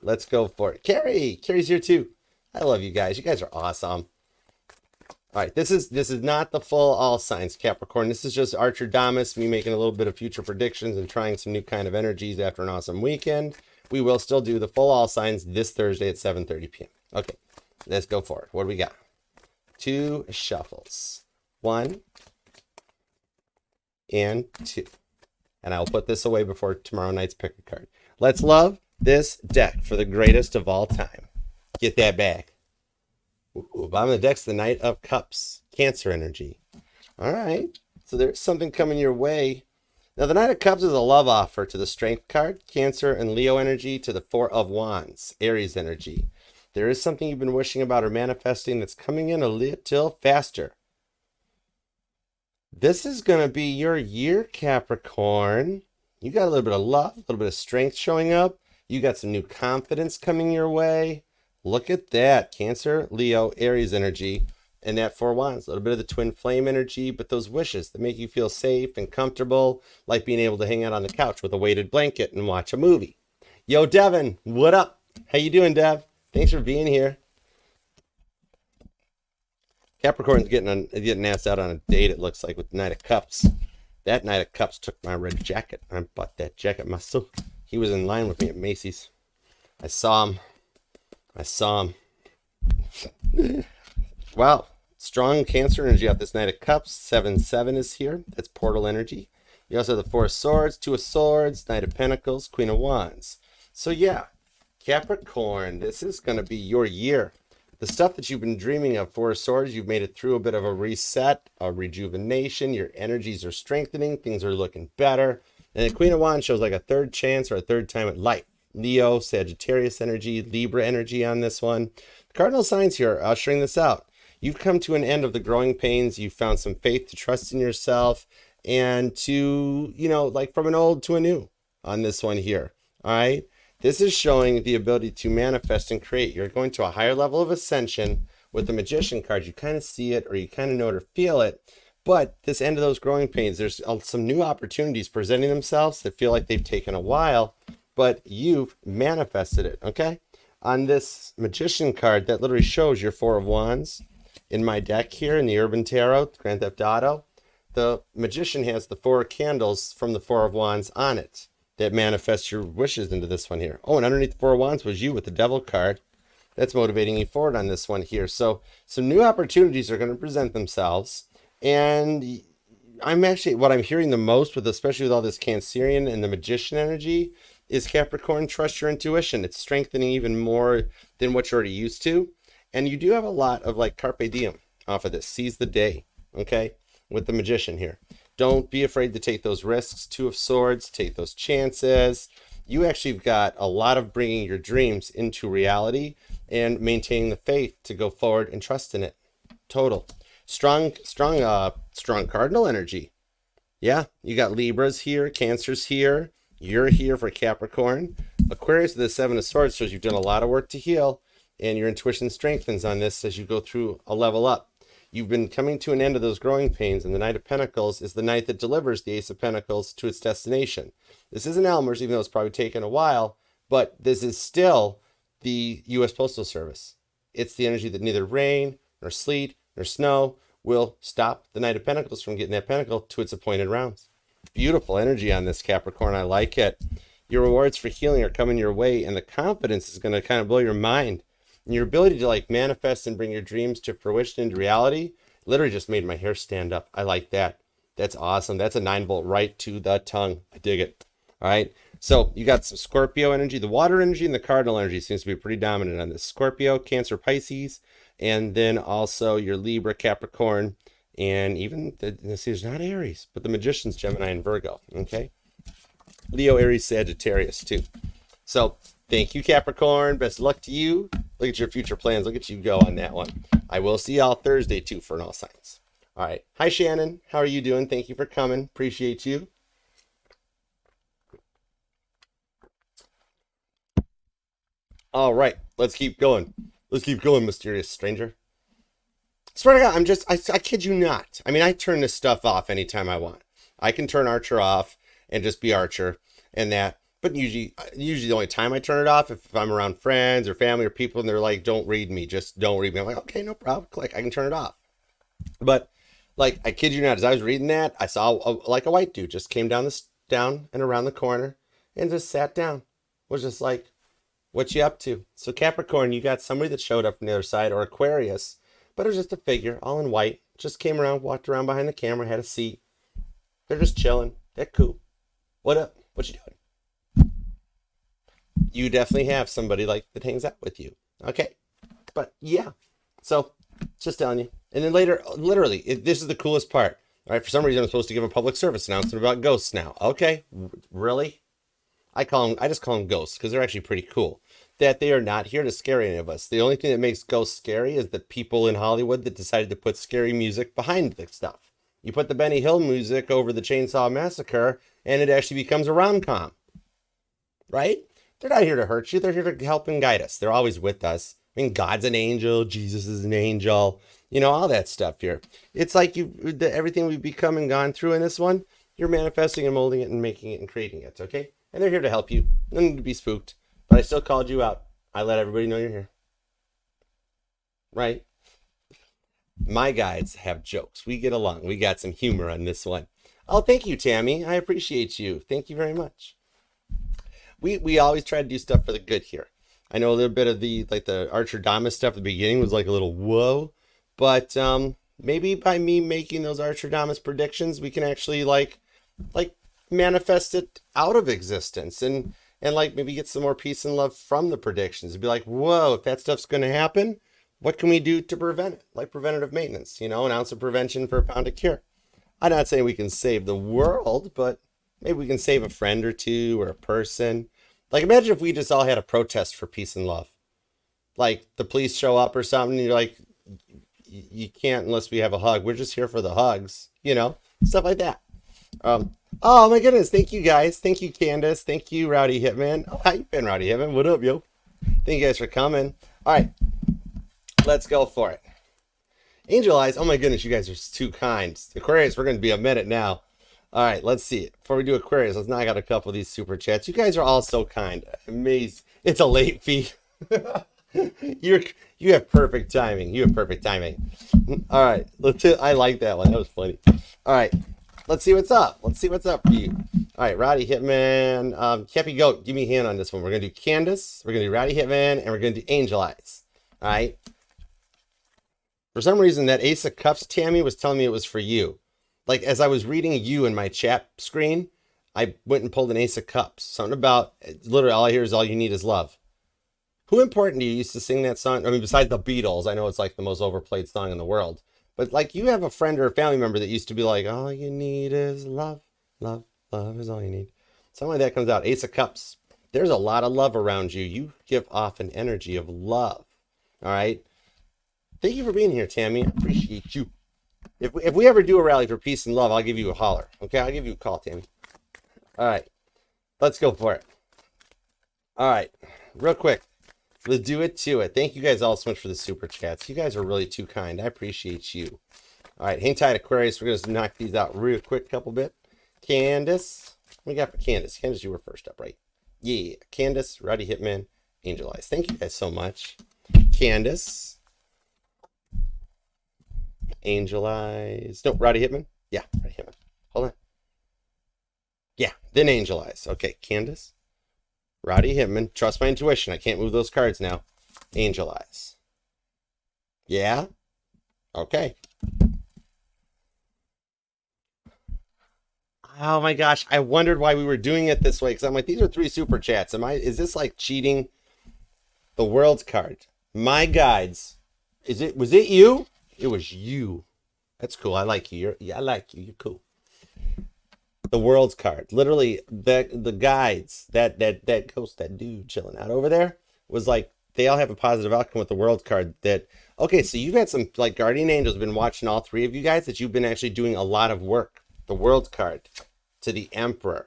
A: Let's go for it. Carrie's here too. I love you guys. You guys are awesome. All right, this is not the full all signs, Capricorn. This is just Archerdamus, me making a little bit of future predictions and trying some new kind of energies after an awesome weekend. We will still do the full all signs this Thursday at 7:30 p.m. Okay, let's go for it. What do we got? 2 shuffles. 1 and 2. And I'll put this away before tomorrow night's pick a card. Let's love this deck for the greatest of all time. Get that back. Ooh, bottom of the deck's the Knight of Cups. Cancer energy. All right. So there's something coming your way. Now, the Knight of Cups is a love offer to the Strength card. Cancer and Leo energy to the Four of Wands. Aries energy. There is something you've been wishing about or manifesting that's coming in a little faster. This is going to be your year, Capricorn. You got a little bit of love, a little bit of strength showing up. You got some new confidence coming your way. Look at that. Cancer, Leo, Aries energy. And that Four Wands, a little bit of the twin flame energy, but those wishes that make you feel safe and comfortable, like being able to hang out on the couch with a weighted blanket and watch a movie. Yo, Devin, what up? How you doing, Dev? Thanks for being here. Capricorn's getting asked out on a date, it looks like, with the Knight of Cups. That Knight of Cups took my red jacket. I bought that jacket myself. He was in line with me at Macy's. I saw him. Wow. Strong Cancer energy off this Knight of Cups. 7-7 is here. That's portal energy. You also have the Four of Swords, Two of Swords, Knight of Pentacles, Queen of Wands. So yeah, Capricorn, this is going to be your year. The stuff that you've been dreaming of, Four of Swords, you've made it through a bit of a reset, a rejuvenation. Your energies are strengthening. Things are looking better. And the Queen of Wands shows like a third chance or a third time at life. Leo, Sagittarius energy, Libra energy on this one. The cardinal signs here are ushering this out. You've come to an end of the growing pains. You've found some faith to trust in yourself and to, like from an old to a new on this one here. All right. This is showing the ability to manifest and create. You're going to a higher level of ascension with the Magician card. You kind of see it or you kind of know it or feel it. But this end of those growing pains, there's some new opportunities presenting themselves that feel like they've taken a while, but you've manifested it. Okay. On this Magician card, that literally shows your Four of Wands. In my deck here in the Urban Tarot, Grand Theft Auto, the Magician has the four candles from the Four of Wands on it that manifest your wishes into this one here. Oh, and underneath the Four of Wands was you with the Devil card. That's motivating you forward on this one here. So some new opportunities are going to present themselves. And what I'm hearing the most with, especially with all this Cancerian and the Magician energy, is Capricorn, trust your intuition. It's strengthening even more than what you're already used to. And you do have a lot of like carpe diem off of this. Seize the day, okay, with the Magician here. Don't be afraid to take those risks. Two of Swords, take those chances. You actually have got a lot of bringing your dreams into reality and maintaining the faith to go forward and trust in it. Total. Strong cardinal energy. Yeah, you got Libras here, Cancers here. You're here for Capricorn. Aquarius with the Seven of Swords shows you've done a lot of work to heal. And your intuition strengthens on this as you go through a level up. You've been coming to an end of those growing pains, and the Knight of Pentacles is the knight that delivers the Ace of Pentacles to its destination. This isn't Elmer's, even though it's probably taken a while, but this is still the U.S. Postal Service. It's the energy that neither rain, nor sleet, nor snow will stop the Knight of Pentacles from getting that pentacle to its appointed rounds. Beautiful energy on this, Capricorn. I like it. Your rewards for healing are coming your way, and the confidence is going to kind of blow your mind. And your ability to like manifest and bring your dreams to fruition into reality literally just made my hair stand up. I like that. That's awesome. That's a 9-volt right to the tongue. I dig it. All right. So you got some Scorpio energy. The water energy and the cardinal energy seems to be pretty dominant on this. Scorpio, Cancer, Pisces, and then also your Libra, Capricorn, and even there's not Aries, but the Magician's Gemini and Virgo. Okay. Leo, Aries, Sagittarius too. So thank you, Capricorn. Best of luck to you. Look at your future plans. Look at you go on that one. I will see y'all Thursday too for an all signs. All right. Hi, Shannon. How are you doing? Thank you for coming. Appreciate you. All right. Let's keep going. Let's keep going, mysterious stranger. Swear to God, I kid you not. I mean, I turn this stuff off anytime I want. I can turn Archer off and just be Archer and that. But usually the only time I turn it off if I'm around friends or family or people and they're like, don't read me, just don't read me. I'm like, okay, no problem. Click, I can turn it off. But like, I kid you not, as I was reading that, I saw a white dude just came down and around the corner and just sat down. Was just like, what you up to? So Capricorn, you got somebody that showed up from the other side, or Aquarius, but it was just a figure, all in white. Just came around, walked around behind the camera, had a seat. They're just chilling. They're cool. What up? What you doing? You definitely have somebody like that hangs out with you. Okay. But yeah. So just telling you. And then later, literally, this is the coolest part. All right. For some reason, I'm supposed to give a public service announcement about ghosts now. Okay. Really? I just call them ghosts because they're actually pretty cool. That they are not here to scare any of us. The only thing that makes ghosts scary is the people in Hollywood that decided to put scary music behind the stuff. You put the Benny Hill music over the Chainsaw Massacre, and it actually becomes a rom-com, right? They're not here to hurt you. They're here to help and guide us. They're always with us. I mean, God's an angel. Jesus is an angel. You know, all that stuff here. It's like everything we've become and gone through in this one, you're manifesting and molding it and making it and creating it, okay? And they're here to help you. No need to be spooked. But I still called you out. I let everybody know you're here. Right? My guides have jokes. We get along. We got some humor on this one. Oh, thank you, Tammy. I appreciate you. Thank you very much. We always try to do stuff for the good here. I know a little bit of the Archerdamus stuff at the beginning was like a little whoa, but maybe by me making those Archerdamus predictions, we can actually like manifest it out of existence and like maybe get some more peace and love from the predictions. Be like, whoa, if that stuff's going to happen, what can we do to prevent it? Like preventative maintenance, you know, an ounce of prevention for a pound of cure. I'm not saying we can save the world, but maybe we can save a friend or two or a person. Like, imagine if we just all had a protest for peace and love. Like, the police show up or something, and you're like, you can't unless we have a hug. We're just here for the hugs, you know? Stuff like that. Oh, my goodness. Thank you, guys. Thank you, Candace. Thank you, Rowdy Hitman. Oh, how you been, Rowdy Hitman? What up, yo? Thank you guys for coming. All right. Let's go for it. Angel Eyes. Oh, my goodness. You guys are too kind. Aquarius, we're going to be a minute now. All right, let's see. Before we do Aquarius, let's knock out a couple of these super chats. You guys are all so kind. Amazing. It's a late fee. You have perfect timing. You have perfect timing. All right, I like that one. That was funny. All right, let's see what's up. Let's see what's up for you. All right, Rowdy Hitman. Cappy Goat, give me a hand on this one. We're going to do Candace. We're going to do Rowdy Hitman, and we're going to do Angel Eyes. All right. For some reason, that Ace of Cups, Tammy, was telling me it was for you. Like, as I was reading you in my chat screen, I went and pulled an Ace of Cups. Something about, literally, all I hear is all you need is love. Who important do you used to sing that song? I mean, besides the Beatles, I know it's like the most overplayed song in the world. But, like, you have a friend or a family member that used to be like, all you need is love, love, love is all you need. Something like that comes out. Ace of Cups. There's a lot of love around you. You give off an energy of love. All right? Thank you for being here, Tammy. I appreciate you. If we ever do a rally for peace and love, I'll give you a holler. Okay, I'll give you a call, Tammy. All right, let's go for it. All right, real quick. Let's do it to it. Thank you guys all so much for the super chats. You guys are really too kind. I appreciate you. All right, hang tight, Aquarius. We're going to knock these out real quick, couple bit. Candace. What do we got for Candace? Candace, you were first up, right? Yeah, Candace, Rowdy Hitman, Angel Eyes. Thank you guys so much. Candace. Angel Eyes. No, Rowdy Hitman. Yeah, Rowdy Hitman. Hold on. Yeah, then Angel Eyes. Okay, Candace. Rowdy Hitman. Trust my intuition. I can't move those cards now. Angel Eyes. Yeah? Okay. Oh my gosh. I wondered why we were doing it this way. Because I'm like, these are 3 super chats. Is this like cheating? The World's card. My guides. Was it you? It was you. That's cool. I like you. I like you. You're cool. The World's card. Literally, the guides, that ghost, that dude chilling out over there, was like, they all have a positive outcome with the World's card. That, okay, so you've had some, like, guardian angels been watching all 3 of you guys, that you've been actually doing a lot of work. The World's card to the Emperor.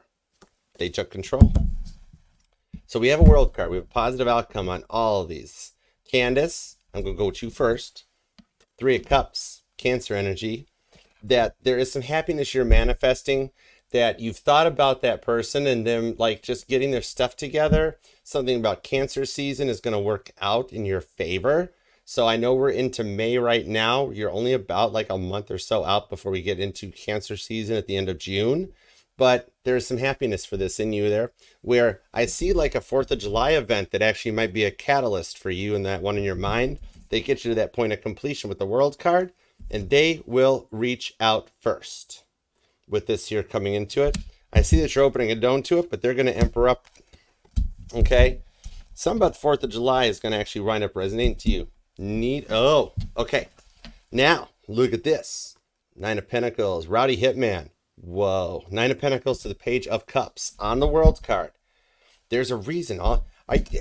A: They took control. So we have a World card. We have a positive outcome on all of these. Candace, I'm going to go with you first. 3 of Cups, Cancer energy, that there is some happiness you're manifesting, that you've thought about that person and them like just getting their stuff together. Something about Cancer season is going to work out in your favor. So I know we're into May right now. You're only about like a month or so out before we get into Cancer season at the end of June. But there's some happiness for this in you there, where I see like a 4th of July event that actually might be a catalyst for you and that one in your mind. They get you to that point of completion with the World card, and they will reach out first with this here coming into it. I see that you're opening a dome to it, but they're going to emperor up. Okay. Something about the 4th of July is going to actually wind up resonating to you. Oh, okay. Now, look at this. 9 of Pentacles, Rowdy Hitman. Whoa. 9 of Pentacles to the Page of Cups on the World card. There's a reason. Are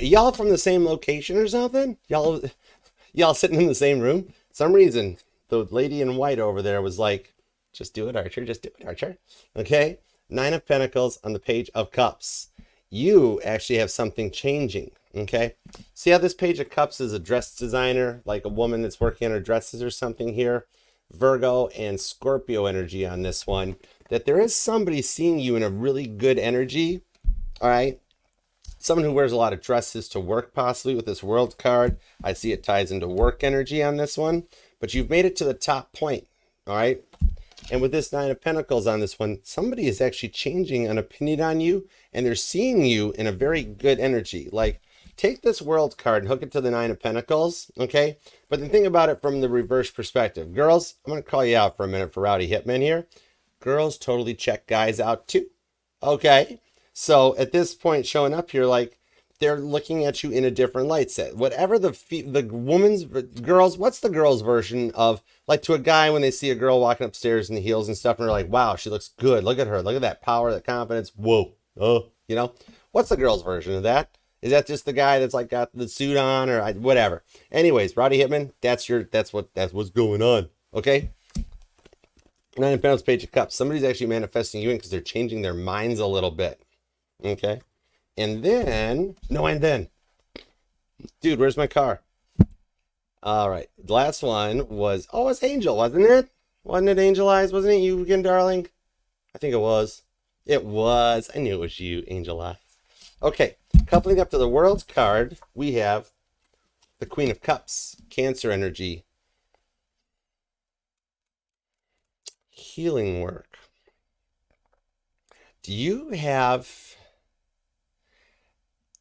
A: y'all from the same location or something? Y'all sitting in the same room? Some reason, the lady in white over there was like, Just do it, Archer. Just do it, Archer. Okay. Nine of Pentacles on the Page of Cups. You actually have something changing. Okay. See how this Page of Cups is a dress designer, like a woman that's working on her dresses or something here? Virgo and Scorpio energy on this one. That there is somebody seeing you in a really good energy. All right. Someone who wears a lot of dresses to work, possibly with this World card. I see it ties into work energy on this one. But you've made it to the top point. All right. And with this Nine of Pentacles on this one, somebody is actually changing an opinion on you. And they're seeing you in a very good energy. Like, take this World card and hook it to the Nine of Pentacles. Okay. But then think about it from the reverse perspective. Girls, I'm going to call you out for a minute for Rowdy Hitman here. Girls totally check guys out too. Okay. So at this point showing up here, like they're looking at you in a different light set. Whatever the girls, what's the girl's version of like to a guy when they see a girl walking upstairs in the heels and stuff and they're like, wow, she looks good. Look at her. Look at that power, that confidence. Whoa. Oh, you know, what's the girl's version of that? Is that just the guy that's like got the suit on or whatever? Anyways, Rowdy Hitman, that's what's going on. Okay. Nine of Pentacles, Page of Cups. Somebody's actually manifesting you in because they're changing their minds a little bit. Okay. And then, dude, where's my car? All right. The last one was, oh, it's Angel, wasn't it? Wasn't it Angel Eyes? Wasn't it you again, darling? I think it was. It was. I knew it was you, Angel Eyes. Okay. Coupling up to the World card, we have the Queen of Cups, Cancer energy, healing work. Do you have,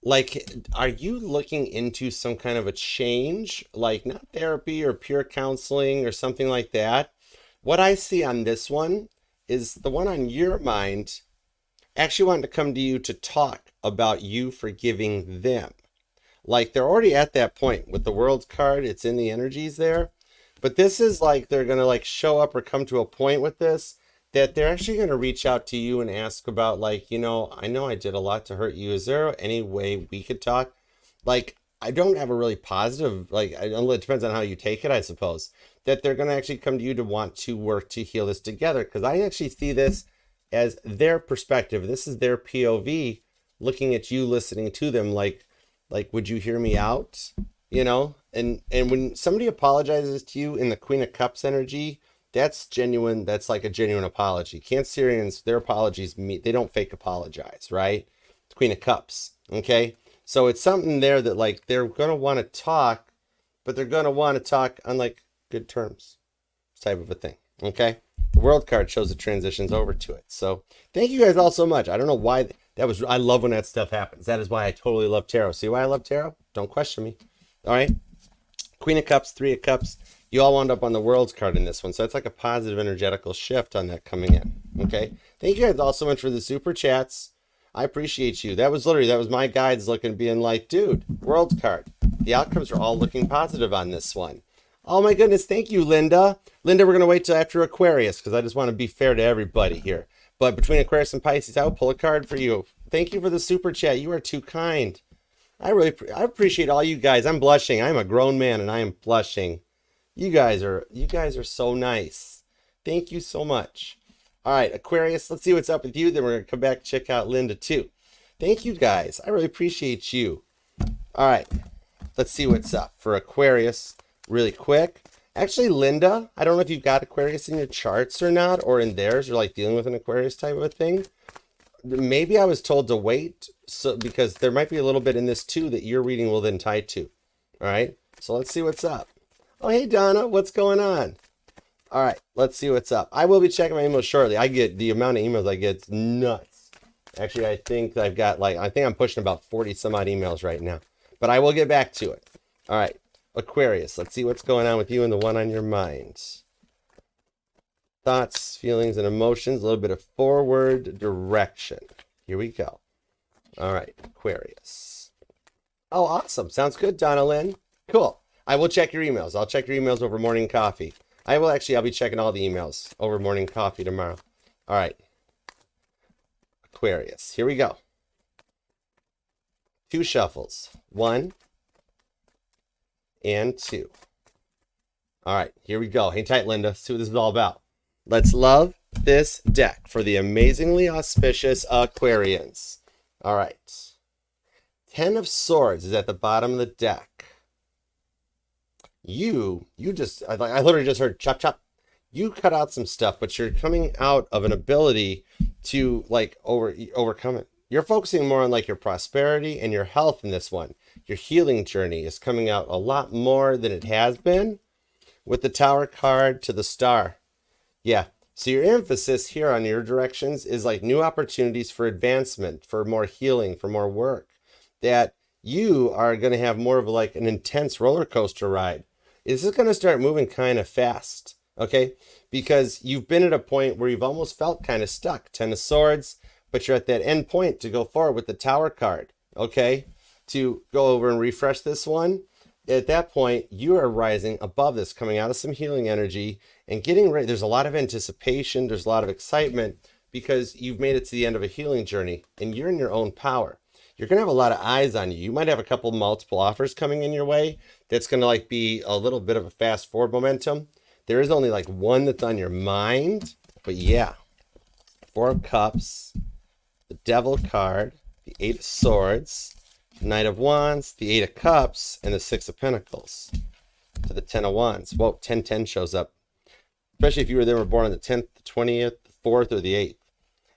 A: like, are you looking into some kind of a change, like not therapy or pure counseling or something like that? What I see on this one is the one on your mind actually wanting to come to you to talk about you forgiving them. Like they're already at that point with the World card. It's in the energies there. But this is like they're going to like show up or come to a point with this that they're actually going to reach out to you and ask about like, you know I did a lot to hurt you. Is there any way we could talk? Like, I don't have a really positive, like, it depends on how you take it, I suppose, that they're going to actually come to you to want to work to heal this together. Because I actually see this as their perspective. This is their POV looking at you, listening to them like, would you hear me out? You know, and when somebody apologizes to you in the Queen of Cups energy, that's genuine. That's like a genuine apology. Cancerians, their apologies, they don't fake apologize, right? Queen of Cups. Okay. So it's something there that like, they're going to want to talk, but they're going to want to talk on like good terms type of a thing. Okay. The World card shows the transitions over to it. So thank you guys all so much. I don't know why I love when that stuff happens. That is why I totally love tarot. See why I love tarot? Don't question me. All right. Queen of Cups, Three of Cups. You all wound up on the World card in this one. So it's like a positive energetical shift on that coming in. Okay. Thank you guys all so much for the super chats. I appreciate you. That was my guides looking, being like, dude, World card. The outcomes are all looking positive on this one. Oh my goodness. Thank you, Linda. Linda, we're going to wait till after Aquarius because I just want to be fair to everybody here. But between Aquarius and Pisces, I will pull a card for you. Thank you for the super chat. You are too kind. I appreciate all you guys. I'm blushing. I'm a grown man and I am blushing. You guys are so nice. Thank you so much. All right, Aquarius, let's see what's up with you. Then we're going to come back and check out Linda too. Thank you guys. I really appreciate you. All right, let's see what's up for Aquarius really quick. Actually, Linda, I don't know if you've got Aquarius in your charts or not, or in theirs, or like dealing with an Aquarius type of a thing. Maybe I was told to wait, so because there might be a little bit in this too that your reading will then tie to. All right, so let's see what's up. Oh, hey, Donna, what's going on? All right, let's see what's up. I will be checking my emails shortly. I get the amount of emails I get, it's nuts. Actually, I think I've got I think I'm pushing about 40 some odd emails right now, but I will get back to it. All right, Aquarius, let's see what's going on with you and the one on your mind. Thoughts, feelings, and emotions, a little bit of forward direction. Here we go. All right, Aquarius. Oh, awesome. Sounds good, Donna Lynn. Cool. I will check your emails. I'll check your emails over morning coffee. I'll be checking all the emails over morning coffee tomorrow. All right. Aquarius. Here we go. 2 shuffles. 1 and 2. All right. Here we go. Hang tight, Linda. See what this is all about. Let's love this deck for the amazingly auspicious Aquarians. All right. 10 of Swords is at the bottom of the deck. I literally just heard chop, chop. You cut out some stuff, but you're coming out of an ability to like overcome it. You're focusing more on like your prosperity and your health in this one. Your healing journey is coming out a lot more than it has been with the Tower card to the Star. Yeah. So your emphasis here on your directions is like new opportunities for advancement, for more healing, for more work. That you are going to have more of like an intense roller coaster ride. This is going to start moving kind of fast, okay? Because you've been at a point where you've almost felt kind of stuck. 10 of Swords, but you're at that end point to go forward with the Tower card, okay? To go over and refresh this one. At that point, you are rising above this, coming out of some healing energy and getting ready. There's a lot of anticipation. There's a lot of excitement because you've made it to the end of a healing journey and you're in your own power. You're going to have a lot of eyes on you. You might have a couple multiple offers coming in your way. That's going to like be a little bit of a fast forward momentum. There is only like one that's on your mind, but yeah. 4 of Cups, the Devil card, the 8 of Swords, Knight of Wands, the 8 of Cups, and the 6 of Pentacles to the 10 of Wands. Well, 10-10 shows up, especially if you were born on the 10th, the 20th, the 4th, or the 8th.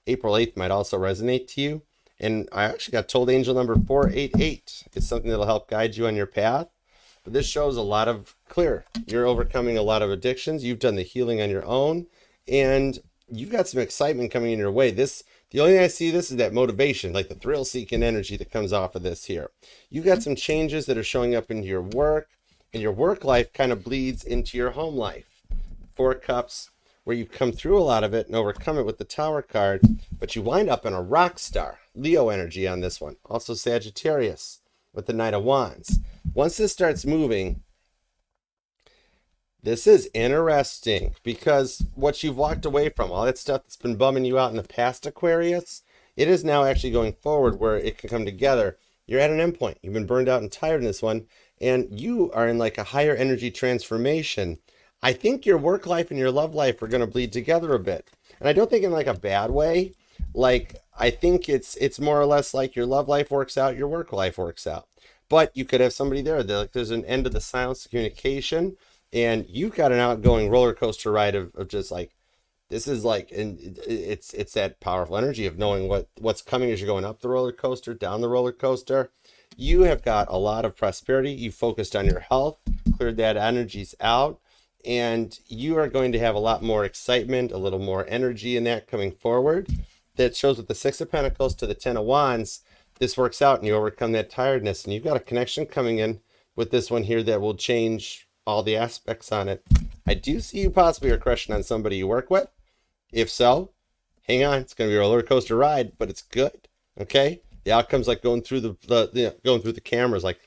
A: April 8th might also resonate to you. And I actually got told angel number 488. It's something that'll help guide you on your path. But this shows a lot of clear. You're overcoming a lot of addictions. You've done the healing on your own. And you've got some excitement coming in your way. The only thing I see this is that motivation, like the thrill-seeking energy that comes off of this here. You've got some changes that are showing up into your work. And your work life kind of bleeds into your home life. 4 Cups, where you've come through a lot of it and overcome it with the Tower card. But you wind up in a rock star. Leo energy on this one. Also Sagittarius with the Knight of Wands. Once this starts moving, this is interesting because what you've walked away from, all that stuff that's been bumming you out in the past, Aquarius, it is now actually going forward where it can come together. You're at an endpoint. You've been burned out and tired in this one, and you are in like a higher energy transformation. I think your work life and your love life are going to bleed together a bit. And I don't think in like a bad way. Like, I think it's more or less like your love life works out, your work life works out. But you could have somebody there that like, there's an end of the silence of communication, and you've got an outgoing roller coaster ride of just like, this is like, and it's that powerful energy of knowing what's coming as you're going up the roller coaster, down the roller coaster. You have got a lot of prosperity. You focused on your health, cleared that energies out, and you are going to have a lot more excitement, a little more energy in that coming forward. That shows with the 6 of Pentacles to the 10 of Wands, this works out and you overcome that tiredness. And you've got a connection coming in with this one here that will change all the aspects on it. I do see you possibly are crushing on somebody you work with. If so, hang on. It's going to be a roller coaster ride, but it's good. Okay? The outcome's like going through going through the cameras, like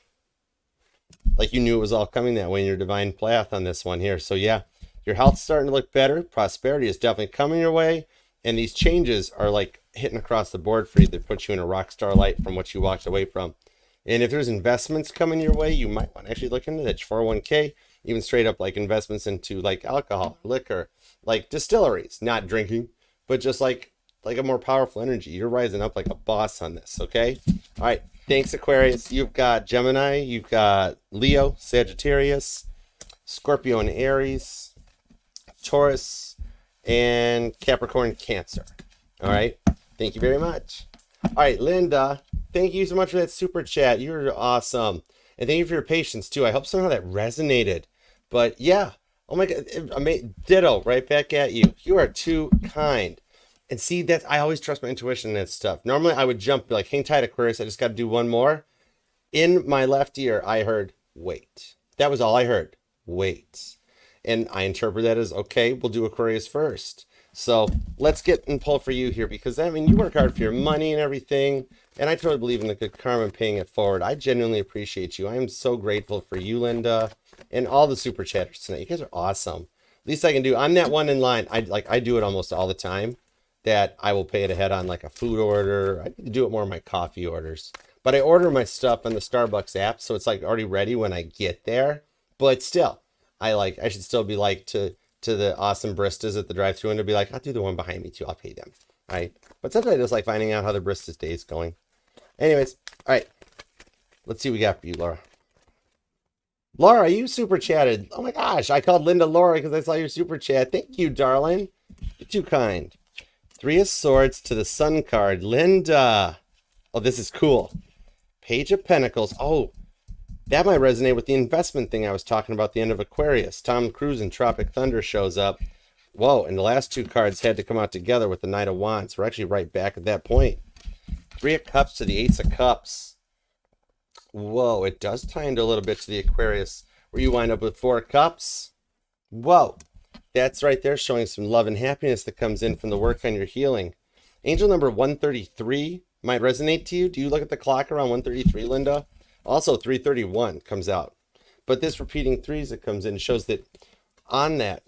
A: you knew it was all coming that way in your divine path on this one here. So yeah, your health's starting to look better. Prosperity is definitely coming your way. And these changes are like hitting across the board for you that put you in a rock star light from what you walked away from. And if there's investments coming your way, you might want to actually look into that 401k, even straight up like investments into like alcohol, liquor, like distilleries, not drinking, but just like a more powerful energy. You're rising up like a boss on this, okay? All right, thanks Aquarius. You've got Gemini, you've got Leo, Sagittarius, Scorpio and Aries, Taurus, and Capricorn, Cancer. All right. Thank you very much. All right, Linda, thank you so much for that super chat. You're awesome. And thank you for your patience too. I hope somehow that resonated. But yeah, oh my God, ditto right back at you. You are too kind. And see, that I always trust my intuition in that stuff. Normally I would jump, be like, hang tight, Aquarius. I just got to do one more. In my left ear, I heard, wait. That was all I heard. Wait. And I interpret that as, okay, we'll do Aquarius first. So let's get and pull for you here, because I mean, you work hard for your money and everything. And I totally believe in the good karma and paying it forward. I genuinely appreciate you. I am so grateful for you, Linda, and all the super chatters tonight. You guys are awesome. Least I can do. I'm that one in line. I do it almost all the time, that I will pay it ahead on like a food order. I need to do it more on my coffee orders. But I order my stuff on the Starbucks app, so it's like already ready when I get there. But still, I should still be like to to the awesome baristas at the drive-thru and to be like, I'll do the one behind me too. I'll pay them. All right. But sometimes I just like finding out how the barista's day is going. Anyways, all right. Let's see what we got for you, Laura. Laura, you super chatted. Oh my gosh, I called Linda Laura because I saw your super chat. Thank you, darling. You're too kind. 3 of Swords to the Sun card. Linda. Oh, this is cool. Page of Pentacles. Oh, that might resonate with the investment thing I was talking about at the end of Aquarius. Tom Cruise in Tropic Thunder shows up. Whoa, and the last 2 cards had to come out together with the Knight of Wands. We're actually right back at that point. 3 of Cups to the Ace of Cups. Whoa, it does tie into a little bit to the Aquarius, where you wind up with 4 cups. Whoa, that's right there showing some love and happiness that comes in from the work on your healing. Angel number 133 might resonate to you. Do you look at the clock around 133, Linda? Also, 331 comes out. But this repeating threes that comes in shows that on that,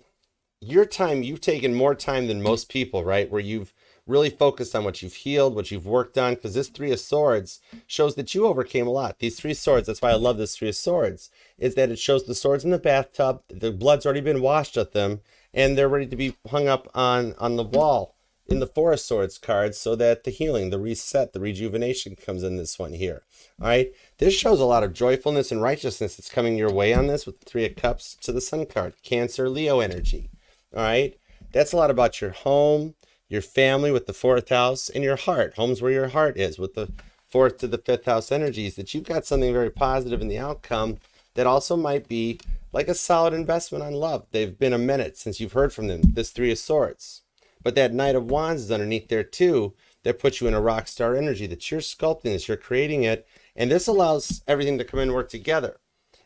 A: your time, you've taken more time than most people, right? Where you've really focused on what you've healed, what you've worked on, because this 3 of Swords shows that you overcame a lot. These 3 swords, that's why I love this 3 of Swords, is that it shows the swords in the bathtub, the blood's already been washed at them, and they're ready to be hung up on the wall in the 4 of Swords cards so that the healing, the reset, the rejuvenation comes in this one here. All right, this shows a lot of joyfulness and righteousness that's coming your way on this with the 3 of Cups to the Sun card. Cancer, Leo energy. All right, that's a lot about your home, your family with the 4th house, and your heart. Home's where your heart is with the 4th to the 5th house energies, that you've got something very positive in the outcome that also might be like a solid investment on love. They've been a minute since you've heard from them, this 3 of Swords. But that Knight of Wands is underneath there too, that puts you in a rock star energy, that you're sculpting this, you're creating it, and this allows everything to come in and work together.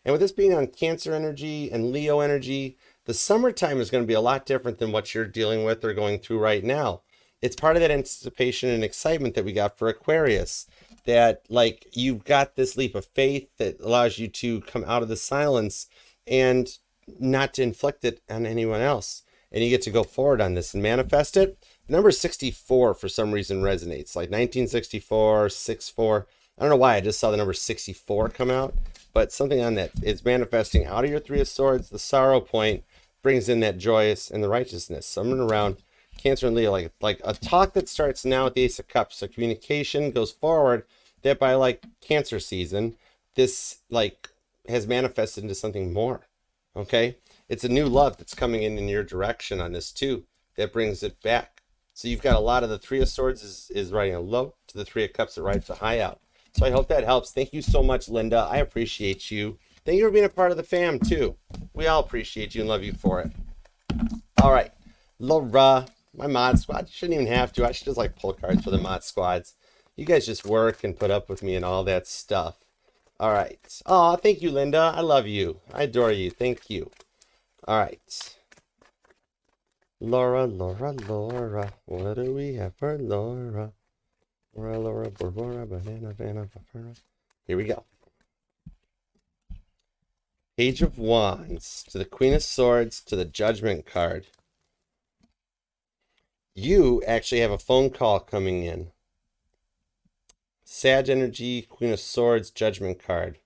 A: And with this being on Cancer energy and Leo energy, the summertime is going to be a lot different than what you're dealing with or going through right now. It's part of that anticipation and excitement that we got for Aquarius, that like you've got this leap of faith that allows you to come out of the silence and not to inflict it on anyone else. And you get to go forward on this and manifest it. The number 64 for some reason resonates, like 1964, 64. I don't know why I just saw the number 64 come out, but something on that. It's manifesting out of your 3 of Swords. The sorrow point brings in that joyous and the righteousness. Something around Cancer and Leo, like a talk that starts now with the Ace of Cups. So communication goes forward, that by like Cancer season, this like has manifested into something more. Okay, it's a new love that's coming in your direction on this too, that brings it back. So you've got a lot of the 3 of Swords is riding a low to the 3 of Cups that rides a high out. So I hope that helps. Thank you so much, Linda. I appreciate you. Thank you for being a part of the fam too. We all appreciate you and love you for it. All right, Laura, my mod squad. You shouldn't even have to. I should just like pull cards for the mod squads. You guys just work and put up with me and all that stuff. All right. Oh, thank you, Linda. I love you. I adore you. Thank you. All right. Laura, Laura, Laura. What do we have for Laura? Laura, Laura, Laura, banana, banana, banana. Here we go. Page of Wands to the Queen of Swords to the Judgment card. You actually have a phone call coming in. Sag energy, Queen of Swords, Judgment card.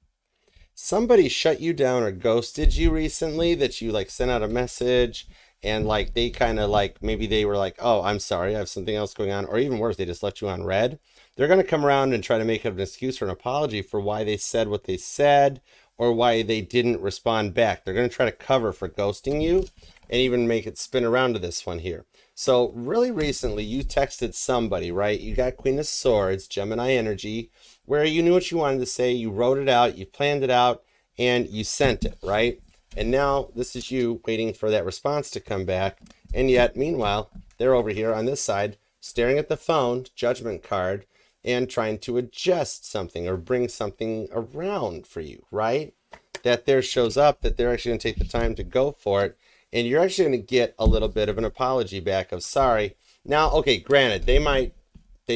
A: Somebody shut you down or ghosted you recently, that you like sent out a message and like they kind of like, maybe they were like, oh, I'm sorry, I have something else going on. Or even worse, they just left you on red. They're going to come around and try to make an excuse or an apology for why they said what they said or why they didn't respond back. They're going to try to cover for ghosting you and even make it spin around to this one here. So really recently you texted somebody, right? You got Queen of Swords, Gemini energy, where you knew what you wanted to say, you wrote it out, you planned it out, and you sent it, right? And now this is you waiting for that response to come back. And yet, meanwhile, they're over here on this side, staring at the phone, Judgment card, and trying to adjust something or bring something around for you, right? That there shows up that they're actually going to take the time to go for it. And you're actually going to get a little bit of an apology back of sorry. Now, okay, granted, they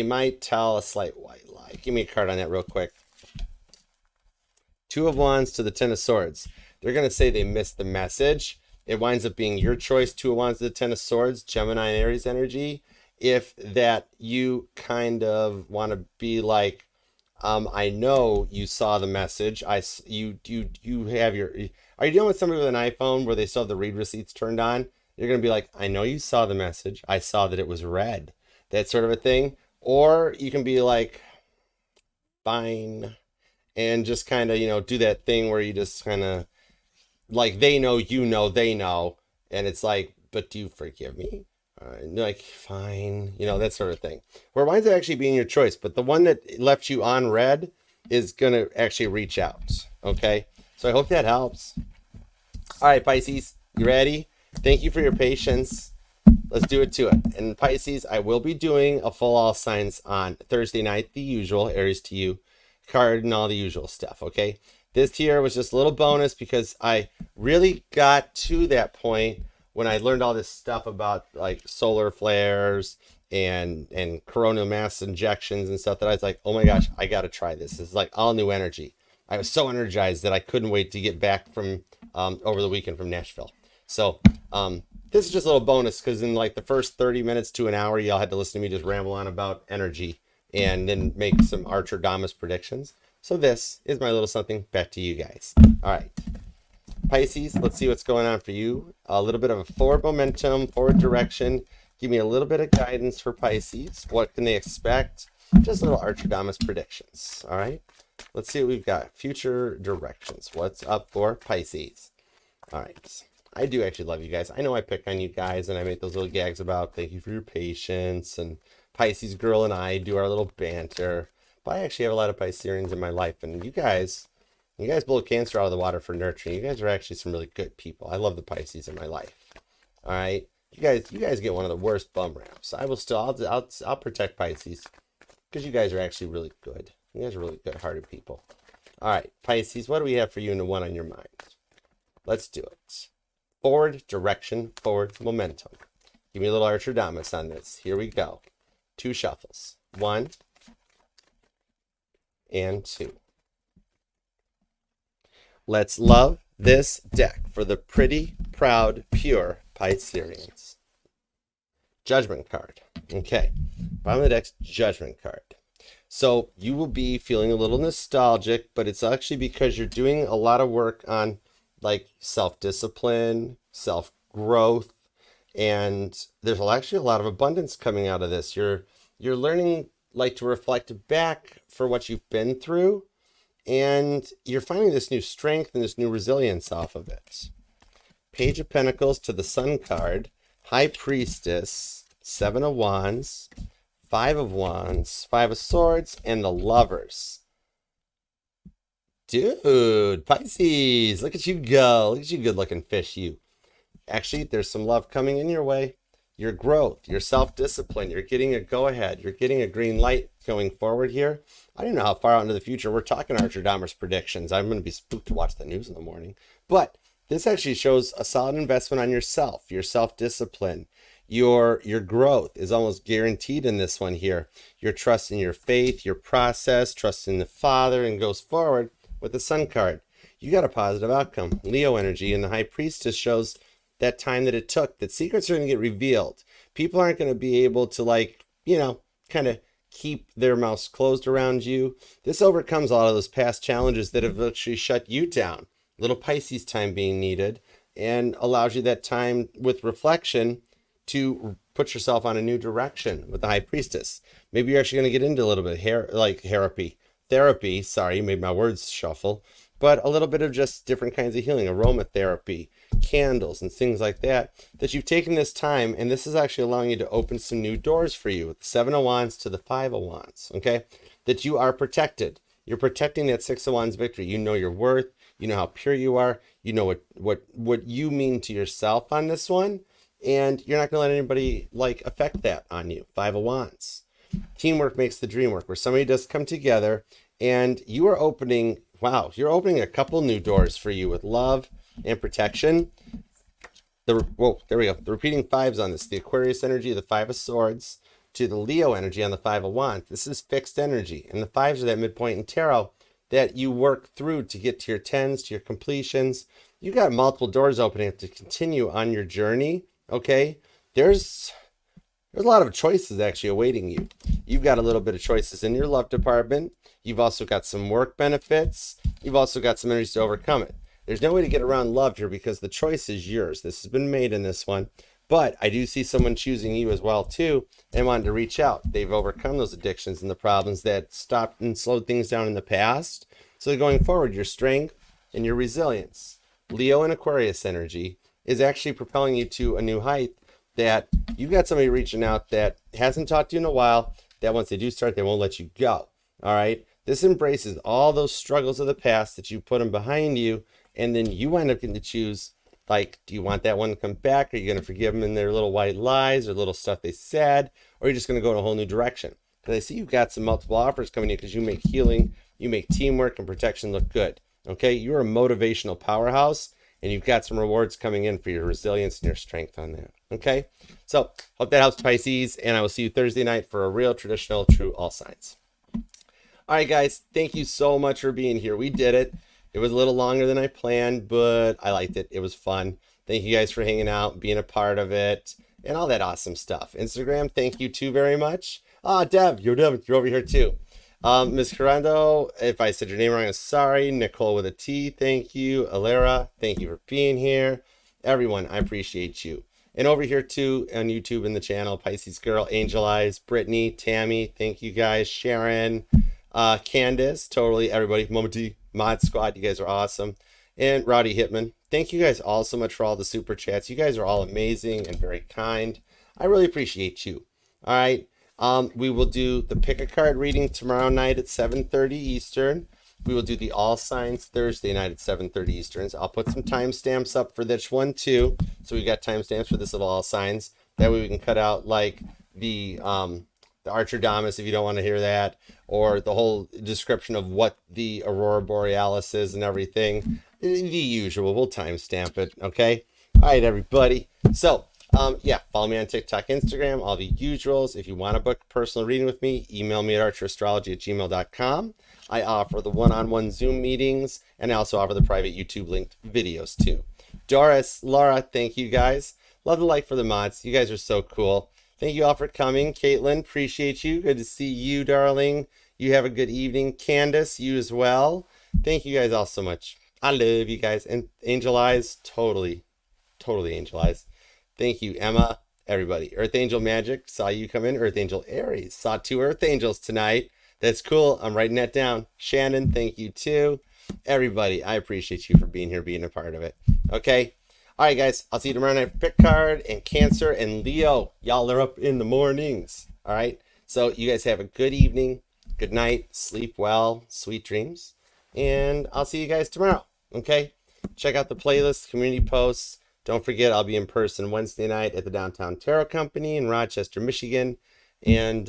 A: might tell a slight white lie. Give me a card on that real quick. 2 of Wands to the 10 of Swords. They're going to say they missed the message. It winds up being your choice, 2 of Wands to the 10 of Swords, Gemini and Aries energy. If that you kind of want to be like, I know you saw the message. You have your... Are you dealing with somebody with an iPhone where they still have the read receipts turned on? You're going to be like, I know you saw the message. I saw that it was read. That sort of a thing. Or you can be like, fine. And just kind of, do that thing where you just kind of like, they know, they know. And it's like, but do you forgive me? Like, fine, that sort of thing. Where it winds up actually being your choice, but the one that left you on red is going to actually reach out. Okay. So I hope that helps. All right, Pisces, you ready? Thank you for your patience. Let's do it to it. And Pisces, I will be doing a full all signs on Thursday night, the usual Aries to you card and all the usual stuff. Okay. This here was just a little bonus because I really got to that point when I learned all this stuff about like solar flares and coronal mass injections and stuff that I was like, oh my gosh, I got to try this. This is like all new energy. I was so energized that I couldn't wait to get back from over the weekend from Nashville. So this is just a little bonus because in like the first 30 minutes to an hour, y'all had to listen to me just ramble on about energy and then make some Archerdamus predictions. So this is my little something back to you guys. All right. Pisces, let's see what's going on for you. A little bit of a forward momentum, forward direction. Give me a little bit of guidance for Pisces. What can they expect? Just little Archerdamus predictions. All right. Let's see what we've got. Future directions. What's up for Pisces? All right. I do actually love you guys. I know I pick on you guys and I make those little gags about thank you for your patience. And Pisces girl and I do our little banter. But I actually have a lot of Pisceans in my life. And you guys blow Cancer out of the water for nurturing. You guys are actually some really good people. I love the Pisces in my life. All right, you guys get one of the worst bum raps. I will still, I'll protect Pisces because you guys are actually really good. You guys are really good-hearted people. All right, Pisces, what do we have for you in the one on your mind? Let's do it. Forward direction, forward momentum. Give me a little Archerdamus on this. Here we go. 2 shuffles. 1 and 2. Let's love this deck for the pretty, proud, pure Pisceans. Judgment card. Okay. Bottom of the deck's Judgment card. So you will be feeling a little nostalgic, but it's actually because you're doing a lot of work on like self-discipline, self-growth, and there's actually a lot of abundance coming out of this. You're learning like to reflect back for what you've been through. And you're finding this new strength and this new resilience off of it. Page of Pentacles to the Sun card. High Priestess. 7 of Wands. 5 of Wands. 5 of Swords. And the Lovers. Dude, Pisces, look at you go. Look at you good looking fish, you. Actually, there's some love coming in your way. Your growth, your self-discipline, you're getting a go-ahead. You're getting a green light going forward here. I don't know how far out into the future. We're talking Archerdamus predictions. I'm going to be spooked to watch the news in the morning. But this actually shows a solid investment on yourself, your self-discipline. Your growth is almost guaranteed in this one here. Your trust in your faith, your process, trust in the Father, and goes forward with the Sun card. You got a positive outcome. Leo energy, and the High Priestess shows that time that it took, that secrets are going to get revealed. People aren't going to be able to kind of keep their mouths closed around you. This overcomes a lot of those past challenges that have actually shut you down. Little Pisces time being needed and allows you that time with reflection to put yourself on a new direction with the High Priestess. Maybe you're actually going to get into a little bit of therapy, sorry, made my words shuffle, but a little bit of just different kinds of healing, aromatherapy, candles and things like that you've taken this time, and this is actually allowing you to open some new doors for you with the 7 of Wands to the 5 of Wands, okay? That you are protected. You're protecting that 6 of Wands victory. You know your worth. You know how pure you are. You know what you mean to yourself on this one, and you're not going to let anybody affect that on you. 5 of Wands. Teamwork makes the dream work, where somebody does come together, and you are opening, you're opening a couple new doors for you with love and protection. There we go. The repeating 5s on this. The Aquarius energy, the 5 of Swords, to the Leo energy on the 5 of Wands. This is fixed energy. And the 5s are that midpoint in tarot that you work through to get to your 10s, to your completions. You got multiple doors opening to continue on your journey, okay? There's a lot of choices actually awaiting you. You've got a little bit of choices in your love department. You've also got some work benefits. You've also got some energies to overcome it. There's no way to get around love here because the choice is yours. This has been made in this one. But I do see someone choosing you as well, too, and wanted to reach out. They've overcome those addictions and the problems that stopped and slowed things down in the past. So going forward, your strength and your resilience, Leo and Aquarius energy, is actually propelling you to a new height, that you've got somebody reaching out that hasn't talked to you in a while, that once they do start, they won't let you go. All right? This embraces all those struggles of the past that you put them behind you, and then you wind up getting to choose, like, do you want that one to come back? Are you going to forgive them in their little white lies or little stuff they said? Or are you just going to go in a whole new direction? Because I see you've got some multiple offers coming in because you make healing, you make teamwork and protection look good. Okay? You're a motivational powerhouse, and you've got some rewards coming in for your resilience and your strength on that. Okay? So, hope that helps, Pisces, and I will see you Thursday night for a real traditional true all signs. All right, guys, thank you so much for being here. We did it. It was a little longer than I planned, but I liked it. It was fun. Thank you guys for hanging out, being a part of it, and all that awesome stuff. Instagram, thank you too very much. Deb, you're over here too. Ms. Carando, if I said your name wrong, I'm sorry. Nicole with a T, thank you. Alera, thank you for being here. Everyone, I appreciate you. And over here too on YouTube in the channel, Pisces Girl, Angel Eyes, Brittany, Tammy, thank you guys. Sharon, Candace, totally everybody. Mama T, Mod Squad, you guys are awesome. And Roddy Hitman, thank you guys all so much for all the super chats. You guys are all amazing and very kind. I really appreciate you. All right. We will do the pick a card reading tomorrow night at 7:30 Eastern. We will do the all signs Thursday night at 7:30 Eastern. I'll put some timestamps up for this one too. So we got timestamps for this of all signs. That way we can cut out like the Archerdamus if you don't want to hear that, or the whole description of what the Aurora Borealis is and everything. The usual. We'll timestamp it. Okay. All right, everybody. So yeah, follow me on TikTok, Instagram, all the usuals. If you want to book a personal reading with me, email me at archerastrology@gmail.com. I offer the one-on-one Zoom meetings, and I also offer the private YouTube linked videos too. Doris, Laura, thank you guys. Love the like for the mods. You guys are so cool. Thank you all for coming. Caitlin, appreciate you. Good to see you, darling. You have a good evening. Candace, you as well. Thank you guys all so much. I love you guys. And Angel Eyes, totally Angel Eyes. Thank you, Emma, everybody. Earth Angel Magic, saw you come in. Earth Angel Aries, saw 2 Earth Angels tonight. That's cool. I'm writing that down. Shannon, thank you too. Everybody, I appreciate you for being here, being a part of it. Okay? All right, guys. I'll see you tomorrow night for Pick Card and Cancer and Leo. Y'all are up in the mornings. All right? So you guys have a good evening, good night, sleep well, sweet dreams. And I'll see you guys tomorrow. Okay? Check out the playlist, community posts. Don't forget, I'll be in person Wednesday night at the Downtown Tarot Company in Rochester, Michigan. And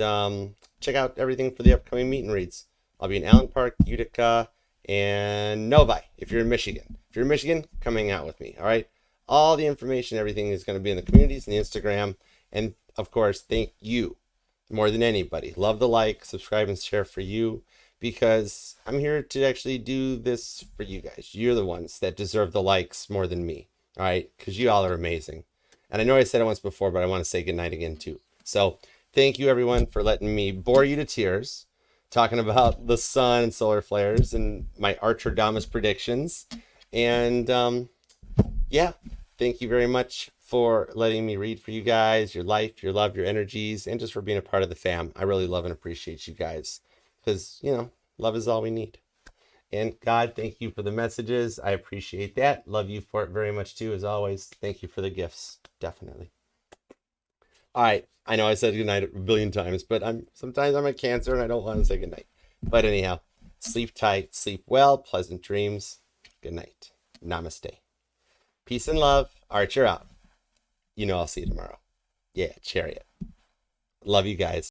A: check out everything for the upcoming meet and reads. I'll be in Allen Park, Utica, and Novi if you're in Michigan. If you're in Michigan, come hang out with me. All right? All the information, everything is going to be in the communities and the Instagram. And, of course, thank you more than anybody. Love the like, subscribe, and share for you, because I'm here to actually do this for you guys. You're the ones that deserve the likes more than me. All right, because you all are amazing. And I know I said it once before, but I want to say goodnight again too. So thank you, everyone, for letting me bore you to tears, talking about the sun and solar flares and my Archerdamus predictions. And yeah, thank you very much for letting me read for you guys, your life, your love, your energies, and just for being a part of the fam. I really love and appreciate you guys because, you know, love is all we need. And God, thank you for the messages. I appreciate that. Love you for it very much too, as always. Thank you for the gifts. Definitely. All right. I know I said goodnight a billion times, but sometimes I'm a Cancer and I don't want to say goodnight. But anyhow, sleep tight, sleep well, pleasant dreams. Good night. Namaste. Peace and love. Archer out. You know I'll see you tomorrow. Yeah, Chariot. Love you guys.